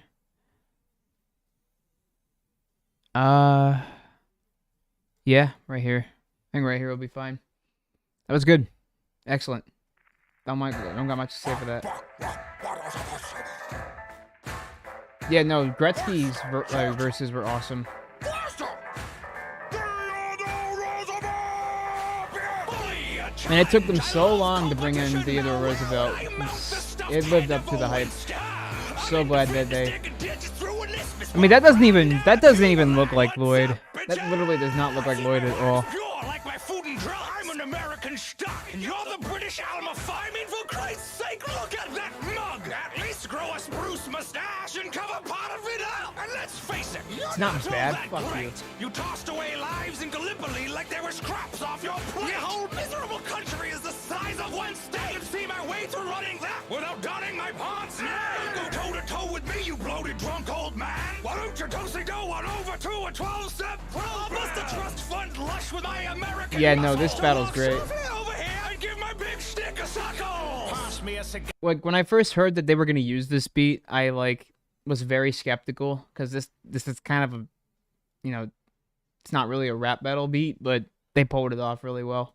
Yeah, right here. I think right here will be fine. That was good. Excellent. Don't got much to say for that. Yeah, no, Gretzky's verses were awesome. And it took them so long to bring in Theodore Roosevelt. It lived up to the hype. So glad that they... I mean, that doesn't even look like Lloyd. That literally does not look like Lloyd at all. You're like my food and drug. I'm an American stock, and you're the British Alma. I mean, for Christ's sake, look at that mug. At least grow a spruce mustache and cover part of it up. And let's face it, It's not bad. Fuck you. You tossed away lives in Gallipoli like they were scraps off your plate. Your whole miserable country is the size of one state. And see my way through running that without donning my pants. Now go toe-to-toe with me, you bloated drunk old man. Why don't you do on over to a 12-step program? Must the trust fund lush with my American Yeah, no, this battle's great. over here and give my big stick a suckle. Pass me a cigar. Like, when I first heard that they were gonna use this beat, I was very skeptical because this is kind of a, it's not really a rap battle beat, but they pulled it off really well.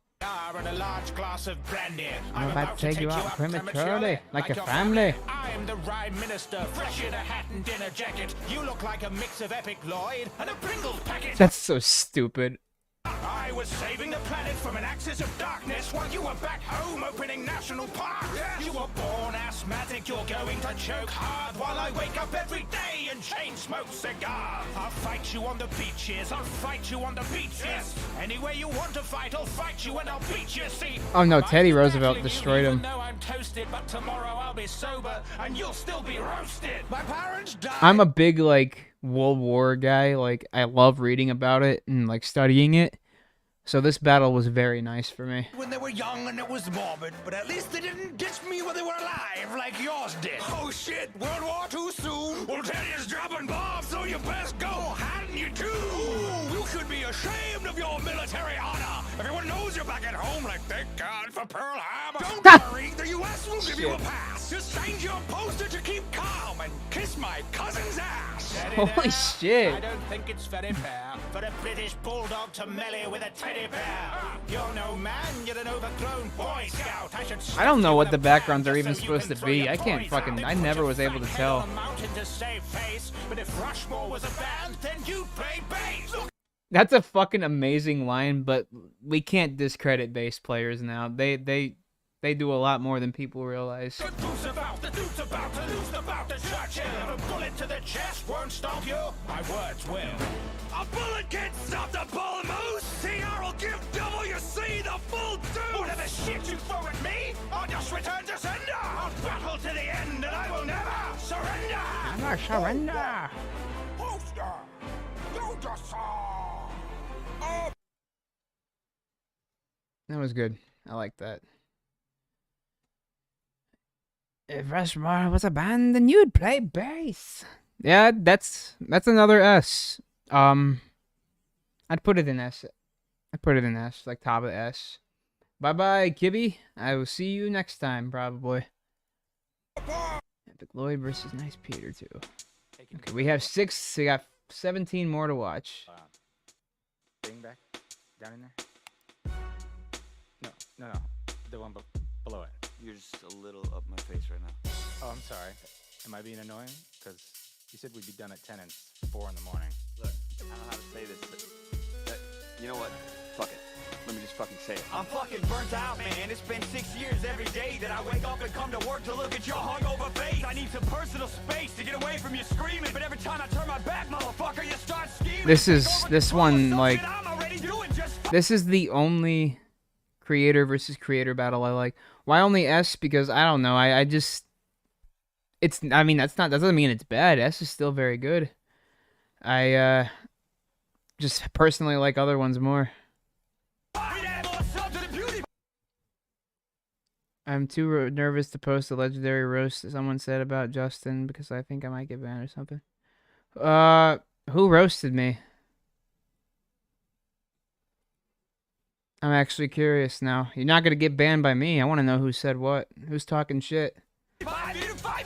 And a large glass of brandy. I'm about to take you out prematurely, like a family. I'm the rhyme minister, fresh in a hat and dinner jacket. You look like a mix of Epic Lloyd and a Pringles packet. That's so stupid. I was saving the planet from an axis of darkness while you were back home opening national parks. Yes. You were born asthmatic, you're going to choke hard while I wake up every day and chain smoke cigars. I'll fight you on the beaches, I'll fight you on the beaches. Yes. Any way you want to fight, I'll fight you and I'll beat you, see. Oh no, Teddy Roosevelt destroyed him. No, I'm toasted, but tomorrow I'll be sober and you'll still be roasted. My parents died. I'm a big, World War guy. I love reading about it and, studying it. So this battle was very nice for me. When they were young and it was morbid, but at least they didn't ditch me when they were alive like yours did. Oh shit, World War II soon. Well, Teddy's dropping bombs, so you best go, hadn't you too? Ooh, you should be ashamed of your military honor. Everyone knows you're back at home, like thank God for Pearl Harbor. Don't worry, the US will give you a pass. Just change your poster to keep calm and kiss my cousin's ass. Holy shit. I don't think it's very fair for a British bulldog to melee with a teddy bear. You're no man, you're an overgrown Boy Scout. I don't know what the backgrounds are even supposed to be. I never was able to tell. But if Rushmore was a band, then you'd play bass. That's a fucking amazing line, but we can't discredit bass players now. They do a lot more than people realize. The dude's about to lose the bout to church here. A bullet to the chest won't stop you. My words will. A bullet can't stop the bull moose. CR will give WC the full deuce. Whatever shit you throw at me, I'll just return to sender. I'll battle to the end and I will never surrender. Never surrender. Poster, you just saw. Oh. That was good. I like that. If Rushmore was a band, then you'd play bass. Yeah, that's another S. I'd put it in S. I'd put it in S, like top of S. Bye bye, Kibby. I will see you next time, probably. Epic Lloyd versus Nice Peter, too. Okay, we have 6. We got 17 more to watch. Thing back down in there. No. The one below it. You're just a little up my face right now. Oh, I'm sorry. Am I being annoying? Because you said we'd be done at 10 and 4 in the morning. Look, I don't know how to say this. But you know what? Fuck it. Let me just fucking say it. I'm fucking burnt out, man. It's been 6 years every day that I wake up and come to work to look at your hungover face. I need some personal space to get away from you screaming, but every time I turn my back, motherfucker, you start scheming. This one, like, this is the only creator versus creator battle I like. Why only S? Because I don't know. I just, I mean, that doesn't mean it's bad. S is still very good. I just personally like other ones more. I'm too nervous to post a legendary roast that someone said about Justin because I think I might get banned or something. Who roasted me? I'm actually curious now. You're not gonna get banned by me. I want to know who said what. Who's talking shit? Fight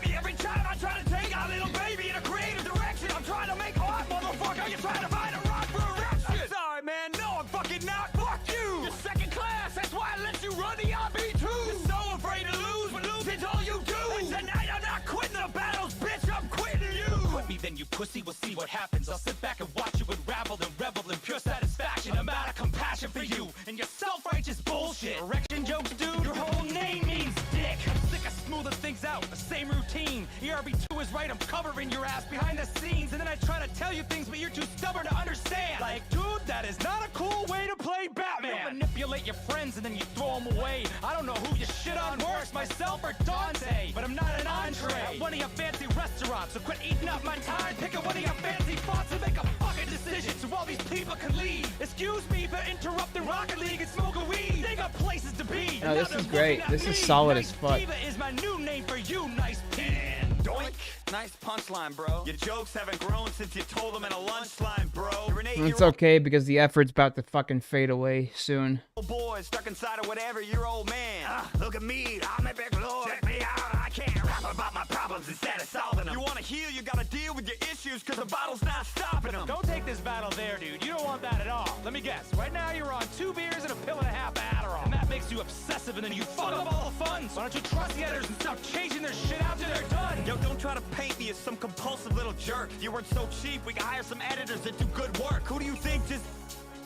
me every time I try to take our little baby in a creative direction. I'm trying to make art, motherfucker. You're trying to find a rock for erection. Sorry, man. No, I'm fucking not. Fuck you. You're second class. That's why I let you run the RB2. You're so afraid to lose, but losing's all you do. And tonight I'm not quitting the battles, bitch. I'm quitting you. Quit me, then you pussy. We'll see what happens. I'll sit back and watch you unravel and revel in pure satisfaction. I'm out of compassion for you and your self-righteous bullshit. Erection jokes, dude. Your whole name means dick. I'm sick of smoothing things out. The same routine. ERB2 is right. I'm covering your ass behind the scenes, and then I try to tell you things, but you're too stubborn to understand. Like, dude, that is not a cool way to play Batman. You manipulate your friends and then you throw them away. I don't know who you shit on worse, myself or Dante, but I'm not an entree at one of your fancy restaurants. So quit eating up my time. Pick up one of your fancy fonts and make a fucking decision so all these people can leave. Excuse me for interrupting Rocket League and smoking weed. They got places to be. No, this is great. This is solid as fuck. Diva is my new name for you, nice pig. Doink. Nice punchline, bro. Your jokes haven't grown since you told them in a lunchline, bro. You're an It's okay because the effort's about to fucking fade away soon. boy stuck inside of whatever your old man. Look at me, I'm a big lord. Check me out, I can't rap about my problems instead of solving them. You wanna heal, you gotta deal with your issues, cause the bottle's not stopping them. Don't take this battle there, dude. You don't want that at all. Let me guess. Right now you're on 2 beers and a pill and a half of Adderall. And that makes you obsessive and then you fuck up all the fun. So why don't you trust the editors and stop changing their shit after they're done? Yo, don't try to paint me as some compulsive little jerk. If you weren't so cheap, we could hire some editors that do good work. Who do you think just...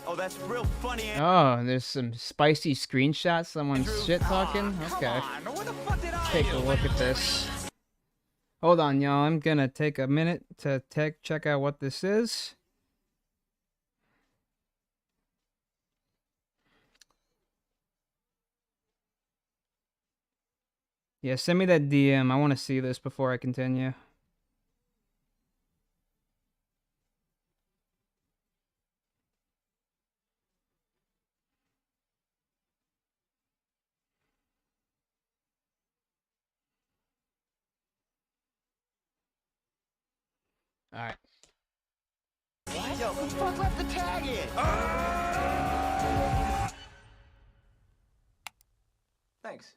Oh, that's real funny. Oh, there's some spicy screenshots. Someone's shit talking. Okay. Take a look at this. Hold on, y'all. I'm gonna take a minute to check out what this is. Yeah, send me that DM. I want to see this before I continue. Alright. Yo, who the fuck left the tag in? Thanks.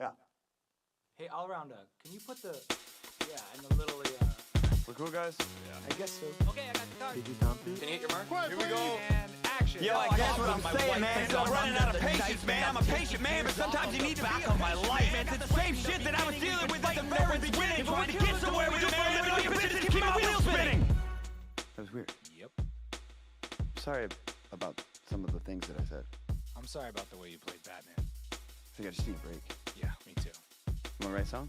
Yeah. Hey, all around, can you put the... Yeah, in the little, We're cool, guys? I guess so. Okay, I got the card. Did you copy? Can you hit your mark? Here we go. And action. Yo, I guess what I'm saying, man, is I'm running out of patience, man. I'm a patient man, but sometimes you need to back on my life, man. It's the same shit that I was dealing with at the very beginning, trying to get somewhere with it, man. Let me know your business to keep my wheels spinning. That was weird. Yep. Sorry about some of the things that I said. I'm sorry about the way you played Batman. I think I just need a break. Yeah, me too. You wanna write a song?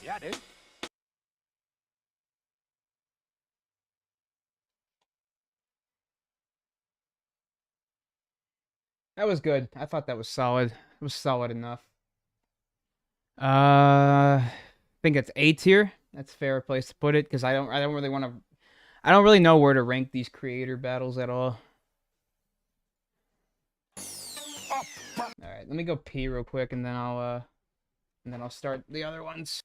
Yeah, dude. That was good. I thought that was solid. It was solid enough. I think it's A tier. That's a fair place to put it because I don't really want to. I don't really know where to rank these creator battles at all. All right, let me go pee real quick and then I'll and then I'll start the other ones.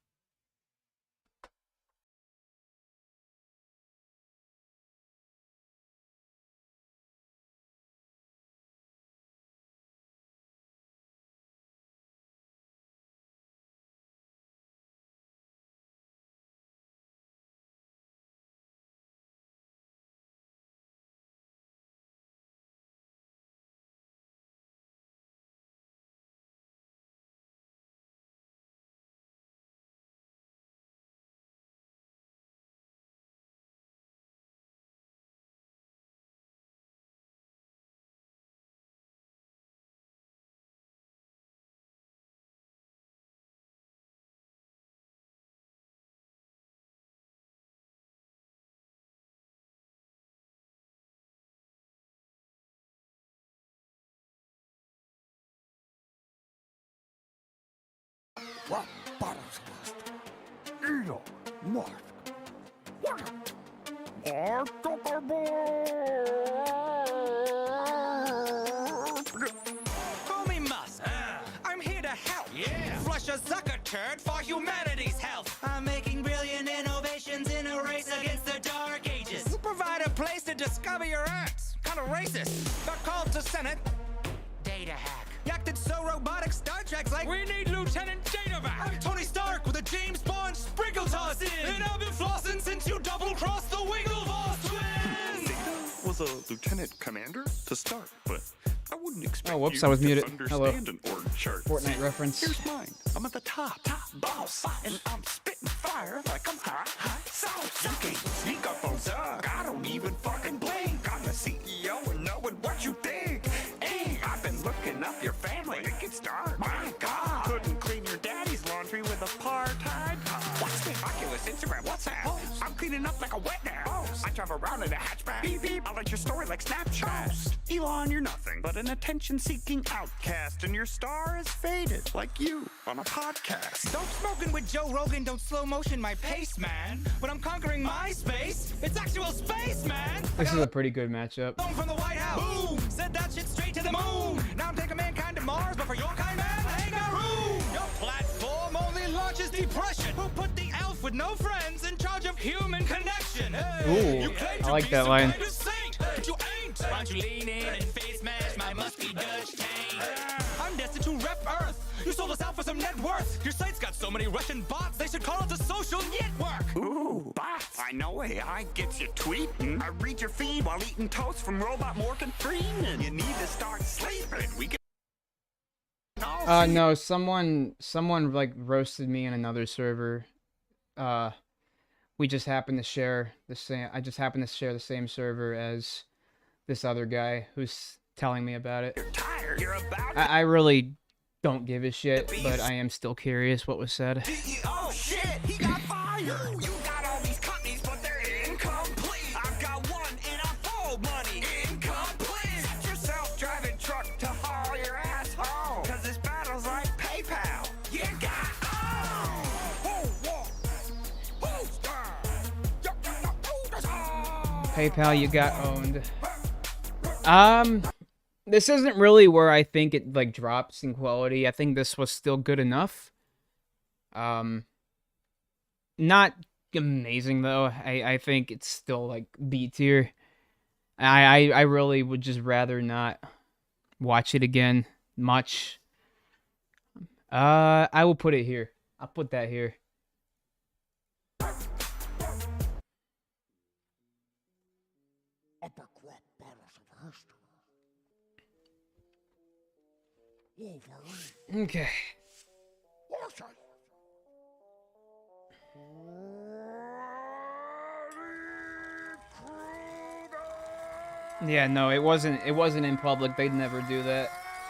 Rap Battles. Elon Musk. Mark Zuckerberg. Call me Musk. I'm here to help. Yeah. Flush a sucker turd for humanity's health. I'm making brilliant innovations in a race against the dark ages. Provide a place to discover your acts. Kind of racist. Got called to Senate. Data hack. Acted so robotic, Star Trek's like, we need Lieutenant Datavac. I'm Tony Stark with a James Bond sprinkle toss in. And I've been flossing since you double-crossed the Wigglevoss twins. Was a lieutenant commander to start, but I wouldn't expect Oh, whoops, you I was to muted. understand an org chart. Fortnite reference. Here's mine. I'm at the top boss, and I'm spitting fire like I'm hot sauce. You can't sneak up on Zuck. I don't even fucking blink. I'm the CEO and knowing what you think. Hey, I've been looking up your family. It can start. My God, couldn't clean your daddy's laundry with a part-time. What's the Oculus, Instagram, WhatsApp? I'm cleaning up like a wet nap. I drive around in a hatchback. Beep beep. I like your story like Snapchat. Elon, you're nothing but an attention-seeking outcast, and your star is faded like you on a podcast. Don't smoking with Joe Rogan, don't slow motion my pace, man. When I'm conquering my space, it's actual space, man. This is a pretty good matchup. From the White House, boom, said that shit straight to the moon. Now I'm taking mankind to Mars, but for your kind, man, ain't got room. Your platform only launches depression. Who put the elf with no friends in charge of human connection? Hey, Ooh, you claim I to like be that some line. kind of saint, but you ain't. Why don't you lean in and face mash my musky Dutch tank? I'm destined to rep Earth. You sold us out for some net worth. Your site's got so many Russian bots, they should call it the social network. Ooh, bots. I know AI gets you tweeting. I read your feed while eating toast from Robot Morgan Freeman. You need to start sleeping. We can. No, someone like roasted me in another server. We just happened to share the same. I just happened to share the same server as this other guy who's telling me about it. You're tired. You're about. I really don't give a shit, but I am still curious what was said. Oh shit, he got fired. You got all these companies, but they're incomplete. I've got one and I fold money. Incomplete. Set your self-driving truck to haul your ass home. Cause this battle's like PayPal. You got PayPal, you got owned. This isn't really where I think it like drops in quality. I think this was still good enough. Not amazing though. I think it's still like B tier. I really would just rather not watch it again much. I will put it here. I'll put that here. Okay. Yeah, no, it wasn't in public. They'd never do that.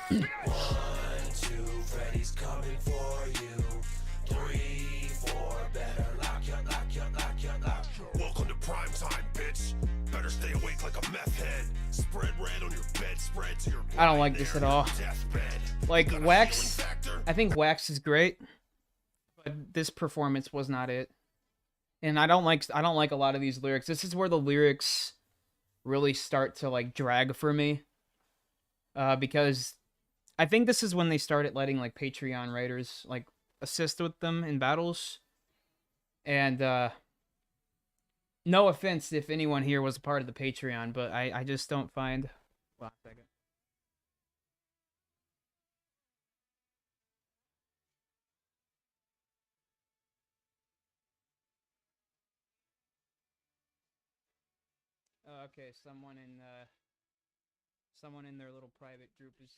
1, 2, Freddy's coming for you. 3, 4, better lock you. Welcome to prime time, bitch. Better stay awake like a meth head. Spread red on your bedspread to your. I don't like this at all. Like Wax, I think Wax is great, but this performance was not it. And I don't like a lot of these lyrics. This is where the lyrics really start to like drag for me. Because I think this is when they started letting like Patreon writers like assist with them in battles. And no offense if anyone here was a part of the Patreon, but I just don't find... Hold on a second. Oh, okay, someone in their little private group is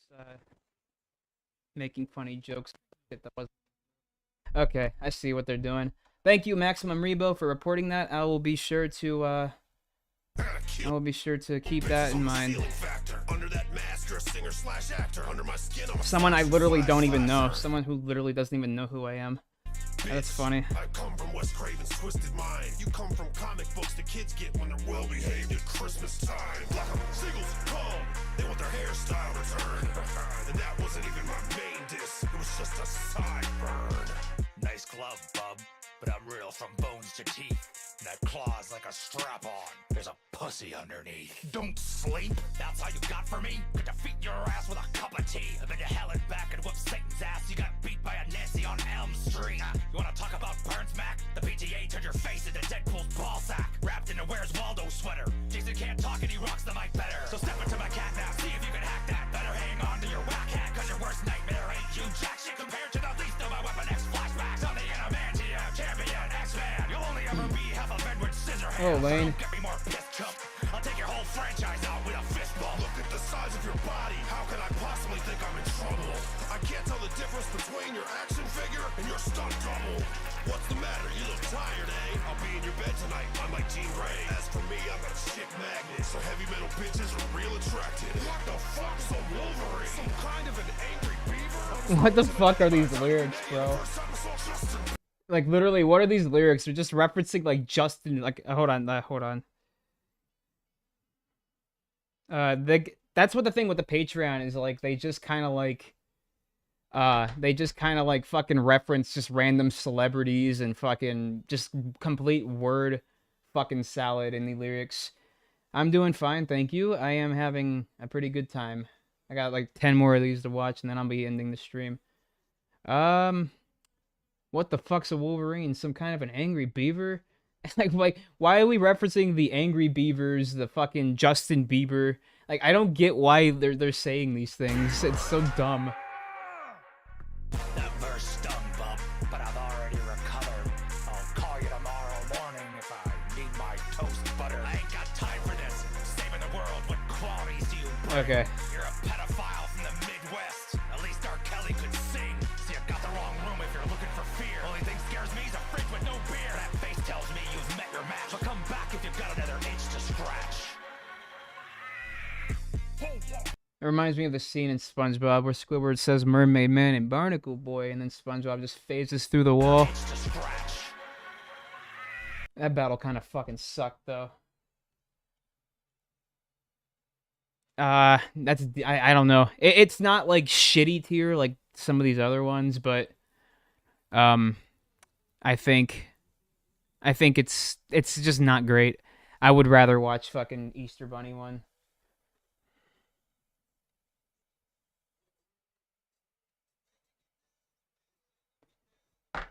making funny jokes. That wasn't... Okay, I see what they're doing. Thank you, Maximum Rebo, for reporting that. I will be sure to keep that in mind. Someone I literally don't even know. Someone who literally doesn't even know who I am. That's funny. I come from West Craven's twisted mind. You come from comic books the kids get when they're well behaved at Christmas time. Seagulls come, they want their hairstyle returned. And that wasn't even my main diss, it was just a sideburn. Nice glove, bub, but I'm real from bones to teeth. And that claw's like a strap-on. There's a pussy underneath. Don't sleep. That's all you got for me? Could defeat your ass with a cup of tea. I've been to hell and back and whooped Satan's ass. You got beat by a Nancy on Elm Street. You wanna talk about Burns, Mac? The PTA turned your face into Deadpool's ball sack. Wrapped in a Where's Waldo sweater. Jason can't talk and he rocks the mic better. So step into my cat now, see if you can hack that. Better hang on to your whack hat, cause your worst nightmare ain't you jack shit compared to the least of my Weapon X flashbacks. I'm the Adamantium champion X-Man. You'll only ever be half of Edward Scissorhands. Oh, Lane. Get me more pissed, chump. I'll take your whole franchise out with a fist bump. Look at the size of your body, how can I possibly think I'm in trouble? I can't tell the difference between your action figure and your stunt double. What's the matter, you look tired, eh? I'll be in your bed tonight, I'm like Jean Grey. As for me, I'm a chick magnet, so heavy metal bitches are real attracted. What the fuck's a Wolverine? Some kind of an angry beaver? What the fuck are these lyrics, bro? Like, literally, what are these lyrics? They're just referencing, like, Justin, like, hold on. That's what the thing with the Patreon is, like, they just kind of, like, fucking reference just random celebrities and fucking just complete word fucking salad in the lyrics. I'm doing fine, thank you. I am having a pretty good time. I got, like, 10 more of these to watch, and then I'll be ending the stream. What the fuck's a Wolverine? Some kind of an angry beaver? like, why are we referencing the Angry Beavers, the fucking Justin Bieber? Like, I don't get why they're saying these things. It's so dumb. That verse stung, bub, but I've already recovered. I'll call you tomorrow morning if I need my toast butter. I ain't got time for this. Saving the world, what qualities do you bring? Okay. You're a pedophile from the Midwest. At least R. Kelly could sing. So you got the wrong room if you're looking for fear. Only thing scares me is a fridge with no beer. That face tells me you've met your match. So come back if you've got another itch to scratch. It reminds me of the scene in SpongeBob where Squidward says Mermaid Man and Barnacle Boy, and then SpongeBob just phases through the wall. That battle kind of fucking sucked, though. I don't know. It's not like shitty tier like some of these other ones, but I think it's just not great. I would rather watch fucking Easter Bunny one. Alright.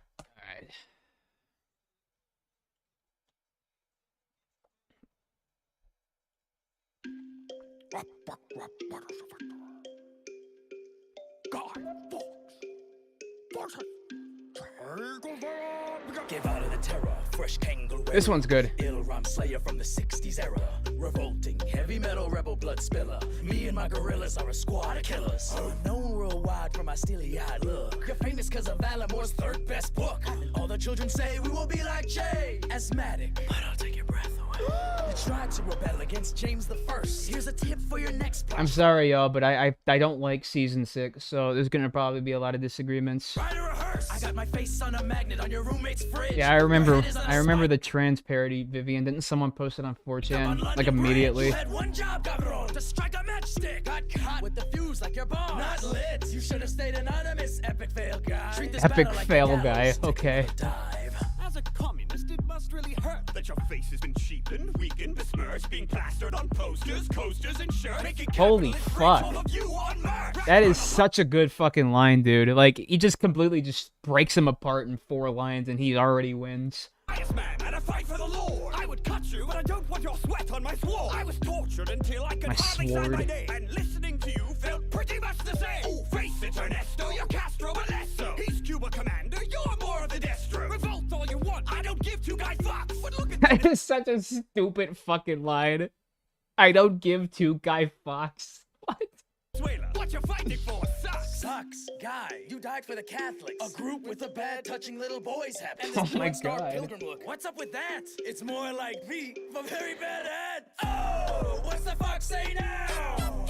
Give out of the terror, fresh kangaroo. This one's good. Ill rhyme slayer from the 60s era. Revolting, heavy metal rebel blood spiller. Me and my gorillas are a squad of killers. Known worldwide for my steely-eyed look. You're famous cause of Alan Moore's third best book. And all the children say we will be like Jay. Asthmatic, but I'll take your breath away. You tried to rebel against James the First. Here's a tip for your next I'm sorry, y'all, but I don't like season 6, so there's gonna probably be a lot of disagreements. I got my face on a magnet on your roommate's fridge. Yeah, I remember the trans parody, Vivian. Didn't someone post it on 4chan like immediately? You had one job, cabrón, to strike a matchstick. Got caught with the fuse like your boss. Not lit. You should have stayed anonymous, epic fail guy. Treat this Epic battle like fail the guy. gallows. Okay. As a communist, it must really hurt that your face has been cheapened, weakened, besmirched, being plastered on posters, coasters, and shirts. Holy fuck. That is such a good fucking line, dude. Like, he just completely just breaks him apart in 4 lines and he already wins. Man, and a fight for the Lord. I would cut you, but I don't want your sweat on my sword. I was tortured until I could hardly sign my name. And listening to you felt pretty much the same. Ooh, face it, Ernesto, you're Castro, but less so. He's Cuba commander, you're more of the Destro. Revolt all you want, I don't give 2 guy fucks. But look at That is such a stupid fucking line. I don't give 2 guy fucks. What? What you fighting for? Sucks. Guy, you died for the Catholics. A group with a bad touching little boys habit. And Oh this my one-star God. pilgrim look. What's up with that? It's more like me from Very Bad Ads. Oh, what's the fox say now?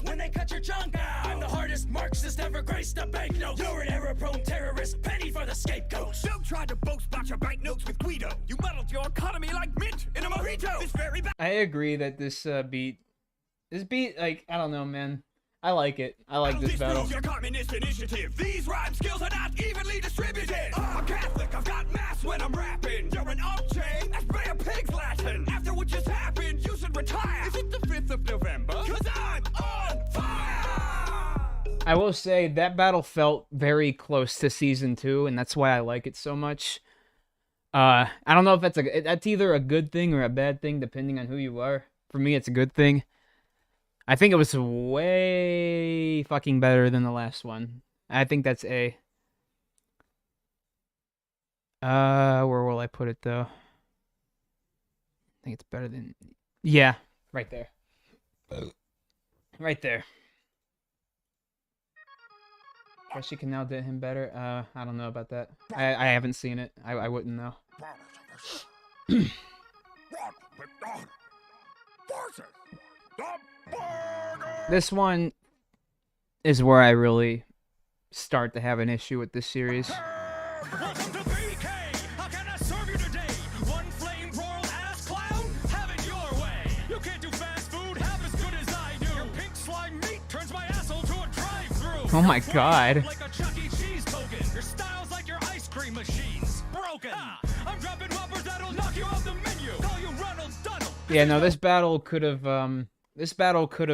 When they cut your junk out. I'm the hardest Marxist ever graced a banknote. You're an error-prone terrorist. Penny for the scapegoat. Don't try to boast about your banknotes with Guido. You muddled your economy like mint in a mojito. This very bad. I agree that this beat, like, I don't know, man. I like it. I like this battle. Your communist initiative. These rhyme skills are not evenly distributed. I'm Catholic, I've got mass when I'm rapping. You're an upchain, that's Bay of Pigs Latin. After what just happened, you should retire. Is it the 5th of November? Cause I'm on fire! I will say that battle felt very close to season 2, and that's why I like it so much. I don't know if that's either a good thing or a bad thing, depending on who you are. For me, it's a good thing. I think it was way fucking better than the last one. I think that's A. Where will I put it, though? I think it's better than... Yeah, right there. Right there. Guess you can now do him better. I don't know about that. I haven't seen it. I wouldn't know. This one is where I really start to have an issue with this series. Welcome to BK. How can I serve you today? One flame broiled ass clown? Have it your way. You can't do fast food half as good as I do. Your pink slime meat turns my asshole to a drive-through. Oh my God. Like a Chuck E. Cheese token. Your style's like your ice cream machines. Broken. I'm dropping whoppers that'll knock you off the menu. Call you Ronald Donald. Yeah, no, this battle could have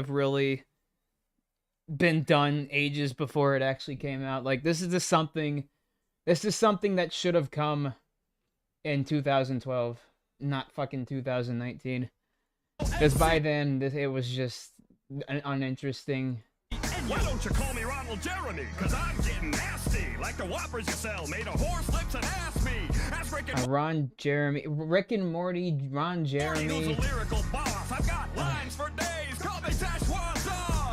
really been done ages before it actually came out. Like, this is something that should have come in 2012, not fucking 2019. Because by then, it was just uninteresting. Why don't you call me Ronald Jeremy? Cause I'm getting nasty. Like the whoppers you sell made of horse lips and ass me. Ron Jeremy, Rick and Morty, Ron Jeremy. Who's a lyrical boss? I've got lines for days. Call me Szechuan.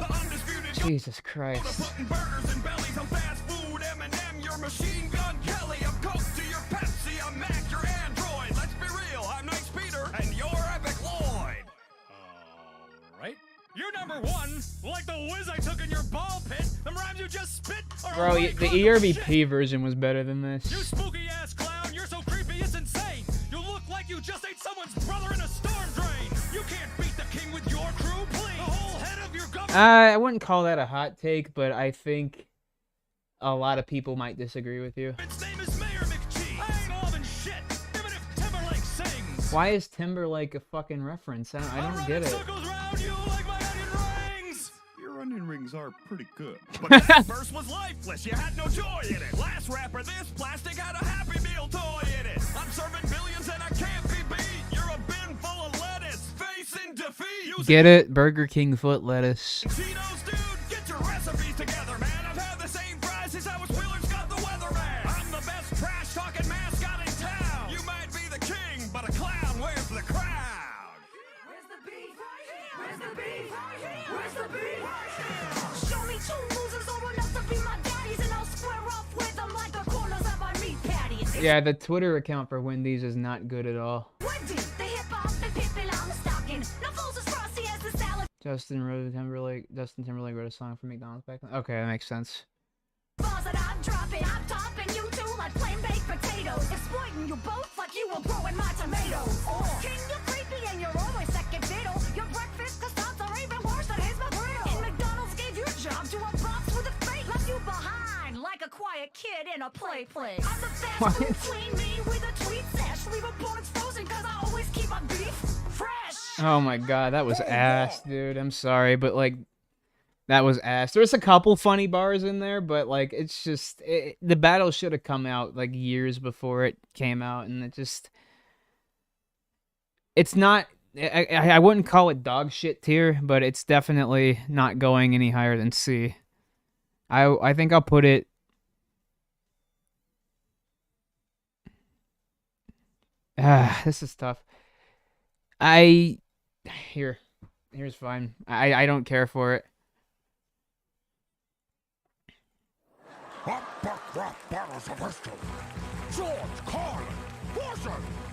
The undisputed. Jesus Christ. Putting burgers in bellies. I'm fast food. M&M, your machine gun Kelly. I'm Coke to your Pepsi. I'm Mac, your Android. Let's be real. I'm Nice Peter and you're Epic Lloyd. Right? You're number 1, like the whiz I took in your ball pit. Them rhymes you just spit. Bro, the ERBP version was better than this. You spooky ass clown, you're so creepy, it's insane. You look like you just ate someone's brother in a storm drain. You can't beat the king with your crew, please. The whole head of your government. I wouldn't call that a hot take, but I think a lot of people might disagree with you. Its name is Mayor McCheese. I ain't loving shit, even if Timberlake sings. Why is Timberlake a fucking reference? I don't get it. Your onion rings are pretty good. But that verse was lifeless. You had no joy in it. Last rapper, this plastic had a Happy Meal toy in it. I'm serving billions and I can't be beat. You're a bin full of lettuce, facing defeat. Get it? Burger King foot lettuce. Cheetos, dude, get your recipes together, man. I've had the same fries since I was Wheeler's got the weather, man. I'm the best trash talking mascot in town. You might be the king, but a clown wears the crown. Where's the beef? Where's the beef? Where's the beef? Show me 2 losers old enough to be my daddies, and I'll square off with them like the corners of my meat patties. Yeah, the Twitter account for Wendy's is not good at all. Wendy's, the hip-hop and pippin' I'm stocking. No fools as frosty as the salad. Justin Timberlake wrote a song for McDonald's back then. Okay, that makes sense. Bars that I'm dropping, I'm topping you two like plain baked potatoes. Exploiting you both like you were growing my tomatoes. King, you're creepy and you're always second fiddle. Your breakfast croissants are even worse than his McGriddle. And McDonald's gave your job to a box with a fate. Left you behind like a quiet kid it in a play. I'm the fast food queen, me with a tweet sash. Leave opponents frozen cause I always keep my beef fresh. Oh my god, that was ass, dude. I'm sorry, but like, that was ass. There's a couple funny bars in there, but like, it's just, the battle should have come out like years before it came out, and it just, it's not, I wouldn't call it dog shit tier, but it's definitely not going any higher than C. I think I'll put it, this is tough. Here's fine. I don't care for it. Rap Battles of History. George Carlin versus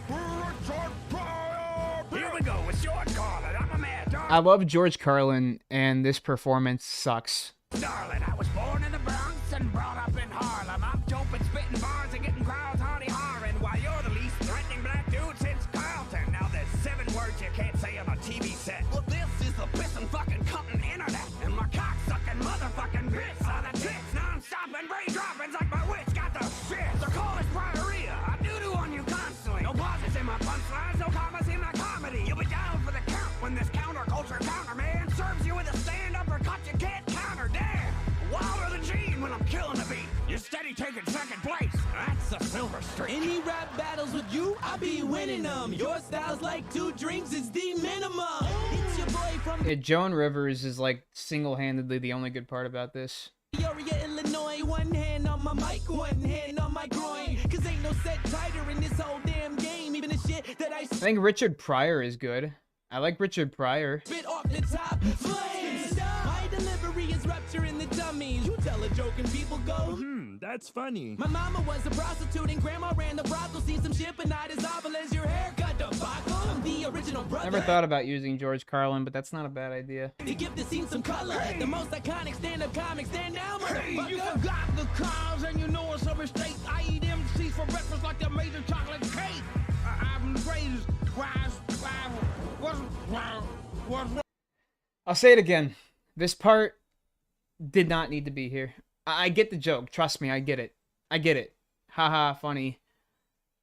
Richard Pryor. Here we go with George Carlin. I'm a mad dog. I love George Carlin, and this performance sucks. Darling, I was born in the Bronx and brought up in Harlem. I'm dope and spitting bars and getting crowds hardy harring. While you're the least threatening black dude since Carlton. Now there's 7 words you can't say on a TV set. Well, this is the pissin' fucking cutting internet. And my cock-sucking motherfucking bits on the tits. Non-stop and brain droppings like my wits got the shit. So call this prioria. I doo-doo on you constantly. No pauses in my punchlines, no commas in my comedy. You'll be down for the count when this counterculture counterman serves you with a stand-up or cut you can't counter. Damn! Wilder than Gene when I'm killing the beat. You're steady taking second place. That's the silver streak. Any rap battles with you, I be winning them. Your style's like 2 drinks is the minimum. It's your boy from Joan Rivers is like single-handedly the only good part about this. Peoria, Illinois. 1 hand on my mic, 1 hand on my groin. Cause ain't no set tighter in this whole damn game. Even the shit that I think Richard Pryor is good. I like Richard Pryor. spit off the top, flames. My delivery is rupturing the tummies. You tell a joke and people go, that's funny. My mama was a prostitute and grandma ran the brothel. Seen some shit, but not as awful as your haircut debacle. I'm the original brother. Never thought about using George Carlin, but that's not a bad idea. You give the scene some color. The most iconic stand-up comic, stand down, Hey, motherfucker. you forgot the cars and you know it's a mistake. I eat MCs for breakfast like the major chocolate cake. I'm the greatest. I'll say it again. This part did not need to be here. I get the joke. Trust me, I get it. I get it. Haha, funny.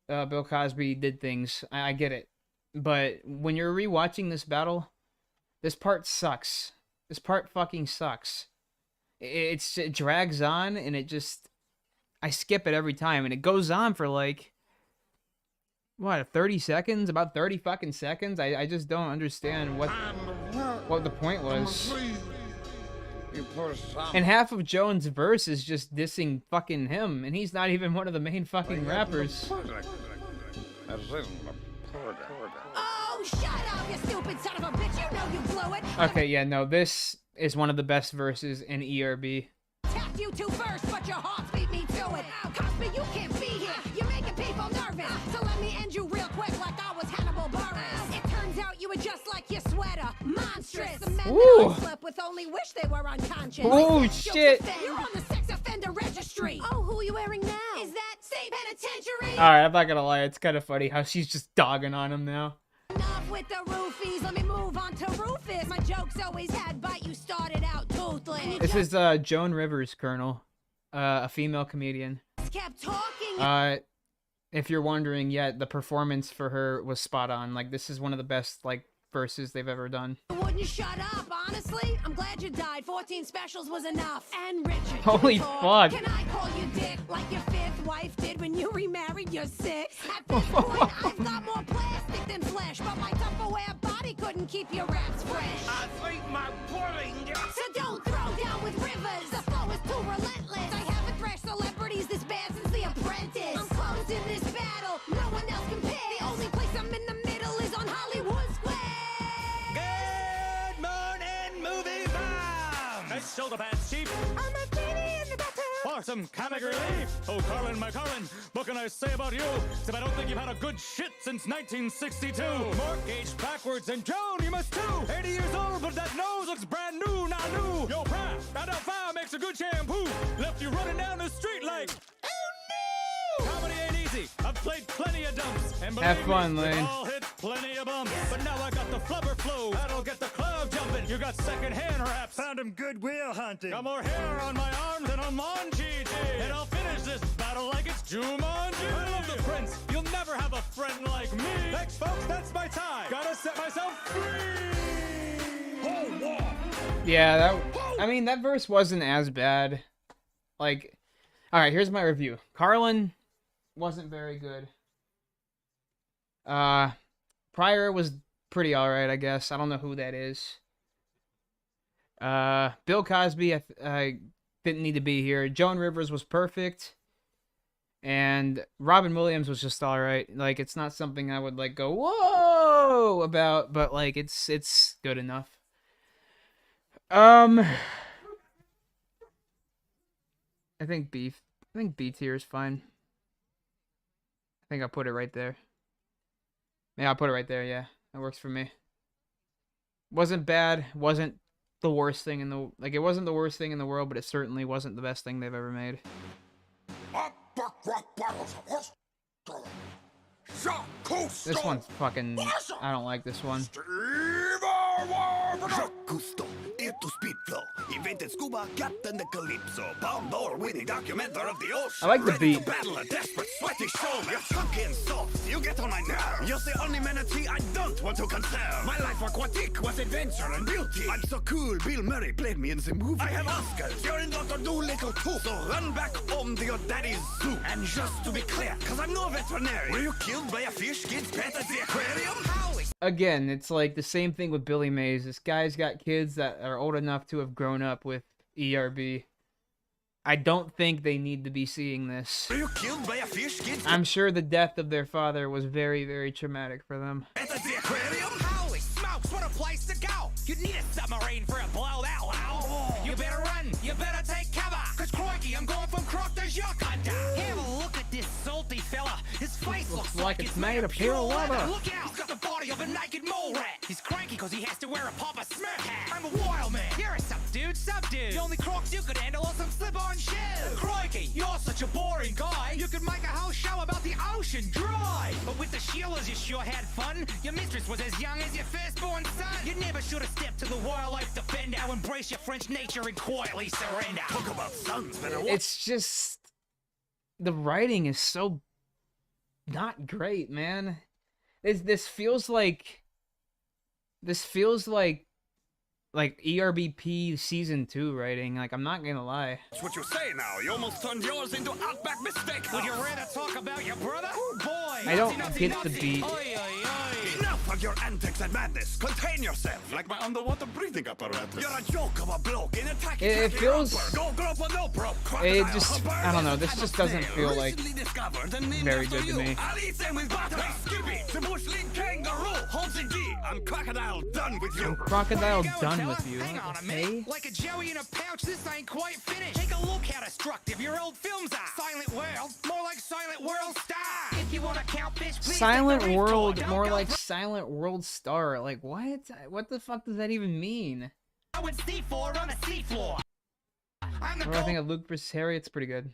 Bill Cosby did things. I get it. But when you're rewatching this battle, this part sucks. This part fucking sucks. It drags on, and it just... I skip it every time, and it goes on for like... What, 30 seconds? About 30 fucking seconds? I just don't understand what the point was. And half of Jones' verse is just dissing fucking him, and he's not even one of the main fucking rappers. Oh, shut up, you stupid son of a bitch. You know you blew it. Okay, yeah, no, this is one of the best verses in ERB. Attacked you 2 first, but your heart beat me to it. Cosby, you can't be here. You're making people nervous. So let me end you real quick like I was Hannibal Buress. It turns out you were just like your sweater. Monstrous. The men that I slept with only wish they were unconscious. Oh, shit. You're on the sex offender registry. Oh, who are you wearing now? Is that state penitentiary? Alright, I'm not gonna lie, it's kind of funny how she's just dogging on him now. Enough with the roofies, let me move on to Rufus. My jokes always had bite, you started out toothless. This is Joan Rivers, Colonel. A female comedian. Kept talking. If you're wondering, yeah, the performance for her was spot on. Like, this is one of the best, like, verses they've ever done. Wouldn't shut up, honestly. I'm glad you died. 14 specials was enough. And Richard, holy fuck. Can I call you Dick like your 5th wife did when you remarried your 6th? At this point, I've got more plastic than flesh, but my Tupperware body couldn't keep your raps fresh. I think my pudding. So don't throw down with rivers. The flow is too relentless. I haven't thrashed celebrities this bad since The Apprentice. I'm closing this battle. No one else compares. The only place I'm in the middle is on Hollywood Square. Good morning, movie bomb. Nice shoulder pads, Chief. I'm a genie in the battle. For some comic relief. Oh, Carlin, my Carlin, what can I say about you? Except I don't think you've had a good shit since 1962. Mortgage backwards, and Joan, you must too. 80 years old, but that nose looks brand new, not new. Yo, Prime, that fire makes a good shampoo. Left you running down the street like, oh no! Comedy ain't easy. easy. I've played plenty of dumps. And Have believe fun, me, Lane. they've all hit plenty of bumps. But now I got the flubber flow. That'll get the club jumping. You got second-hand raps. Found him goodwill hunting. Got more hair on my arms than a Monchi did. And I'll finish this battle like it's Jumanji. I love the prince. You'll never have a friend like me. Thanks, folks. That's my time. Gotta set myself free. Whole war. Yeah, I mean, that verse wasn't as bad. Like, alright, here's my review. Carlin wasn't very good. Pryor was pretty alright, I guess. I don't know who that is. Bill Cosby, I didn't need to be here. Joan Rivers was perfect. And Robin Williams was just alright. Like, it's not something I would, like, go, whoa, about, but, like, it's good enough. I think B tier is fine. I think I'll put it right there. Yeah, I'll put it right there, yeah. That works for me. Wasn't bad, wasn't the worst thing in the... Like, it wasn't the worst thing in the world, but it certainly wasn't the best thing they've ever made. This one's fucking... I don't like this one. Gusto, into speed flow. Invented scuba, captain the Calypso. Bomb door winning documenter of the ocean. I like the Ready beat. to battle a desperate, sweaty show. You're chunky and soft, you get on my nerves. You're the only manatee I don't want to conserve. My life aquatic was adventure and beauty. I'm so cool, Bill Murray played me in the movie. I have Oscars, you're in Dr. Dolittle too. So run back home to your daddy's zoo. And just to be clear, cause I'm no veterinarian. Were you killed by a fish kid's pet at the aquarium? Again, it's like the same thing with Billy Mays. This guy's got kids that are old enough to have grown up with ERB. I don't think they need to be seeing this. Were you killed by a fish kid's I'm sure the death of their father was very, very traumatic for them. pet at the aquarium? Holy smokes, what a place to go! You need a submarine for a blowout, loud. You better run, you better take cover. Cause crikey, I'm going from croc to yuck hunter. Have a look at this salty fella. His face looks like it's made of pure leather. Look out, he's got the body of a naked mole rat. He's cranky cause he has to wear a Papa Smurf hat. I'm a wild man. You're a sub dude. The only crocs you could handle are some slip-on shoes. Crikey, you're such a boring guy. You could make a whole show about the ocean dry. But with the Sheilas, you sure had fun. Your mistress was as young as your firstborn son. You never should have stepped to the wildlife defender. Embrace your French nature and quietly surrender. Talk about sons, better It's just... The writing is so... not great, man. This feels like... This feels like ERBP Season 2 writing. Like, I'm not gonna lie. That's what you say now. You almost turned yours into Outback mistake. Would you rather talk about your brother? Oh boy! I don't get the beat. Enough of your antics and madness. Contain yourself, like my underwater breathing apparatus. You're a joke of a bloke in a tacky It feels... Go grope a no probe. It just... I don't know. This just doesn't feel like very good to me. I'll eat them with butter. Like Skippy, the bushling kangaroo. Holds in D. I'm crocodile done with you. I'm crocodile done with you. Hang on a minute. Okay. Like a Joey in a pouch, this ain't quite finished. Take a look how destructive your old films are. Silent World, more like Silent World Star. If you want to count fish, please Silent take the reef World, forward. more Don't go like Silent World Star. Like, what? What the fuck does that even mean? I would C4 on a seafloor. I'm the What do I think of Luke vs. Harry? It's pretty good.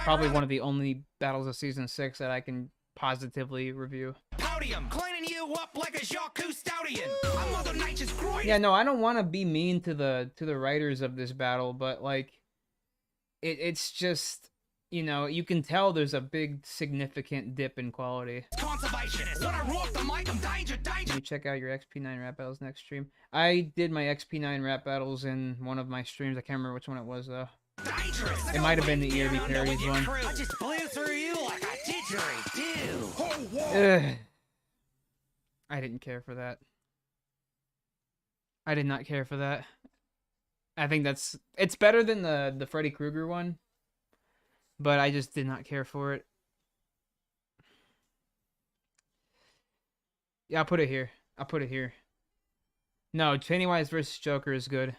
Probably one of the only battles of Season 6 that I can positively review. podium, cleaning you up like a Jacques Cousteaudian. I'm Mother Nature's greatest. Yeah, no, I don't want to be mean to the writers of this battle, but like, it's just, you know, you can tell there's a big significant dip in quality. Conservationist. When I rock the mic, I'm danger. Can you check out your XP9 rap battles next stream? I did my XP9 rap battles in one of my streams. I can't remember which one it was though. Dangerous. It might have been the ERB Parodies one. I just blew through you like a didgeridoo. Ugh. I didn't care for that. I did not care for that. I think it's better than the Freddy Krueger one, but I just did not care for it. Yeah, I'll put it here. I'll put it here. No, Pennywise vs. Joker is good.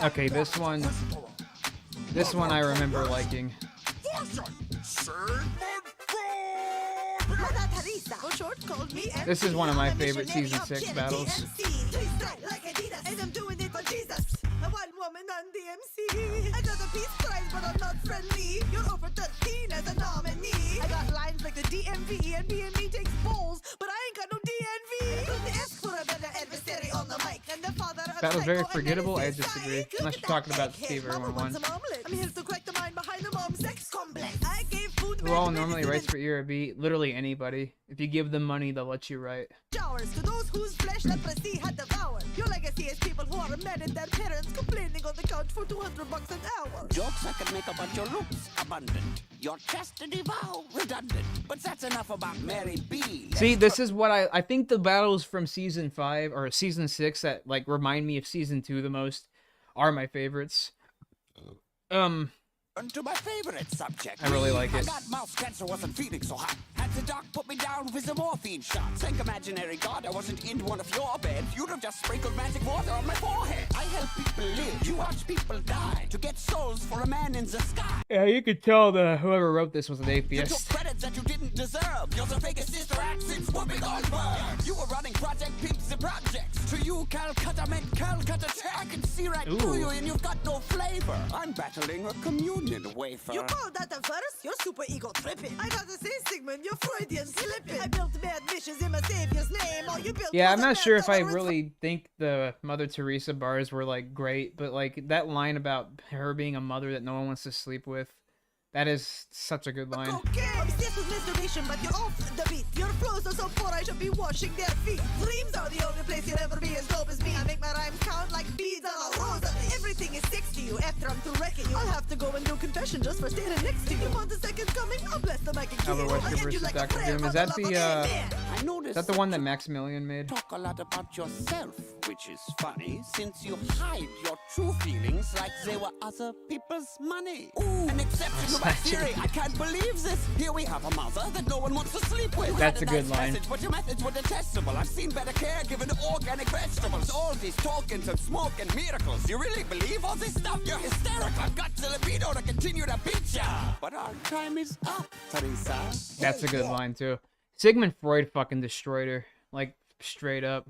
Okay, this one I remember liking. This is one of my favorite Season 6 battles. I got a peace prize, but I'm not friendly. the nominee. I got lines like the DMV and BME takes polls, but I ain't got no DNV. I couldn't ask for a better adversary on the mic than the father of Battle's very psycho and forgettable. I menace disagree. society. Unless you're talking about Steve or Mama wants 1-1. some omelet. I'm here to correct the mind behind the mom sex complex. I gave food Who all normally writes for ear or beat? Literally anybody. If you give them money, they'll let you write. showers to those whose flesh leprosy had devoured. Your legacy is people who are mad at their parents complaining on the couch for $200 an hour. Jokes I can make about your looks abundant, your chastity vow redundant. But that's enough about Mary B. See, this is what I think the battles from season 5 or season 6 that like remind me of season 2 the most are my favorites. To my favorite subject. I really like I it. got mouth cancer, wasn't feeling so hot. Had the doc put me down with a morphine shot. Thank imaginary God I wasn't in one of your beds. You'd have just sprinkled magic water on my forehead. I help people live. You watch people die to get souls for a man in the sky. Yeah, you could tell whoever wrote this was an You took atheist. credits that you didn't deserve. You're the fakest sister act since Whoopi Goldberg. You were running Project Pimps the Projects. To you, Calcutta meant Calcutta. I can see right through you and you've got no flavor. I'm battling a communion wafer. You call that a verse? You're super ego tripping. I gotta say, Sigmund, you're Freudian slipping. I built bad wishes in my savior's name. All you built Yeah, was I'm a not bad sure if I tolerance for- really think the Mother Teresa bars were like great, but like that line about her being a mother that no one wants to sleep with, that is such a good line. Obsessed with masturbation, but you're off the beat. Your flows are so poor, I should be washing their feet. Dreams are the only place you'll ever be as dope as me. I make my rhymes count like beads on a rosary. Everything is sex to you after I'm through wrecking you. I'll have to go and do confession just for standing next to you. You want the second coming? I'll bless the mic and kill Albert you. I'll Wesker end you versus like a Dr. prayer Doom. for Is the that love the of amen. I noticed is that the one that Maximilian made? Talk a lot about yourself, which is funny since you hide your true feelings like they were other people's money. Ooh, an exception to my theory. I can't believe this. Here we have a mother that no one wants to sleep with. That's Had a good nice line. Message, but your methods were detestable. I've seen better care given to organic vegetables. All these tokens of smoke and miracles. You really believe all this stuff? You're hysterical. I've got the libido to continue to beat ya. But our time is up, Teresa. That's a good line too. Sigmund Freud fucking destroyed her, like straight up.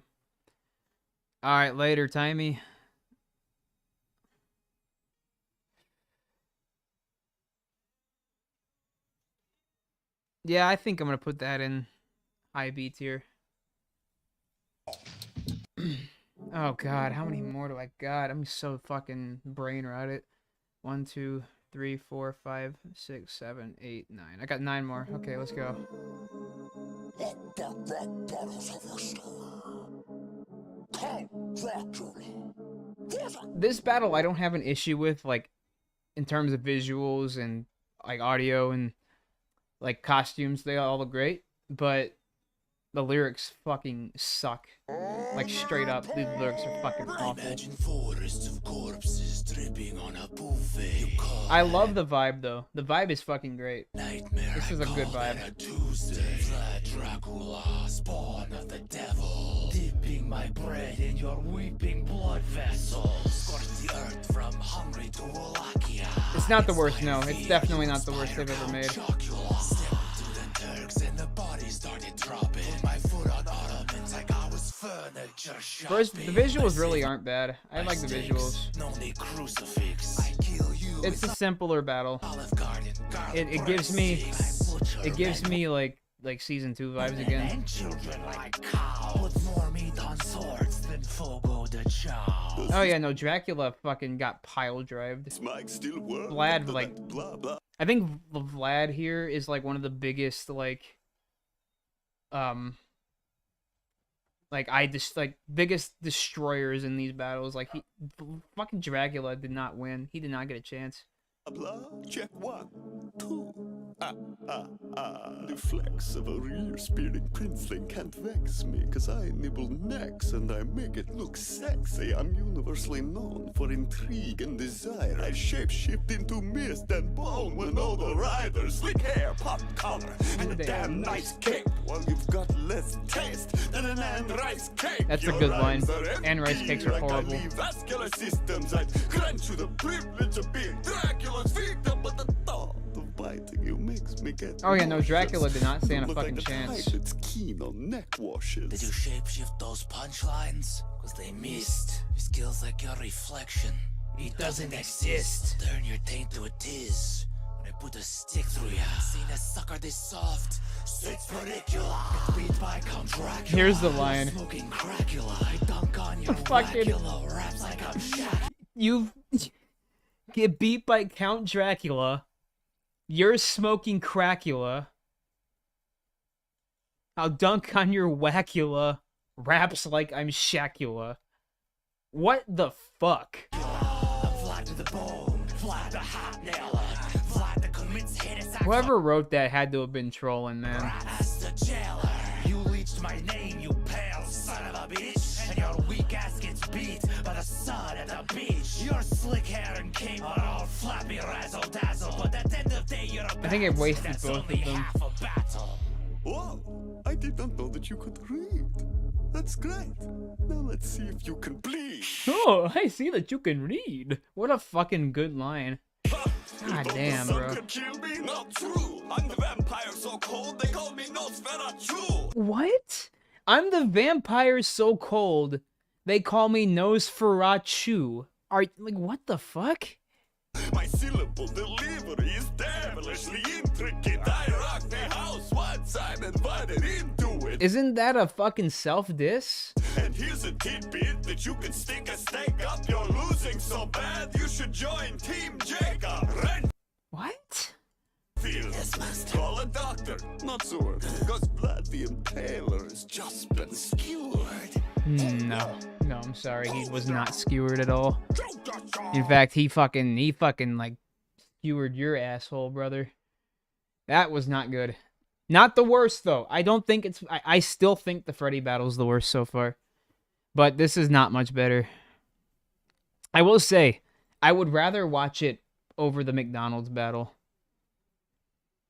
All right, later, Timey. Yeah, I think I'm gonna put that in high B tier. Oh god, how many more do I got? I'm so fucking brain rotted. 1, 2, 3, 4, 5, 6, 7, 8, 9. I got 9 more. Okay, let's go. Let the rap battles of your story. This battle I don't have an issue with, like in terms of visuals and like audio and like costumes. They all look great, but the lyrics fucking suck. Like straight up, these lyrics are fucking awful. Imagine forests of corpses dripping on a buffet. I love the vibe though. The vibe is fucking great. This is a good vibe. Tuesday, Vlad Dracula, spawn of the devil, dipping my bread in your weeping blood vessels. Scorch the earth from Hungary to Wallachia. It's not the worst, no. It's definitely not the worst they've ever made. Step to the Turks and the body started dropping. Put my foot on ottomans like I was furniture shopping. First, the visuals really aren't bad. I like the visuals. No need crucifix. I kill you. It's a simpler battle. It gives me like season 2 vibes again. And children like cows. Put more meat on swords than Fogo the Chow. Oh yeah, no, Dracula fucking got pile drived. Vlad, like, I think Vlad here is like one of the biggest biggest destroyers in these battles. Like fucking Dracula did not win. He did not get a chance. Check 1, 2. The flex of a rear spearing princeling can't vex me, cause I nibble necks and I make it look sexy. I'm universally known for intrigue and desire. I shapeshift into mist and bone when all the riders slick hair, pop collar, and a damn nice cape. While you've got less taste than an and rice cake. That's a good line. And rice cakes are horrible. Vascular systems, I'd grant you the privilege of being Dracula's victim, but the thought of biting you makes me get Oh yeah, no, Dracula nauseous. did not stand a Look fucking like the chance. type that's keen on neck washes. Did you shapeshift those punchlines? Cause they missed. Your skills like your reflection. It doesn't exist. Turn your taint to a tiz. When I put a stick through ya. Seen a sucker this soft. It's particular. Beat by Count Dracula. Here's the line. Smoking Cracula. I dunk on your Fucking- Dracula. Raps like I'm Shaq. You get beat by Count Dracula. You're smoking Cracula. I'll dunk on your Wackula. Raps like I'm Shacula. What the fuck? Fly to the bone. Fly the hot nail. Fly the commits hit us. Whoever wrote that had to have been trolling, man. As the jailer. You leached my name, you pale son of a bitch. And your weak ass gets beat by the sun at the beach. Your slick hair and cape are all flappy razzle dazzle. But at the end of the day, you're a I think it wasted that's both only of them. half a battle. Whoa, I did not know that you could read. That's great. Now let's see if you can bleed. Oh, I see that you can read. What a fucking good line. God damn, bro. Kill me, not true. I'm the vampire so cold they call me Nosferatu. What? I'm the vampire so cold, they call me Nosferatu. Are like what the fuck? My syllable delivery is devilishly intricate. I rock the house once I'm invited into it. Isn't that a fucking self-diss? And here's a tidbit that you can stick a stake up. You're losing so bad you should join Team Jacob. What? Call a doctor. Not sure. Because Vlad the Impaler has just been skewered. No, I'm sorry. He was not skewered at all. In fact, he fucking like skewered your asshole, brother. That was not good. Not the worst though. I don't think it's. I still think the Freddy battle's the worst so far, but this is not much better. I will say, I would rather watch it over the McDonald's battle.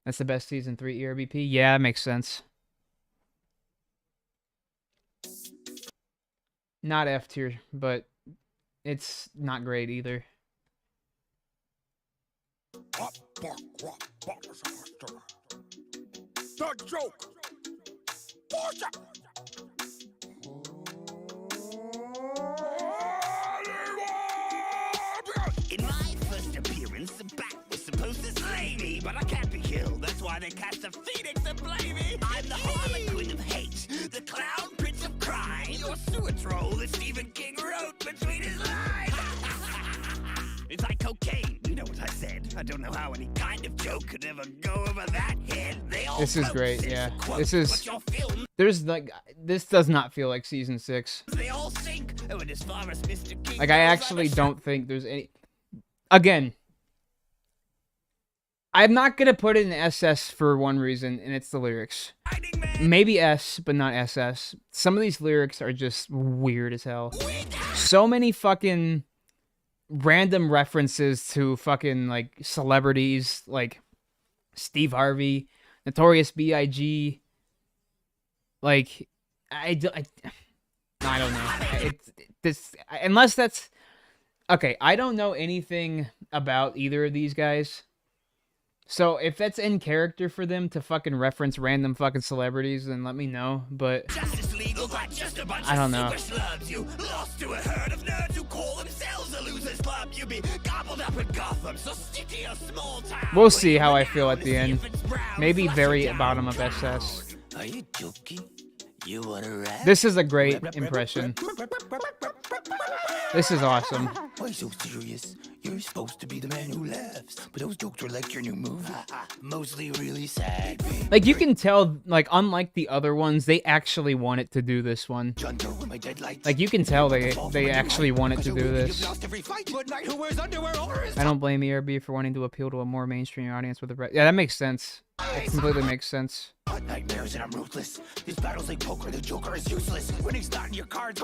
That's the best season 3 ERBP. Yeah, that makes sense. Not F tier, but it's not great either. The joke. In my first appearance, the bat was supposed to slay me, but I can't be killed. That's why they cast a phoenix to blame me. I'm the harlequin of hate, the clown prince of crime, your sewer troll that Stephen King wrote between his lines. It's like cocaine, you know what I said. I don't know how any kind of joke could ever go over that head. They all This is vote, great, says yeah. the quote, This is. but your film, There's like. This does not feel like season 6. they all sink. Oh, and as far as Mr. King Like, I goes, actually I'm a don't think there's any... Again, I'm not going to put it in SS for one reason, and it's the lyrics. Maybe S, but not SS. Some of these lyrics are just weird as hell. So many fucking random references to fucking, like, celebrities, like Steve Harvey, Notorious B.I.G., like, I don't know. Unless that's... Okay, I don't know anything about either of these guys. So if that's in character for them to fucking reference random fucking celebrities, then let me know. But I don't know. You lost to a herd of nerds who call themselves a losers club. You be gobbled up in Gotham, so stick to your small town. We'll see how I feel at the end. Maybe very bottom of SS. Are you joking? You wanna rap? This is a great impression. This is awesome. Why so serious? You're supposed to be the man who laughs, but those jokes are like your new movie. Mostly really sad, baby. Like, you can tell, like, unlike the other ones, they actually wanted to do this one. Like, you can tell they actually wanted to do this. I don't blame ERB for wanting to appeal to a more mainstream audience with a... Yeah, that makes sense. It completely makes sense. Nightmares and I'm ruthless. This battle's like poker, the Joker is useless. When he's not in your cards...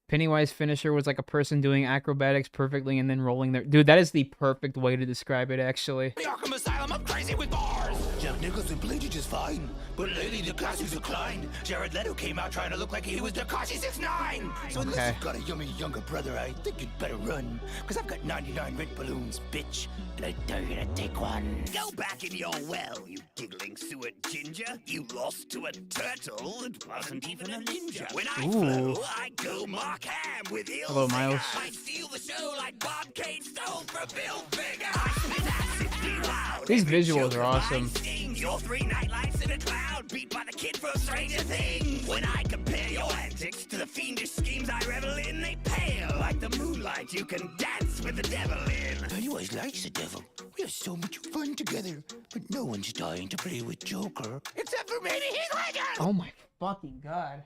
Pennywise finisher was like a person doing acrobatics perfectly and then rolling their... Dude, that is the perfect way to describe it, actually. The Arkham Asylum, I'm crazy with bars. Jack Nicholson played you just fine, but lately the classes declined. Jared Leto came out trying to look like he was Tekashi 6ix9ine. So unless you've got a yummy younger brother, I think you'd better run. Cause I've got 99 red balloons, bitch, and I dare you to take one. Go back in your well, you giggling sewer ginger. You lost to a turtle that wasn't even a ninja. When I flow, I go Mark Ham with ill Hello, Miles. I steal the show like Bob Kane stole from Bill Finger. I spit acid, be loud, These visuals are awesome. Your 3 nightlights in a cloud, beat by the kid from Stranger Things. When I compare your antics to the fiendish schemes I revel in, they pale like the moonlight you can dance with the devil in. Pennywise likes the devil. We have so much fun together, but no one's dying to play with Joker. Except for maybe Heath Ledger! Oh my fucking god.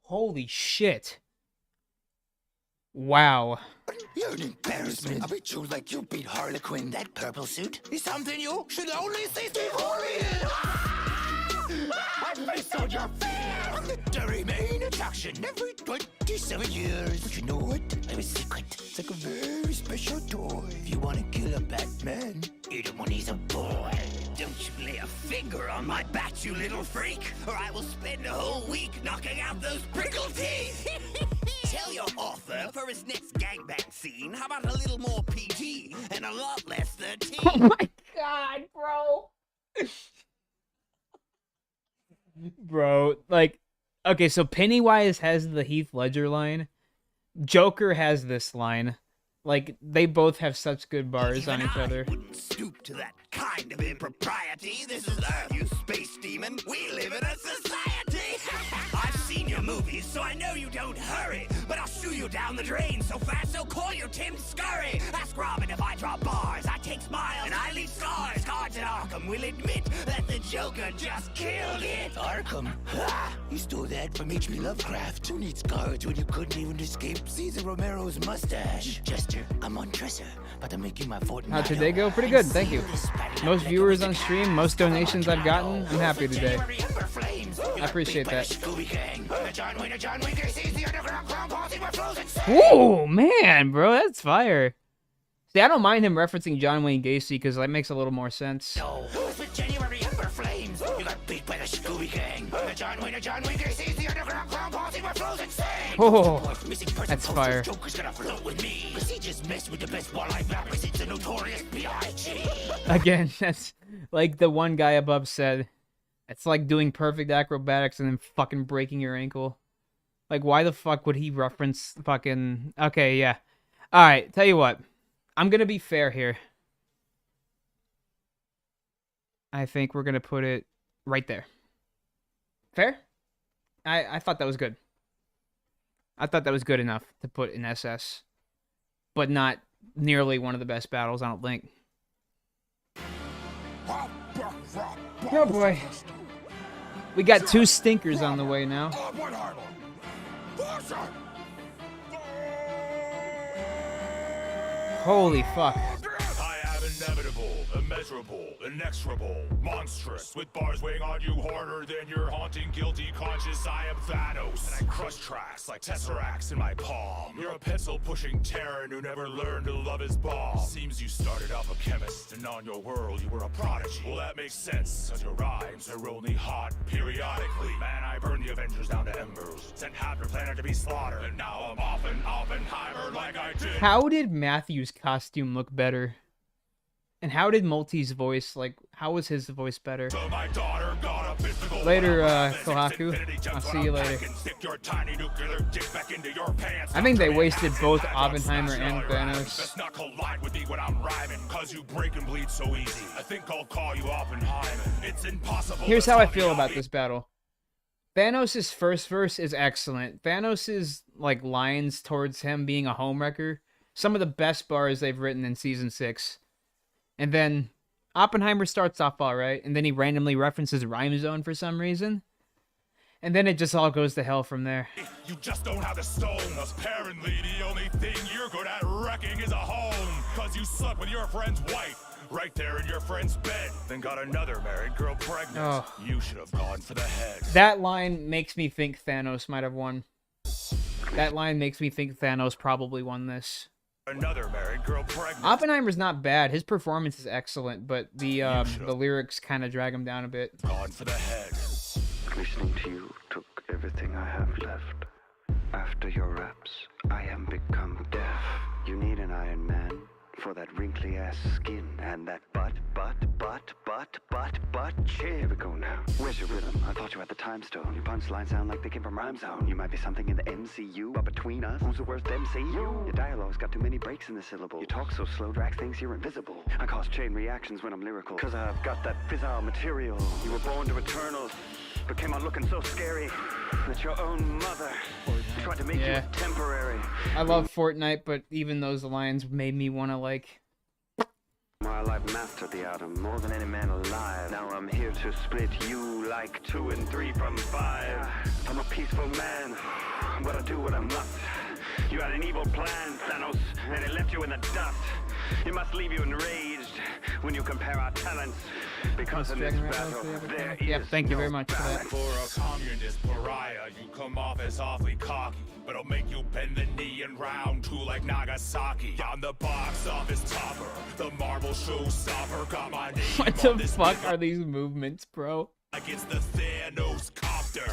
Holy shit. Wow. You're an embarrassment. I bet you like you beat Harley Quinn. That purple suit is something you should only see Steve Harvey in. I face on your fear. I'm the very main attraction every 27 years. But you know what? I have a secret. It's like a very special toy. If you want to kill a Batman, eat him when he's a boy. Don't you lay a finger on my bat, you little freak, or I will spend a whole week knocking out those prickle teeth. Tell your author for his next gangbang scene, how about a little more PG and a lot less 13? Oh my god, bro. Bro, like, okay, so Pennywise has the Heath Ledger line. Joker has this line. Like, they both have such good bars on each other. Wouldn't stoop to that kind of impropriety. This is Earth, you space demon. We live in a society. I've seen your movies, so I know you don't hurry. But I'll shoo you down the drain so fast, so call you Tim Scurry. Ask Robin if I drop bars. I take smiles and I leave scars. Cards at Arkham will admit that the Joker just killed it. Arkham? Ha! You stole that from H.P. Lovecraft. Who needs cards when you couldn't even escape Cesar Romero's mustache? Jester, I'm on Tresser, but I'm making my fortune. How'd today go? Pretty good, thank you. Most viewers on stream, most donations I've gotten. I'm happy today. I appreciate that. Ooh, man, bro, that's fire. See, I don't mind him referencing John Wayne Gacy because that makes a little more sense. No, it's with January Ember Flames. You got beat by the Scooby Gang. John Wayne Gacy's the underground clown posse where flows insane. Oh, that's fire. Joker's gonna float with me. Cause he just messed with the best walleye rappers. It's a notorious B.I.G. Again, that's like the one guy above said. It's like doing perfect acrobatics and then fucking breaking your ankle. Like, why the fuck would he reference fucking... Okay, yeah. Alright, tell you what. I'm gonna be fair here. I think we're gonna put it right there. Fair? I thought that was good. I thought that was good enough to put in SS. But not nearly one of the best battles, I don't think. Oh boy. We got 2 stinkers on the way now. Holy fuck. I am inevitable, immeasurable, inexorable, monstrous, with bars weighing on you harder than your haunting, guilty conscience. I am Thanos, and I crush tracks like tesseracts in my palm. You're a pencil-pushing Terran who never learned to love his bomb. Seems you started off a chemist, and on your world you were a prodigy. Well, that makes sense, cause your rhymes are only hot periodically. Man, I burned the Avengers down to embers, sent half your planet to be slaughtered, and now I'm off in Oppenheimer like I did. How did Matthew's costume look better? And how did Multi's voice, like, how was his voice better? So my daughter got a Later, Kohaku. I'll see you later. I think they wasted both Oppenheimer and Thanos. Let's not collide with me when I'm rhyming, cause you break and bleed so easy. I think I'll call you Oppenheimer. It's impossible. Here's how I feel about this battle. Thanos' first verse is excellent. Thanos' like lines towards him being a homewrecker, some of the best bars they've written in season 6. And then Oppenheimer starts off all right, and then he randomly references Rhyme Zone for some reason. And then it just all goes to hell from there. You just don't have the stone. Apparently the only thing you're good at wrecking is a home. Cause you slept with your friend's wife right there in your friend's bed, then got another married girl pregnant. Oh. You should have gone for the head. That line makes me think Thanos might have won. That line makes me think Thanos probably won this. Another married girl pregnant. Oppenheimer's not bad. His performance is excellent, but the lyrics kind of drag him down a bit. Gone for the head. Listening to you took everything I have left. After your raps, I am become deaf. You need an Iron Man for that wrinkly ass skin and that butt. Here we go now. Where's your rhythm? I thought you had the time stone. Your punchlines sound like they came from Rhyme Zone. You might be something in the MCU, but between us, who's the worst MCU? Your dialogue's got too many breaks in the syllable. You talk so slow, Drax thinks you're invisible. I cause chain reactions when I'm lyrical, cause I've got that fizzle material. You were born to Eternals, but came on looking so scary that your own mother tried to make you temporary. I love Fortnite, but even those lines made me want to, like... While I've mastered the atom more than any man alive, now I'm here to split you like 2 and 3 from 5. I'm a peaceful man, but I do what I must. You had an evil plan, Thanos, and it left you in the dust. It must leave you enraged when you compare our talents, because in this battle there is thank you very much for that. For a communist pariah, you come off as awfully cocky, but I'll make you bend the knee in round 2 like Nagasaki. I'm the box office topper, the Marvel showstopper. Got my name What the fuck are these movements, bro? like it's the Thanos copter.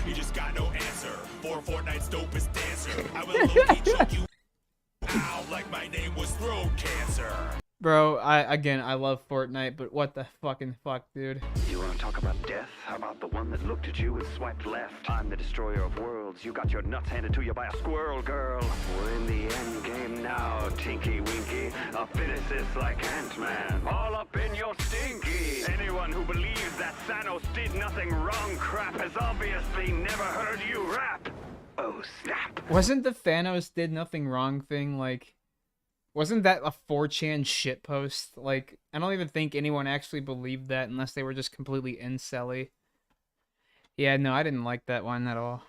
You just got no answer for Fortnite's dopest dancer. I will locate you out like my name was throat cancer. Bro, I love Fortnite, but what the fucking fuck, dude? You wanna talk about death? How about the one that looked at you and swiped left? I'm the destroyer of worlds. You got your nuts handed to you by a squirrel, girl. We're in the end game now, Tinky Winky. A physicist like Ant-Man. All up in your stinky. Anyone who believes that Thanos did nothing wrong crap has obviously never heard you rap. Oh, snap. Wasn't the Thanos did nothing wrong thing, like... Wasn't that a 4chan shitpost? Like, I don't even think anyone actually believed that unless they were just completely incelly. Yeah, no, I didn't like that one at all.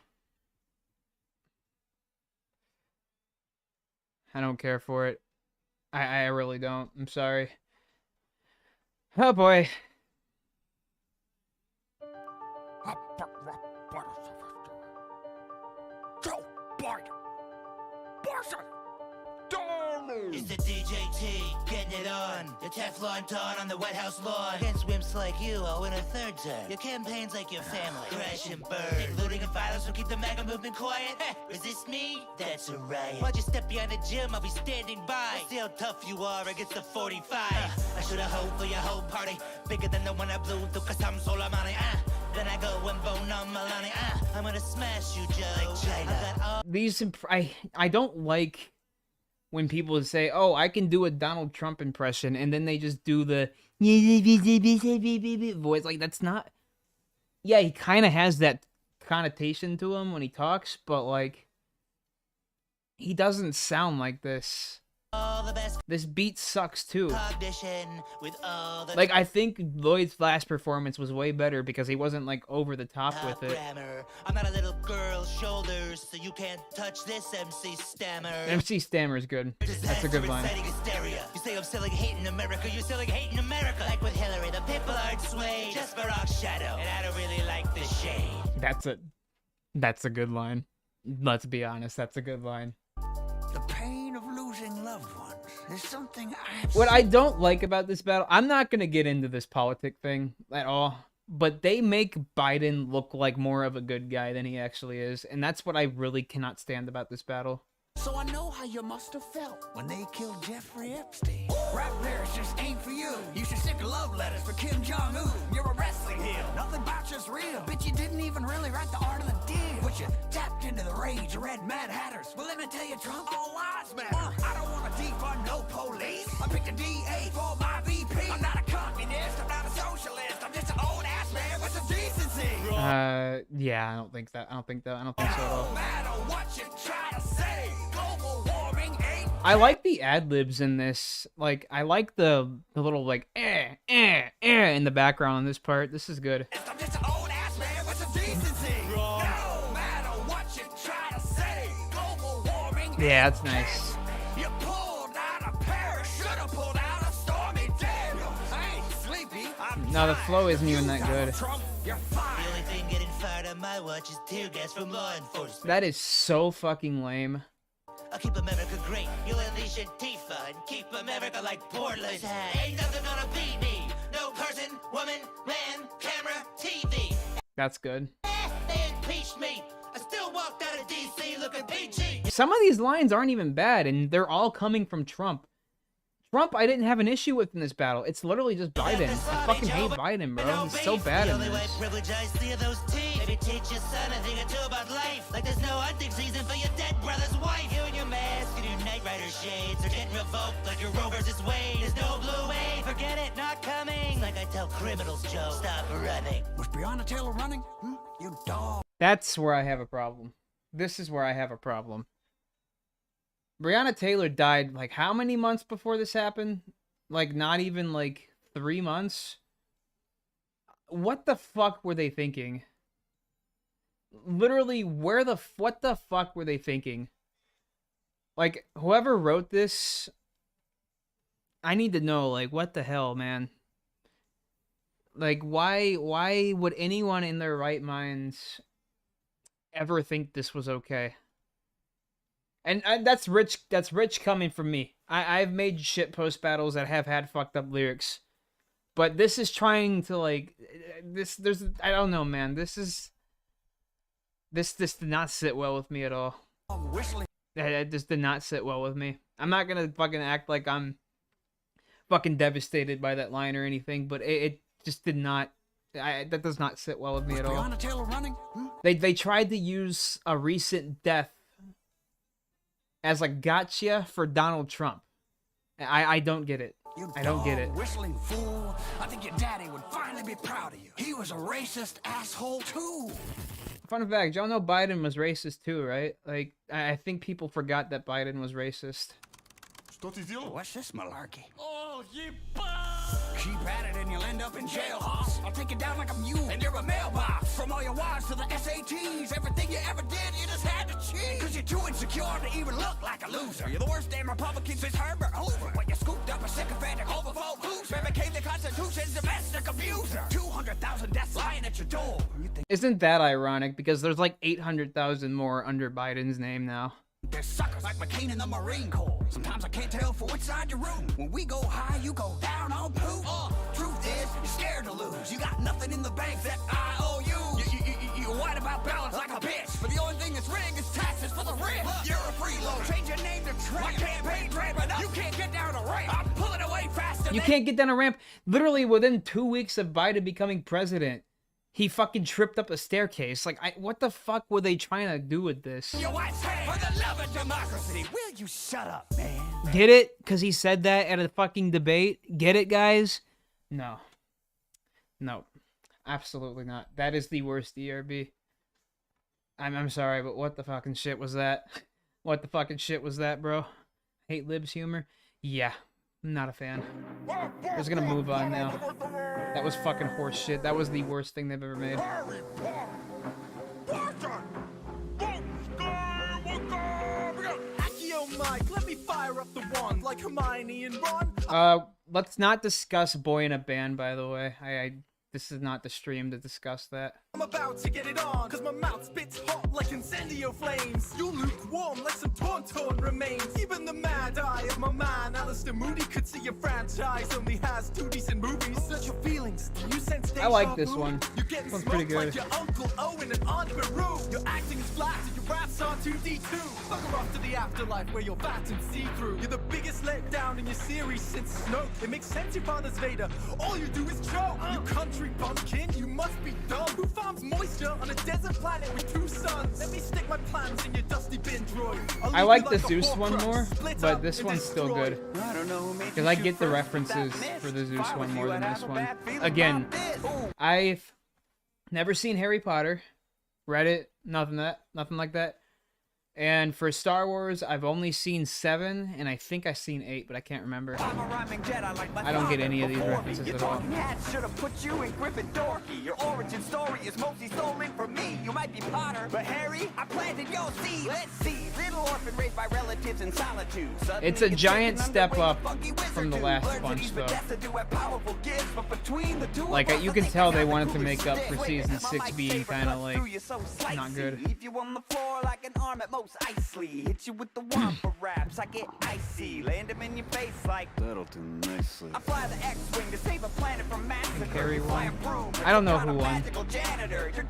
I don't care for it. I really don't. I'm sorry. Oh boy. It's the DJT, getting it on. The Teflon Don on the White House lawn. Against wimps like you, I'll win a third term. Your campaign's like your family. Crash and burn. Looting and violence will keep the MAGA movement quiet. Resist me? That's a riot. Why'd you step behind the gym? I'll be standing by. See how tough you are against the 45. I should've hoped for your whole party. Bigger than the one I blew through cause I'm Soleimani. Then I go and bone on Milani. I'm gonna smash you, Joe. Like China. These I don't like when people say, "Oh, I can do a Donald Trump impression," and then they just do the voice. Like, that's not... Yeah, he kind of has that connotation to him when he talks, but, like, he doesn't sound like this. This beat sucks, too. Like, I think Lloyd's last performance was way better because he wasn't, like, over the top with it. I'm not a little girl's shoulders, so you can't touch this MC Stammer. MC Stammer's good. That's a good line. You say I'm selling hate in America, you're selling hate in America. Like with Hillary, the people aren't swayed. Just Barack's shadow, and I don't really like the shade. That's a good line. Let's be honest, that's a good line. The pain of losing loved ones is something What I don't like about this battle, I'm not going to get into this politic thing at all, but they make Biden look like more of a good guy than he actually is, and that's what I really cannot stand about this battle. So I know how you must have felt when they killed Jeffrey Epstein. Rap lyrics just ain't for you. You should stick love letters for Kim Jong-un. You're a wrestling heel. Nothing about you's real. Bitch, you didn't even really write the art of the deal. But you tapped into the rage of red Mad Hatters. Well, let me tell you, Trump, all lives matter. I don't want to defund no police. I picked a DA for my VP. I'm not a communist. I'm not a socialist. I'm just an old ass man with some decency. Yeah, I don't think so at all. No matter what you try to say, global warming ain't. I like the ad-libs in this. Like, I like the little, like, in the background on this part. This is good. I'm just an old ass man with some decency. No matter what you try to say, global warming ain't. Yeah, that's nice. You pulled out a parachute, have pulled out a stormy Daniel. I ain't sleepy. No, the flow isn't even that good. You're fine. The only thing getting fired on my watch is tear gas from law enforcement. That is so fucking lame. I'll keep America great. You unleash Antifa and keep America like Portland. Ain't nothing gonna beat me. No person, woman, man, camera, TV. That's good. They impeached me. I still walked out of DC looking peachy. Some of these lines aren't even bad, and they're all coming from Trump. Trump, I didn't have an issue with in this battle. It's literally just Biden. I fucking hate Biden, bro. He's so bad in this. Privilege, I see those teeth. Maybe teach your son a thing or two about life. Like there's no hunting season for your dead brother's wife. You and your mask and your Knight Rider shades are getting revoked like your Roe versus Wade. There's no blue wave. Forget it, not coming. Like I tell criminals, Joe, stop running. Was Breonna Taylor running? You dog. That's where I have a problem. This is where I have a problem. Breonna Taylor died, like, how many months before this happened? Like, not even, like, 3 months? What the fuck were they thinking? Literally, what the fuck were they thinking? Like, whoever wrote this, I need to know, like, what the hell, man? Like, why would anyone in their right minds ever think this was okay? And that's rich coming from me. I've made shit post battles that have had fucked up lyrics. But this is trying to, like, I don't know, man. This did not sit well with me at all. It just did not sit well with me. I'm not gonna fucking act like I'm fucking devastated by that line or anything, but it just did not. That does not sit well with me at all. Breonna Taylor running? They tried to use a recent death as a gotcha for Donald Trump. I don't get it. I don't get it. Whistling fool. I think your daddy would finally be proud of you. He was a racist asshole too. Fun fact, y'all know Biden was racist too, right? Like, I think people forgot that Biden was racist. What's this malarkey? Oh, you keep at it and you'll end up in jail, hoss. I'll take it down like a mule and you're a mailbox. From all your wives to the SATs, everything you ever did, you just had to cheat. Cause you're too insecure to even look like a loser. You're the worst damn Republican since Herbert Hoover. When you scooped up a sycophantic homophobe who's became the Constitution's domestic abuser. 200,000 deaths lying at your door. Isn't that ironic? Because there's like 800,000 more under Biden's name now. There's suckers like McCain in the Marine Corps. Sometimes I can't tell for which side you're rooting. When we go high, you go down on poop. Truth is, you're scared to lose. You got nothing in the bank that I owe you. You're white about balance like a bitch. But the only thing that's rigged is taxes for the rich. You're a freeloader. Change your name to Trump. My campaign trail, but you can't get down a ramp. I'm pulling away faster. You can't get down a ramp. Literally within 2 weeks of Biden becoming president, he fucking tripped up a staircase. Like, what the fuck were they trying to do with this? Your wife's hand for the love of democracy. Will you shut up, man? Get it? Because he said that at a fucking debate? Get it, guys? No. No. Absolutely not. That is the worst ERB. I'm sorry, but what the fucking shit was that? What the fucking shit was that, bro? Hate libs humor? Yeah. I'm not a fan. We're just gonna move on now. That was fucking horse shit. That was the worst thing they've ever made. Mike, let me fire up the wand like Hermione and Ron. Let's not discuss Boy in a Band, by the way. This is not the stream to discuss that. I'm about to get it on, cause my mouth spits hot like incendio flames. You lukewarm like some torn remains. Even the mad eye of my man, Alistair Moody, could see your franchise only has 2 decent movies. Search your feelings, do you sense I like this one. You're getting This one's pretty good. like your Uncle Owen and Aunt Beru. Your acting is flat and your raps are 2D2. Fuck off to the afterlife where you're fat and see-through. You're the biggest letdown in your series since Snoke. It makes sense your father's Vader. All you do is choke. You country bumpkin, you must be dumb. Who farms moisture on a desert planet with 2 suns? Let me stick my plans in your dusty bin droid. I like the Zeus one more, but this one's still good. Because I get the references for the Zeus one more than this one. Again, I've never seen Harry Potter, read it, nothing like that. And for Star Wars, I've only seen 7, and I think I've seen 8, but I can't remember. I don't get any of these references at all. Should have put you in Gryffindor. Your origin story is mostly stolen from me. You might be Potter, but Harry, I planted your seed. Let's see, little orphan raised by relatives in solitude. It's a giant step up from the last bunch, though. Like, you can tell they wanted to make up for season 6 being kind of like not good. Leave you on the floor like an arm at most icely. Hit you with the wand for raps, I get icy. Land them in your face like that'll do nicely. I fly the X-Wing to save a planet from massacre. Harry won. I don't know who won.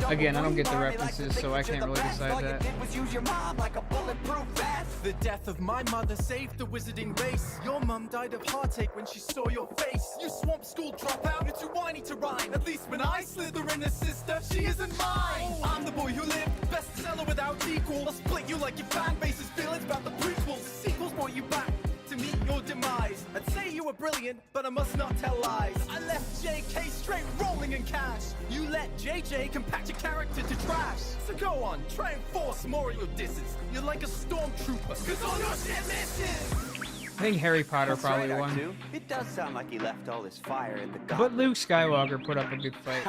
Again, I don't get the references, so I can't really decide that. Was use your mom like a bulletproof vest. The death of my mother saved the wizarding race. Your mum died of heartache when she saw your face. You swamp school dropout, you're too whiny to rhyme. At least when I slither in a sister, she isn't mine. I'm the boy who lived, bestseller without equal. I'll split you like your fan base's feelings about the prequels. Sequels brought you back to meet your demise. I'd say you were brilliant, but I must not tell lies. I left JK straight rolling in cash. You let JJ compact your character to trash. So go on, try and force more of your disses. You're like a stormtrooper, cause all your shit misses. I think Harry Potter That's probably right, won. R2. It does sound like he left all his fire at the But gauntlet. Luke Skywalker put up a good fight.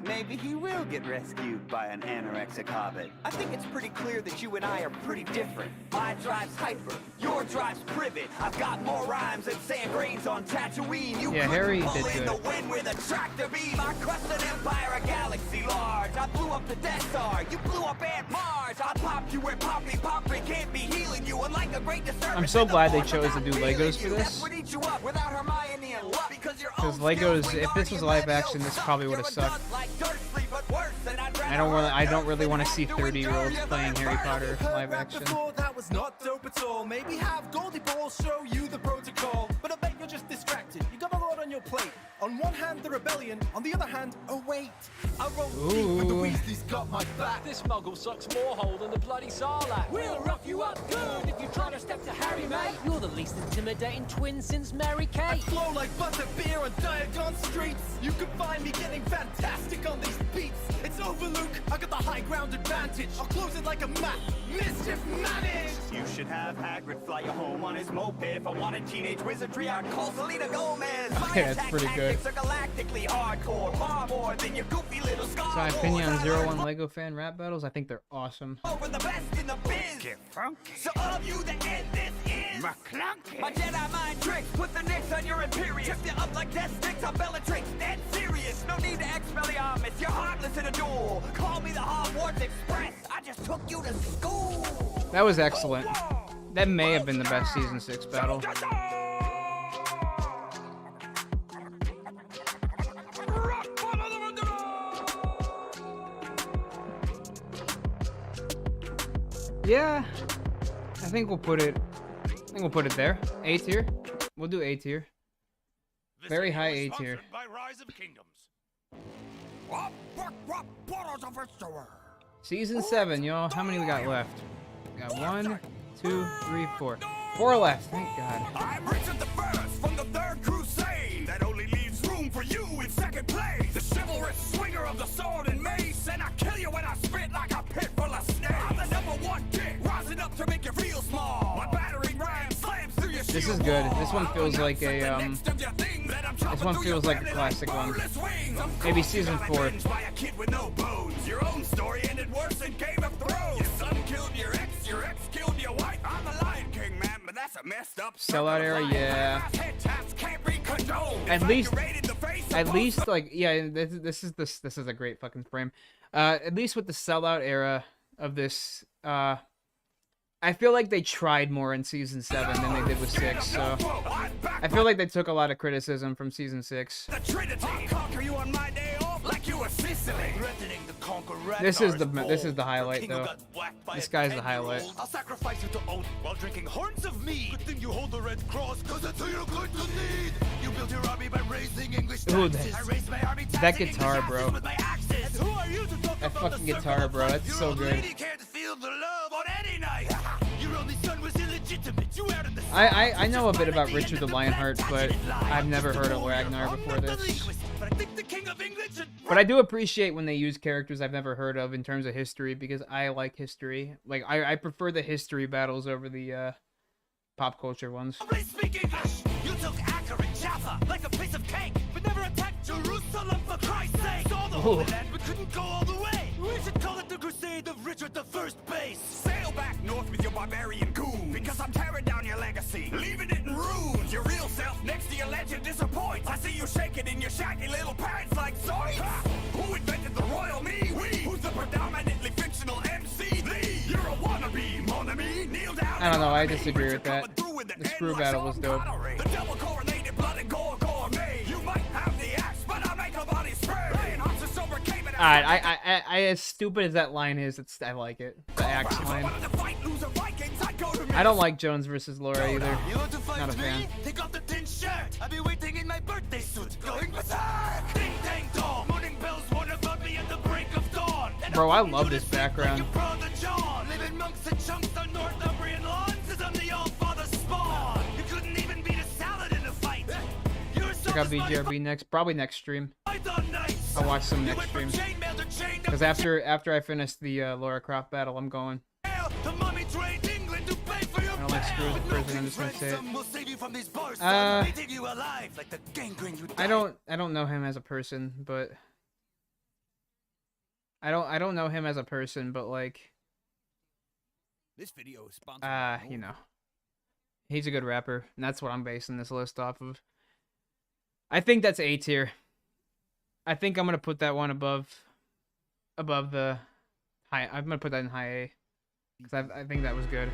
Maybe he will get rescued by an anorexic hobbit. I think it's pretty clear that you and I are pretty different. My drive's hyper, your drive's privet. I've got more rhymes than sand grains on Tatooine. You Yeah, couldn't Harry pull did in good. the wind with a tractor beam. I crushed an empire, a galaxy large. I blew up the Death Star. You blew up Aunt Mars. I popped you where Poppy can't be healing you. Unlike a great disturbance. I'm so glad they chose to do Legos for this. Because Legos, if this was live action, this probably would have sucked. I don't really want to see 30-year-olds playing Harry Potter live action. That was not dope at all. Maybe have Goldie Ball show you the protocol. But I bet you're just distracted. You got a lot on your plate. On one hand, the rebellion. On the other hand, oh wait. I rolled deep with the Weasleys got my back. This muggle sucks more hole than the bloody Sarlacc. We'll rough you up good if you try to step to Harry, mate. You're the least intimidating twin since Mary Kate. I flow like butter beer on Diagon streets. You can find me getting fantastic on these beats. It's over, Luke. I got the high ground advantage. I'll close it like a map. Mischief managed. You should have Hagrid fly you home on his moped. If I wanted teenage wizardry, I'd call Selena Gomez. Okay, that's pretty good. Are galactically hardcore, far more than your goofy little So my opinion on 01 Lego fan rap battles, I think they're awesome. Over the best in the biz. Get funky. So of you that end this is McClunky. My Jedi mind tricks, put the nicks on your Imperius. Trip you up like death sticks on Bellatrix. Dead serious, no need to Expelliarmus. You're heartless in a duel. Call me the Hogwarts Express. I just took you to school. That was excellent. That may have been the best Season 6 battle. Yeah, I think we'll put it there. A tier. We'll do A tier. Very high A tier. By Rise of Kingdoms. Season 7, y'all. How many we got left? We got 1, 2, 3, 4. 4 left. Thank God. I'm Richard the First from the Third Crusade. That only leaves room for you in second place. The chivalrous swinger of the sword and mace, and I kill you when I spit like a pit full of snakes. I'm the #1 dick, rising up to make you feel small. My battering ram slams through your This is good. This one feels like a This one feels like a classic one. Maybe Season 4. By a kid with no bones. Your own story ended worse than Game of Thrones. Your son killed your ex killed your wife. I'm the Lion King, man, but that's a messed up Sellout era, yeah. At least, like, yeah. This is a great fucking frame. At least with the sellout era of this, I feel like they tried more in Season 7 than they did with 6. So I feel like they took a lot of criticism from Season 6. This is the highlight though. This guy's the highlight. I'll sacrifice you to Odin while drinking horns of mead. Good thing you hold the red cross, cause that's who you're going to need. You built your army by raising English taxes. I raised my army That guitar, bro. with my axes. Who are you to talk That about fucking the guitar, bro. That's so good. lady can't feel the love on any night. Your only son was illegitimate. You out of the I know a bit about Richard the Lionheart, but I've never heard of Ragnar before this. But I think the King of England should But I do appreciate when they use characters I've never heard of in terms of history, because I like history. Like, I prefer the history battles over the pop culture ones. speak English. You took Acre and Jaffa like a piece of cake, but never attacked Jerusalem for Christ's sake. Saw the Holy Land, but couldn't go all the way. We should call it the Crusade of Richard the First base. Sail back north with your barbarian goons, because I'm tearing down your legacy, leaving it in ruins. Your real self next to your legend disappoints. I see you shaking in your shaggy little pants like zoinks. Who invented the royal me? We. Who's the predominantly fictional MC? Lee. You're a wannabe, mon ami. Kneel down. I don't know, I disagree with that. The screw battle was dope. The double correlated blood and gore gourmet. You might have the axe, but I make a body spray. Alright, I as stupid as that line is, I like it. The axe line. To fight loser Vikings, I go to I don't like Jones versus Laura either. You want to fight Not a fan. me? Take off the thin shirt. I'll be waiting in my birthday suit, going berserk. Ding dang dong, morning bells warn about me at the break of dawn. And Bro, I love this background. living monks and chunks on Northumbrian lawns as I'm the all-father spawn. You couldn't even beat a salad in a fight. Check out BGRB next, probably next stream. I'll watch some next stream. Because after I finish the Laura Croft battle, I'm going. I don't like screws in prison. I'm just gonna say it. I don't know him as a person, but I don't know him as a person, but like, This video is sponsored. you know, he's a good rapper, and that's what I'm basing this list off of. I think that's A tier. I think I'm gonna put that one above the high. I'm gonna put that in high A because I think that was good.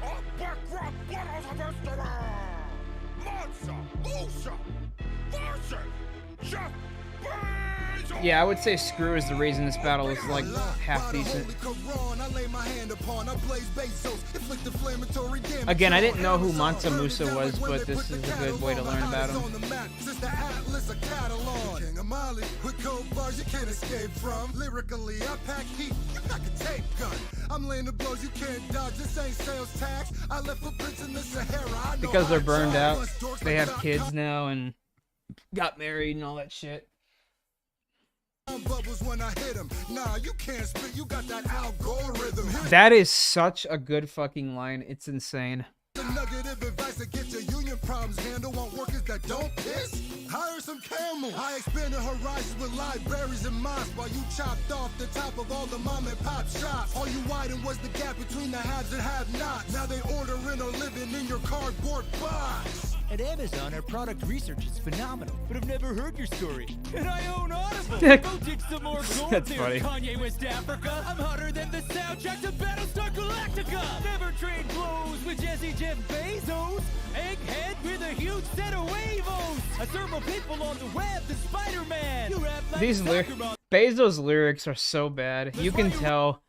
Yeah, I would say Screw is the reason this battle is like half decent. Again, I didn't know who Mansa Musa was, but this is a good way to learn about him. Because they're burned out, they have kids now and got married and all that shit. That is such a good fucking line. It's insane. Negative advice to get your union problems handled. Want workers that don't piss? Hire some camels. I expanded horizons with libraries and mosques while you chopped off the top of all the mom and pop shops. All you widened was the gap between the haves and have-nots. Now they ordering or living in your cardboard box. At Amazon, our product research is phenomenal, but I've never heard your story. And I own Audible. Go dig some more gold That's there, funny. Kanye West Africa. I'm hotter than the soundtrack to Battlestar Galactica. Never trade blows with Jesse Jeff Bezos. Egghead with a huge set of huevos. I serve more people on the web than Spider-Man. You rap like These Bezos' lyrics are so bad. You can tell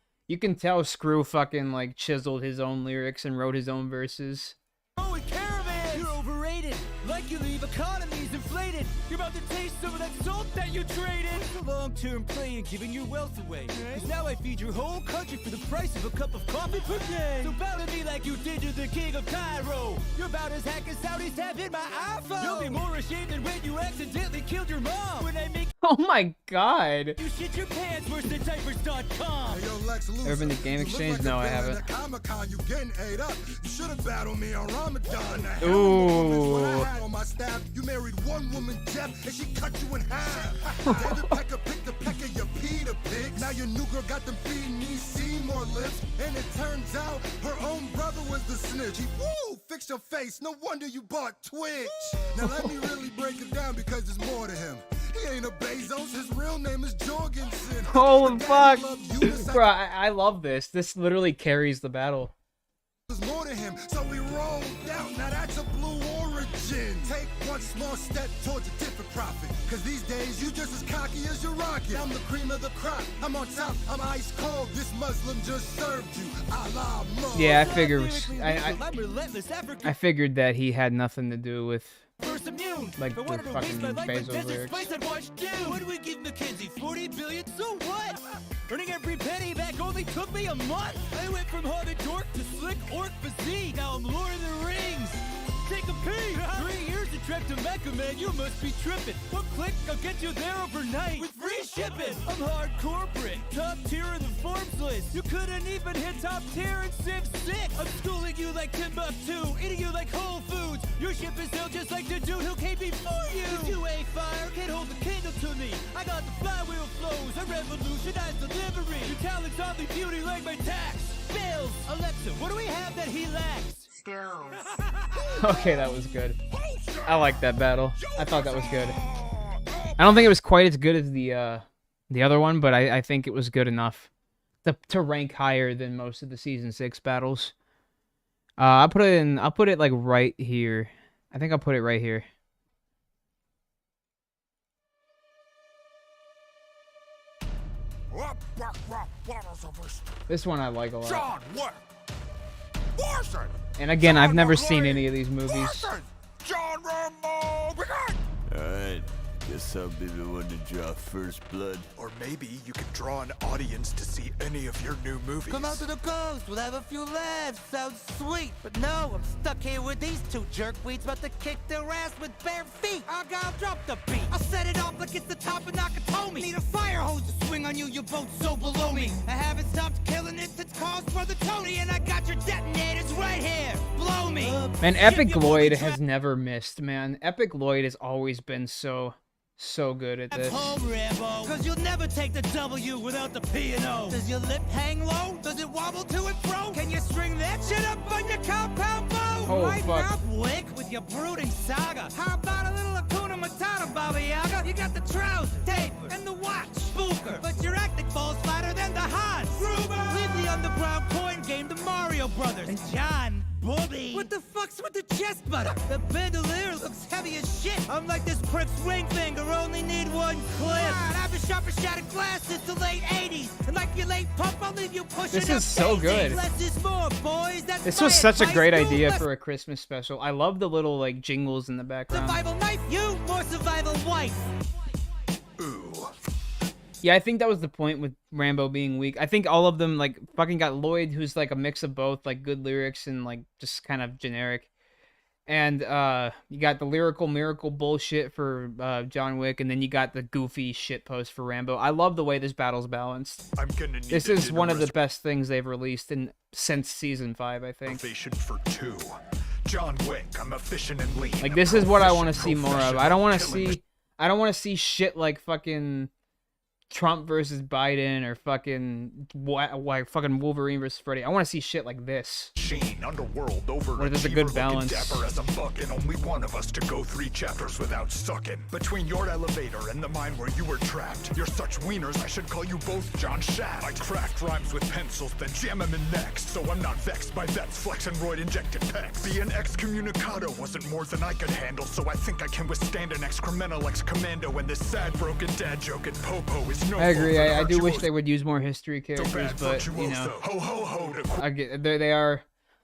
Screw fucking like chiseled his own lyrics and wrote his own verses. Oh, caravan! You're overrated. Like you leave economies inflated. You're about to taste some of that salt that you traded. It's a long-term play and giving your wealth away. Cause now I feed your whole country for the price of a cup of coffee per day. So bow to me like you did to the king of Cairo. You're about as hack as Saudis have in my iPhone. You'll be more ashamed than when you accidentally killed your mom. When I make Oh my god. you shit your pants worse than diapers.com. Ever been to Game Exchange? No, I haven't. You getting ate up. You should have battled me on Ramadan. Ooh. On my staff, you married one woman, Jeff, and she cut you in half. David Pecker picked the peck of your Peter pigs. Now your new girl got them feeding these Seymour lips, and it turns out her own brother was the snitch. He fix your face. No wonder you bought Twitch. Now let me really break it down because there's more to him. He ain't a Bezos. His real name is Jorgensen. Holy fuck. Bro, I love this. This literally carries the battle. There's more to him, so we rolled out. Now that's a blue origin. Take one small step towards a different profit. Cause these days you just as cocky as your rocket. I'm the cream of the crop. I'm on top. I'm ice cold. This Muslim just served you. Allah Mo. Yeah, I figured. I figured that he had nothing to do with like the fucking Bezos lyrics. What do we give Mackenzie? 40 billion? So what? Earning every penny back only took me a month. I went from hard dork to slick orc physique. Now I'm Lord of the Rings. Take a peek. 3 years to trek to Mecca, man. You must be tripping. One click, I'll get you there overnight with free shipping. I'm hard corporate, top tier in the Forbes list. You couldn't even hit top tier in Civ 6. I'm schooling you like Timbuktu, eating you like Whole Foods. Your ship is sailed just like the dude who came before you. If you ain't fire, can't hold the candle to me. I got the flywheel flows, I revolutionize delivery. Your talent's oddly beauty like my tax bills. Alexa, what do we have that he lacks? Skills. Okay, that was good. I like that battle. I thought that was good. I don't think it was quite as good as the other one, but I think it was good enough to rank higher than most of the season 6 battles. I'll put it like right here. I think I'll put it right here. Rap Battles of This one I like a lot. John, what? Warson! And again, I've never seen any of these movies. John Rambo, begin! Alright, guess I'll be the one to draw first blood. Or maybe you could draw an audience to see any of your new movies. Come out to the coast, we'll have a few laughs, sounds sweet. But no, I'm stuck here with these two jerkweeds about to kick their ass with bare feet. I'll drop the beat. I'll set it off like it's the top of Nakatomi. Need a fire hose to swing on you, you're both so below me. I haven't stopped killing it since calls Brother Tony, and I got your detonators right here. Blow me. Man, Epic Lloyd has never missed, man. Epic Lloyd has always been so good at this. Home, Rambo, cause you'll never take the W without the P and O. Does your lip hang low? Does it wobble to and fro? Can you string that shit up on your compound bow? Oh, right fuck. now, Wick, with your brooding saga. How about a little Hakuna Matata, Baba Yaga? You got the trousers, taper, and the watch, spooker. But your acting falls flatter than the Hans. Leave the underground coin game to Mario Brothers. And John Bobby. What the fuck's with the chest butter? The bandolier looks heavy as shit. I'm like this prick's ring finger, only need one clip. I've been sharp as shattered glass since the late 80s. And like your late pump, I'll leave you pushing. This is so good. Less is more, boys. That's This was such a great idea for a Christmas special. I love the little like jingles in the background. Survival knife, you more survival wife. Yeah, I think that was the point with Rambo being weak. I think all of them like fucking got Lloyd, who's like a mix of both, like good lyrics and like just kind of generic. And you got the lyrical miracle bullshit for John Wick, and then you got the goofy shit post for Rambo. I love the way this battle's balanced. I'm gonna need This is one of the best things they've released since season 5, I think. Motivation for 2. John Wick, I'm efficient and lean. Like this is what I want to see more of. I don't want to see shit like fucking Trump versus Biden or fucking Wolverine versus Freddy. I want to see shit like this. Sheen, underworld, over. Where there's a good balance. As I'm fucking only one of us to go 3 chapters without sucking. Between your elevator and the mine where you were trapped, you're such wieners. I should call you both John Shaft. I craft rhymes with pencils, then jam them in necks. So I'm not vexed by vets, flex and roid injected pecs. Being excommunicado wasn't more than I could handle, so I think I can withstand an excremental ex-commando. And this sad broken dad joke at Popo is no. I agree. I do wish they would use more history characters, but you know, I get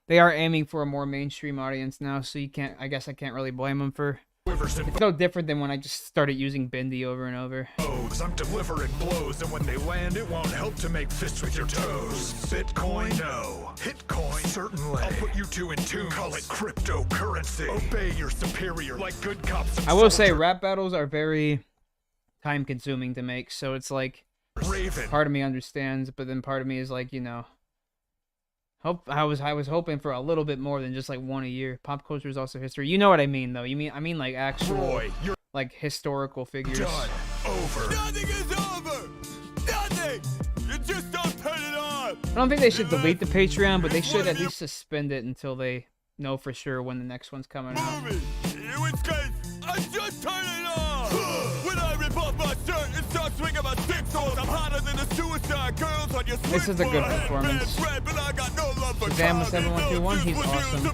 they are aiming for a more mainstream audience now, so you can't. I guess I can't really blame them for. It's no different than when I just started using Bindi over and over. I'm delivering blows, and when they land, it won't help to make fists with your toes. Bitcoin, no. Hitcoin, certainly. I'll put you 2 in tune. Call it cryptocurrency. Obey your superior like good cops. And I will say, rap battles are very time consuming to make, so it's like part of me understands, but then part of me is like, you know, I was hoping for a little bit more than just like one a year. Pop culture is also history. You know what I mean, though. I mean like actual like historical figures. Done. Over. Nothing is over. Nothing. You just don't turn it on. I don't think they should delete the Patreon, but they should at least suspend it until they know for sure when the next one's coming out. In which case, I just turn it on. When I rip off my shirt and start swinging my stick swords, I'm hotter than the suicide girls on your This is a good performance. Damn, 7121, he's awesome.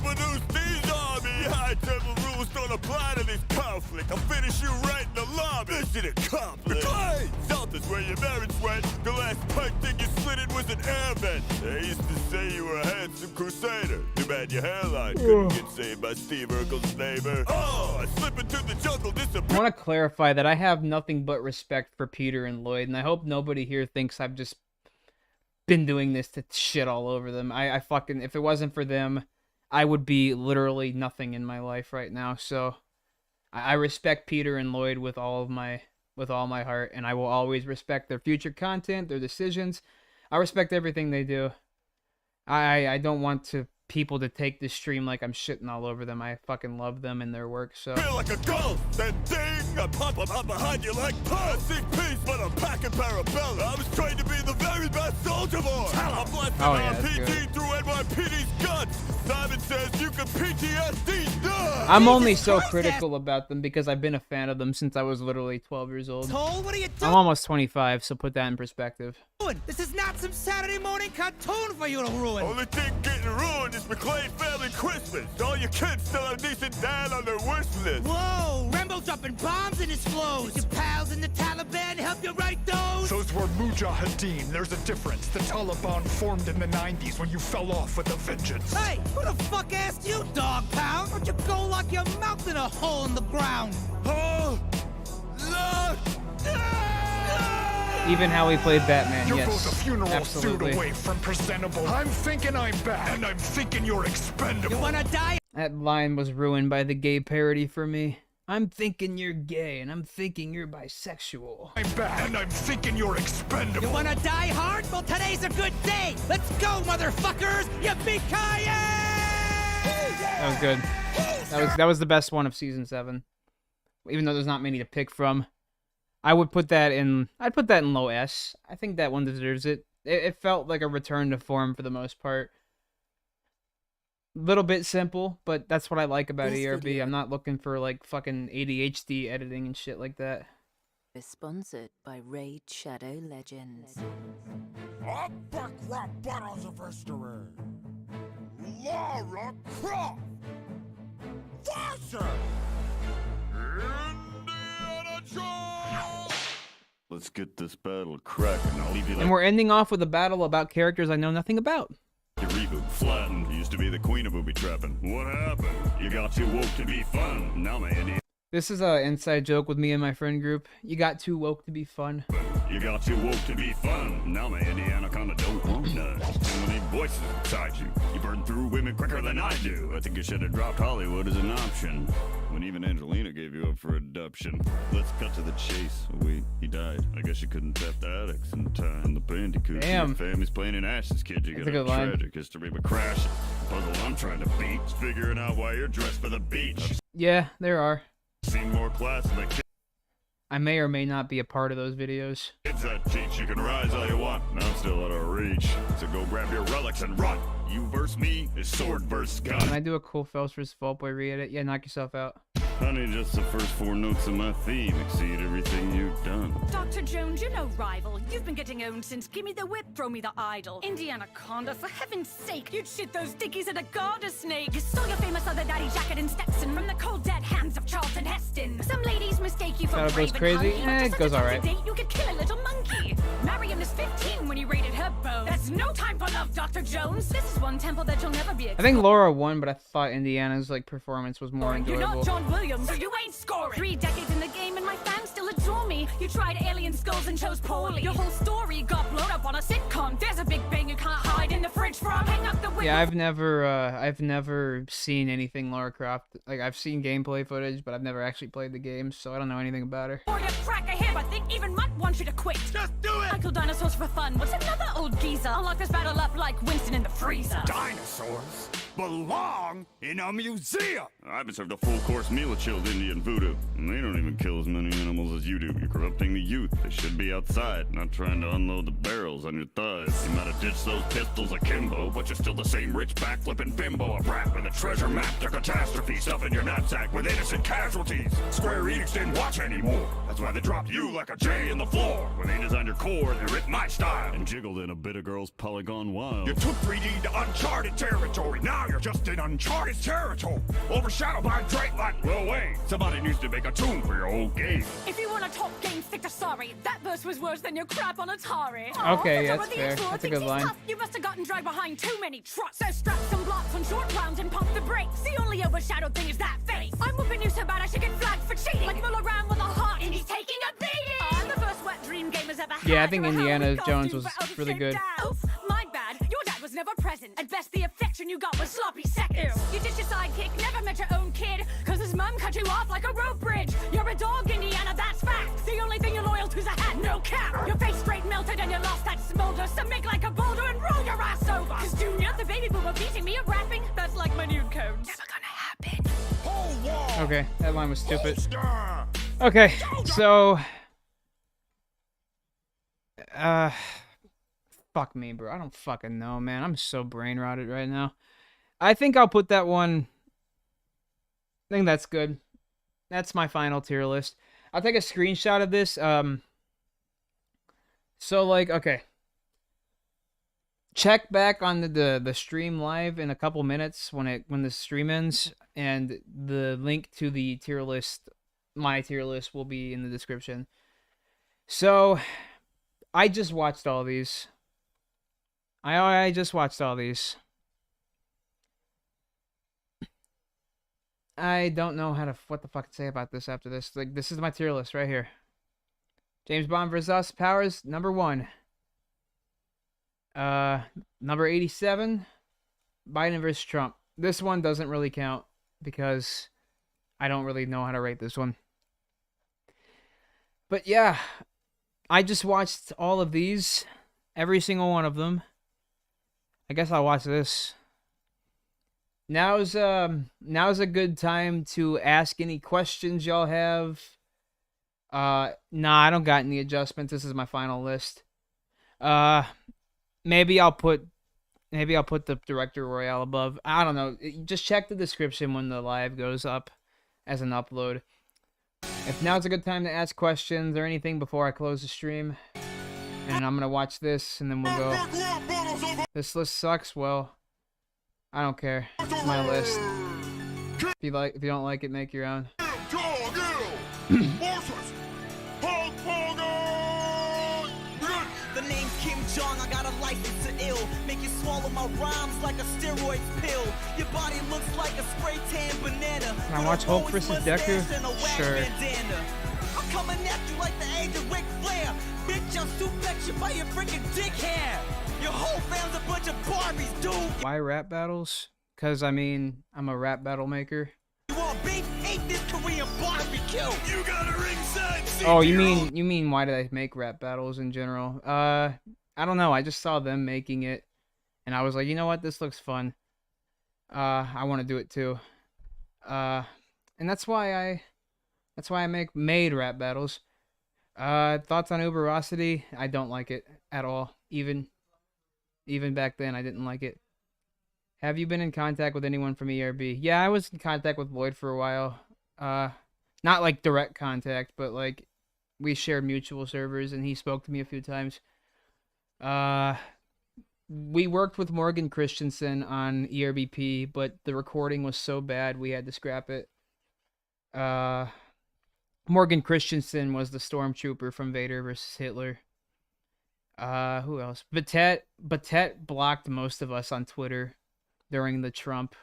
High table rules don't apply to this conflict. I'll finish you right in the lobby. Mission accomplished. South is where your marriage went. The last pipe thing you slit it was an airbend. They used to say you were a handsome crusader. Too bad your hairline couldn't get saved by Steve Urkel's neighbor. Oh, I slip into the jungle, I want to clarify that I have nothing but respect for Peter and Lloyd, and I hope nobody here thinks I've just been doing this to shit all over them. I fucking, if it wasn't for them, I would be literally nothing in my life right now. So I respect Peter and Lloyd with all my heart, and I will always respect their future content, their decisions. I respect everything they do. I don't want people to take this stream like I'm shitting all over them. I fucking love them and their work. So feel like a ghost, then ding, I pop up out behind you like pop. I seek peace, but I'm packing parabella. I was trained to be the very best soldier boy. I'm blessed RPG through NYPD's guns. Simon says you can PTSD done. I'm only so critical about them because I've been a fan of them since I was literally 12 years old. What are you doing? I'm almost 25, so put that in perspective. This is not some Saturday morning cartoon for you to ruin. Only thing getting ruined is McLean family Christmas. All your kids still have decent dad on their wish list. Whoa, Rambo dropping bombs in his flows. Did your pals in the Taliban help you write those? So Those were Mujahideen. There's a difference. The Taliban formed in the 90s when you fell off with a vengeance. Hey, who the fuck asked you, dog pound? Why don't you go lock your mouth in a hole in the ground? Oh, Lord. Even how he played Batman, You're yes, both a funeral absolutely. suit away from presentable. I'm thinking I'm bad, and I'm thinking you're expendable. You wanna die? That line was ruined by the gay parody for me. I'm thinking you're gay, and I'm thinking you're bisexual. I'm bad, and I'm thinking you're expendable. You wanna die hard? Well, today's a good day. Let's go, motherfuckers! Yippee-ki-yay! That was good. That was the best one of season 7. Even though there's not many to pick from. I'd put that in low S. I think that one deserves it. It felt like a return to form for the most part. Little bit simple, but that's what I like about ERB. I'm not looking for like fucking ADHD editing and shit like that. Is sponsored by Raid Shadow Legends. Epic Rap Battles of History. Lara Croft versus Indiana Jones. Let's get this battle cracking. I'll leave you like And we're ending off with a battle about characters I know nothing about. your reboot. Flattened. Used to be the queen of booby trapping. What happened? You got too woke to be fun. Now my Indiana. This is an inside joke with me and my friend group. You got too woke to be fun. You got too woke to be fun. Now my Indiana kinda don't want none. Too many voices inside you. You burn through women quicker than I do. I think you should have dropped Hollywood as an option. When even Angelina gave you up for adoption. Let's cut to the chase. Oh, wait, he died. I guess you couldn't theft the addicts in time. And the bandicoot. Damn. Your family's playing in ashes, kid. You That's got a good line. tragic history of a crash. The puzzle I'm trying to beat is figuring out why you're dressed for the beach. Yeah, there are. I've seen more class than the I may or may not be a part of those videos. kids that teach you can rise all you want. Now I'm still out of reach. So go grab your relics and run. You versus me is sword versus gun. Can I do a cool Fells vs. Faultboy re-edit? Yeah, knock yourself out. Honey, just the first 4 notes of my theme exceed everything you've done. Dr. Jones, you're no rival. You've been getting owned since Give Me the Whip, Throw Me the Idol. Indiana Conda, for heaven's sake, you'd shit those dickies at a garter snake. You stole your famous other daddy jacket and Stetson from the cold dead hands of Charlton Heston. Some ladies mistake you for Thought it goes brave and crazy? hunky, but Eh, for it such goes a alright. date, you could kill a little monkey. Marion is 15 when he raided her bow. That's no time for love, Dr. Jones. This is one temple that you'll never be. I think Laura won, but I thought Indiana's like performance was more You're enjoyable. not John Williams, so you ain't scoring. 3 decades in the game and my fans still adore me. You tried alien skulls and chose poorly. Your whole story got blown up on a sitcom. There's a big bang you can't hide in the fridge from. Hang up the window. Yeah, I've never seen anything Lara Croft. Like, I've seen gameplay footage, but I've never actually played the game, so I don't know anything about her. Or you crack a hip, I think even Mutt wants you to quit. Just do it! I kill dinosaurs for fun. What's another old geezer? I'll lock this battle up like Winston in the freezer. Dinosaurs belong in a museum. I've been served a full course meal of chilled Indian voodoo. And they don't even kill as many animals as you do. You're corrupting the youth. They should be outside, not trying to unload the barrels on your thighs. You might have ditched those pistols akimbo, but you're still the same rich backflipping bimbo. A brat with a treasure map to catastrophe, stuff in your knapsack with innocent casualties. Square Enix didn't watch anymore. That's why they dropped you like a J in the floor. When they designed your core, they ripped my style and jiggled in a bit of girl's Polygon Wild. You took 3D to uncharted territory. Now you're just in uncharted territory. Overshadowed by Drake like Lil Wayne. Somebody needs to make a tune for your old game. If you want to talk game, stick to sorry. That verse was worse than your crap on Atari. Okay, Aw, that's the fair. X-Lord That's a thinks good he's line. tough. You must have gotten dragged behind too many trucks. So strap some blocks on short rounds and pump the brakes. The only overshadowed thing is that face. I'm whooping you so bad I should get flagged for cheating. Like Muller around with a heart and he's taking a beating. I'm the first wet dream gamers ever had. Yeah, I think You're a Indiana Halloween Jones costume was for really good. out-of-shape dads. Oof, my bad. Your dad was never present. At best, the affection you got was sloppy seconds. You ditched your sidekick, never met your own kid. Cause his mum cut you off like a rope bridge. You're a dog, Indiana, that's fact. The only thing you're loyal to's a hat, no cap. Your face straight melted and you lost that smolder. So make like a boulder and roll your ass over. Cause Junior, the baby boomer beating me at rapping, that's like my new code. Never gonna happen. Okay, that line was stupid. Okay, so fuck me, bro. I don't fucking know, man. I'm so brain rotted right now. I think I'll put that one. I think that's good. That's my final tier list. I'll take a screenshot of this. So like, okay. Check back on the stream live in a couple minutes when the stream ends, and the link to the tier list, my tier list, will be in the description. So I just watched all these. I just watched all these. I don't know what the fuck to say about this after this. Like, this is my tier list right here. James Bond vs. Austin Powers, number 1. Number 87, Biden vs. Trump. This one doesn't really count because I don't really know how to rate this one. But yeah, I just watched all of these, every single one of them. I guess I'll watch this. Now's a good time to ask any questions y'all have. Nah, I don't got any adjustments. This is my final list. Maybe I'll put the Director Royale above. I don't know. Just check the description when the live goes up as an upload. If now's a good time to ask questions or anything before I close the stream. And I'm gonna watch this and then we'll go. This list sucks. Well, I don't care. It's my list. If you don't like it, make your own. The name's Kim Jong, I got a license to ill. Make you swallow my rhymes like a steroid pill. Your body looks like a spray tan banana. Can I watch Hulk vs. Deku? Sure. I'm coming at you like the age of Ric Flair. Bitch, I'll suplex you by your freaking dick hair. Your whole fam's a bunch of Barbies, dude. Why rap battles? Because, I mean, I'm a rap battle maker. You want beef? Eat this Korean barbecue. You got a ringside seat. Oh, you mean why did I make rap battles in general? I don't know. I just saw them making it, and I was like, you know what? This looks fun. I want to do it too. And that's why I make made rap battles. Thoughts on Uberosity? I don't like it at all. Even back then, I didn't like it. Have you been in contact with anyone from ERB? Yeah, I was in contact with Lloyd for a while. Not like direct contact, but like we shared mutual servers and he spoke to me a few times. We worked with Morgan Christensen on ERBP, but the recording was so bad we had to scrap it. Morgan Christensen was the stormtrooper from Vader vs. Hitler. Who else? Batet blocked most of us on Twitter during the Trump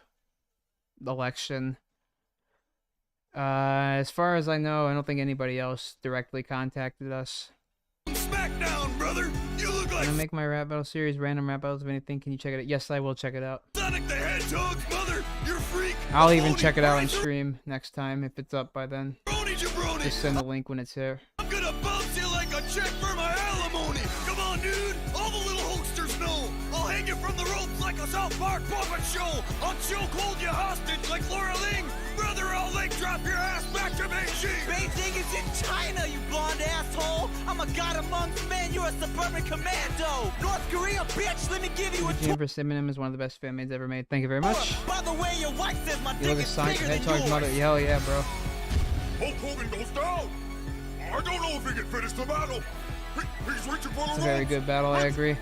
election. As far as I know, I don't think anybody else directly contacted us. Smackdown, brother. You look like Can I make my rap battle series random rap battles of anything? Can you check it out? Yes, I will check it out. Sonic the Hedgehog's mother. You're a freak. I'll even check it out on stream next time if it's up by then. Just send a link when it's here. I'm gonna bounce you like a check for my alimony. Come on, dude. All the little hosters know. I'll hang you from the ropes like a South Park puppet show. I'll choke hold you hostage like Laura Ling. Brother, I'll leg drop your ass back to Beijing. Beijing is in China, you blonde asshole. I'm a god amongst men. You're a suburban commando. North Korea, bitch. Let me give you a Jam vs. Eminem is one of the best fan mades ever made. Thank you very much. By the way, your wife says my You look dick at is Sonic bigger the than Hedgehog's yours. mother. Hell yeah, bro. Hulk Hogan goes down. I don't know if he can finish the battle. He's reaching for the It's a very good battle, I agree.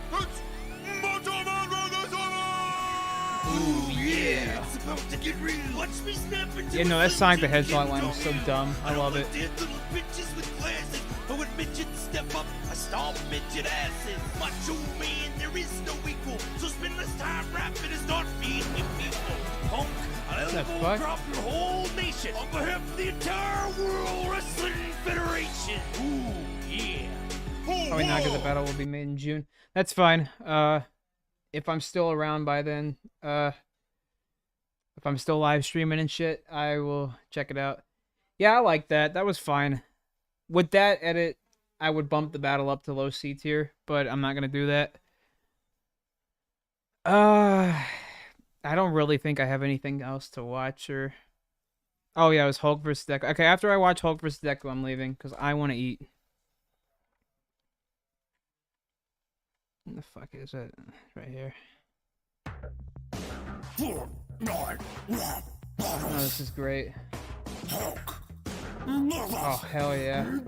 Ooh, yeah. It's about to get real. Watch me snap into Yeah, no, that Sonic the Hedgehog line was so dumb. I love it. Dead little bitches with glasses. I would midget step up. I stomp midget asses. Macho man, there is no equal. So spend less time rapping and start feeding you people. Punk, I'll the elbow fuck? drop your whole nation on behalf of the entire World Wrestling Federation. Ooh, yeah. Probably not, because the battle will be made in June. That's fine. If I'm still around by then, if I'm still live streaming and shit, I will check it out. Yeah, I like that. That was fine. With that edit, I would bump the battle up to low C tier, but I'm not gonna do that. I don't really think I have anything else to watch or. Oh yeah, it was Hulk vs. Deku. Okay, after I watch Hulk vs. Deku, I'm leaving because I want to eat. What the fuck is it? Right here. Oh, this is great. Oh, hell yeah.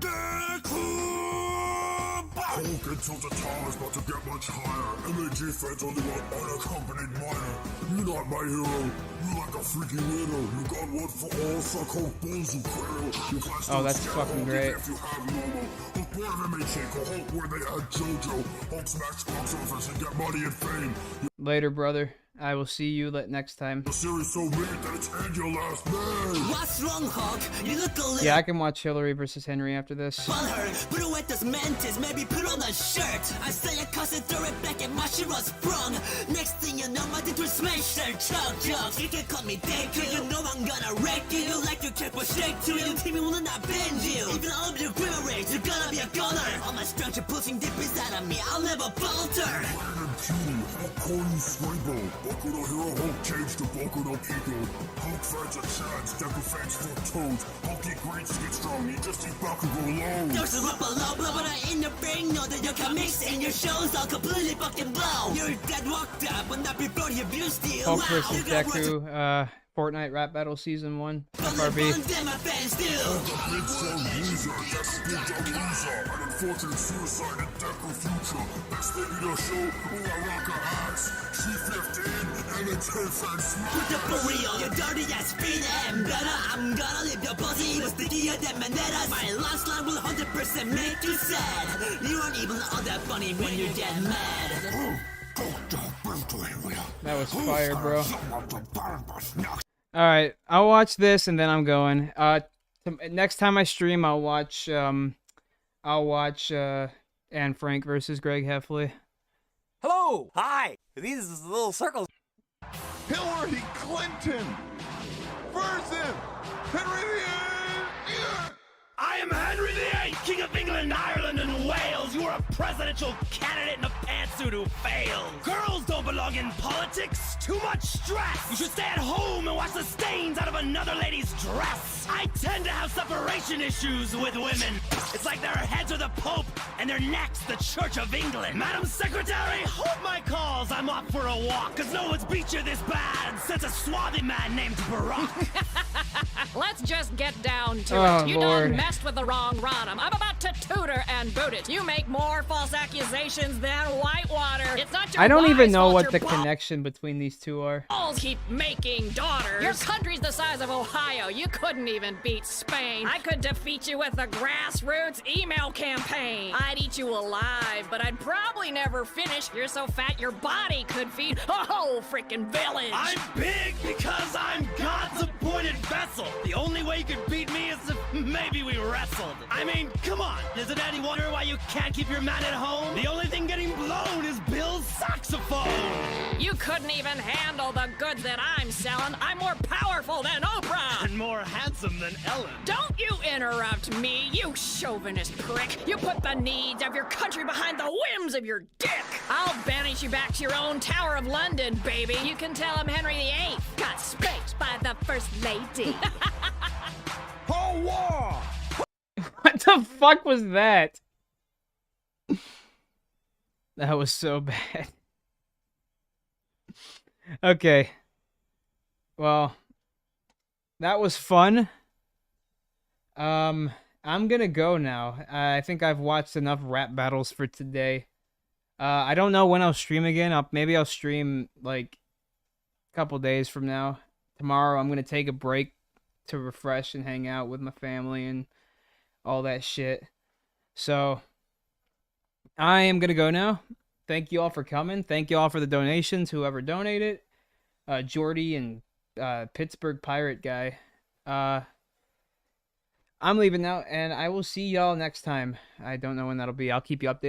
Hulk until the tower's about to get much higher. MAG fans only want unaccompanied minor. You're not my hero. You're like a freaking widow. You got one for all. Suck Hulk balls, you criminal. Oh, that's fucking great. If you have Momo. Hulk born MAG, Hulk where they had JoJo. Hulk smash box office and get money and fame. Later, brother. I will see you next time. The series so mean that it's and your last name. What's wrong, Hulk? You look a little Yeah, I can watch Hillary versus Henry after this. butthurt. Put away those mantis, maybe put on a shirt. I say a cuss and throw it back and my shit was sprung. Next thing you know, my dick will smash their chug. You can call me Baker, you know I'm gonna wreck you. You like your check for shake too, you team will not bend you. Even all of your grima rage, you're gonna be a gunner. All my structure pushing deep inside of me, I'll never falter. Hulk call you Swaybo. Boku no Hero Hulk changed to Boku no Pico. Hulk fans are chads, Deku fans fuck toads. Hulk eat greens to get strong, he just eat Bakugo low. There's a rubber low, but I in the ring, know that you can mix in your shows, I'll completely fucking blow. You're dead walked up, but not before you abuse the Hulk versus Deku, Fortnite Rap Battle Season 1, FRB. An unfortunate suicide in Deku future. Best thing in the show, I rock a ass. C15 and a 10 fans. Put up for real, you dirty ass feet and better. I'm gonna leave your pussy with stickier than Manetta's. My last line will 100% make you sad. You aren't even all that funny when you get mad. That was fire, bro. Alright, I'll watch this and then I'm going. Next time I stream, I'll watch Anne Frank versus Greg Heffley. Hello! Hi! These little circles. Hillary Clinton versus Henry VIII. I am Henry VIII, King of England, Ireland, and Wales. You are a presidential candidate in a pantsuit who fails. Girls don't belong in politics. Too much stress. You should stay at home and wash the stains out of another lady's dress. I tend to have separation issues with women. It's like their heads are the Pope and their necks the Church of England. Madam Secretary, hold my calls. I'm off for a walk, cause no one's beat you this bad since a swarthy man named Barack. Let's just get down to Oh, it. You Lord. done messed with the wrong Rodham. I'm about to tutor and boot it. You make more false accusations than Whitewater. It's not your I don't even wives' know fault, what your the connection between these two are. balls keep making daughters. Your country's the size of Ohio. You couldn't even beat Spain. I could defeat you with a grassroots email campaign. I'd eat you alive, but I'd probably never finish. You're so fat your body could feed a whole freaking village. I'm big because I'm God's appointed vessel. The only way you could beat me is if maybe we wrestled. I mean, come on. Does it any wonder why you can't keep your man at home? The only thing getting blown is Bill's saxophone. You couldn't even handle the goods that I'm selling. I'm more powerful than Oprah. And more handsome than Ellen. Don't you interrupt me, you chauvinist prick. You put the needs of your country behind the whims of your dick. I'll banish you back to your own Tower of London, baby. You can tell him Henry VIII got spanked by the First Lady. Whole war! What the fuck was that? That was so bad. Okay. Well, that was fun. I'm gonna go now. I think I've watched enough rap battles for today. I don't know when I'll stream again. Maybe I'll stream like a couple days from now. Tomorrow I'm gonna take a break to refresh and hang out with my family and all that shit. So I am gonna go now. Thank you all for coming. Thank you all for the donations, whoever donated. Jordy and Pittsburgh Pirate guy. I'm leaving now, and I will see y'all next time. I don't know when that'll be. I'll keep you updated.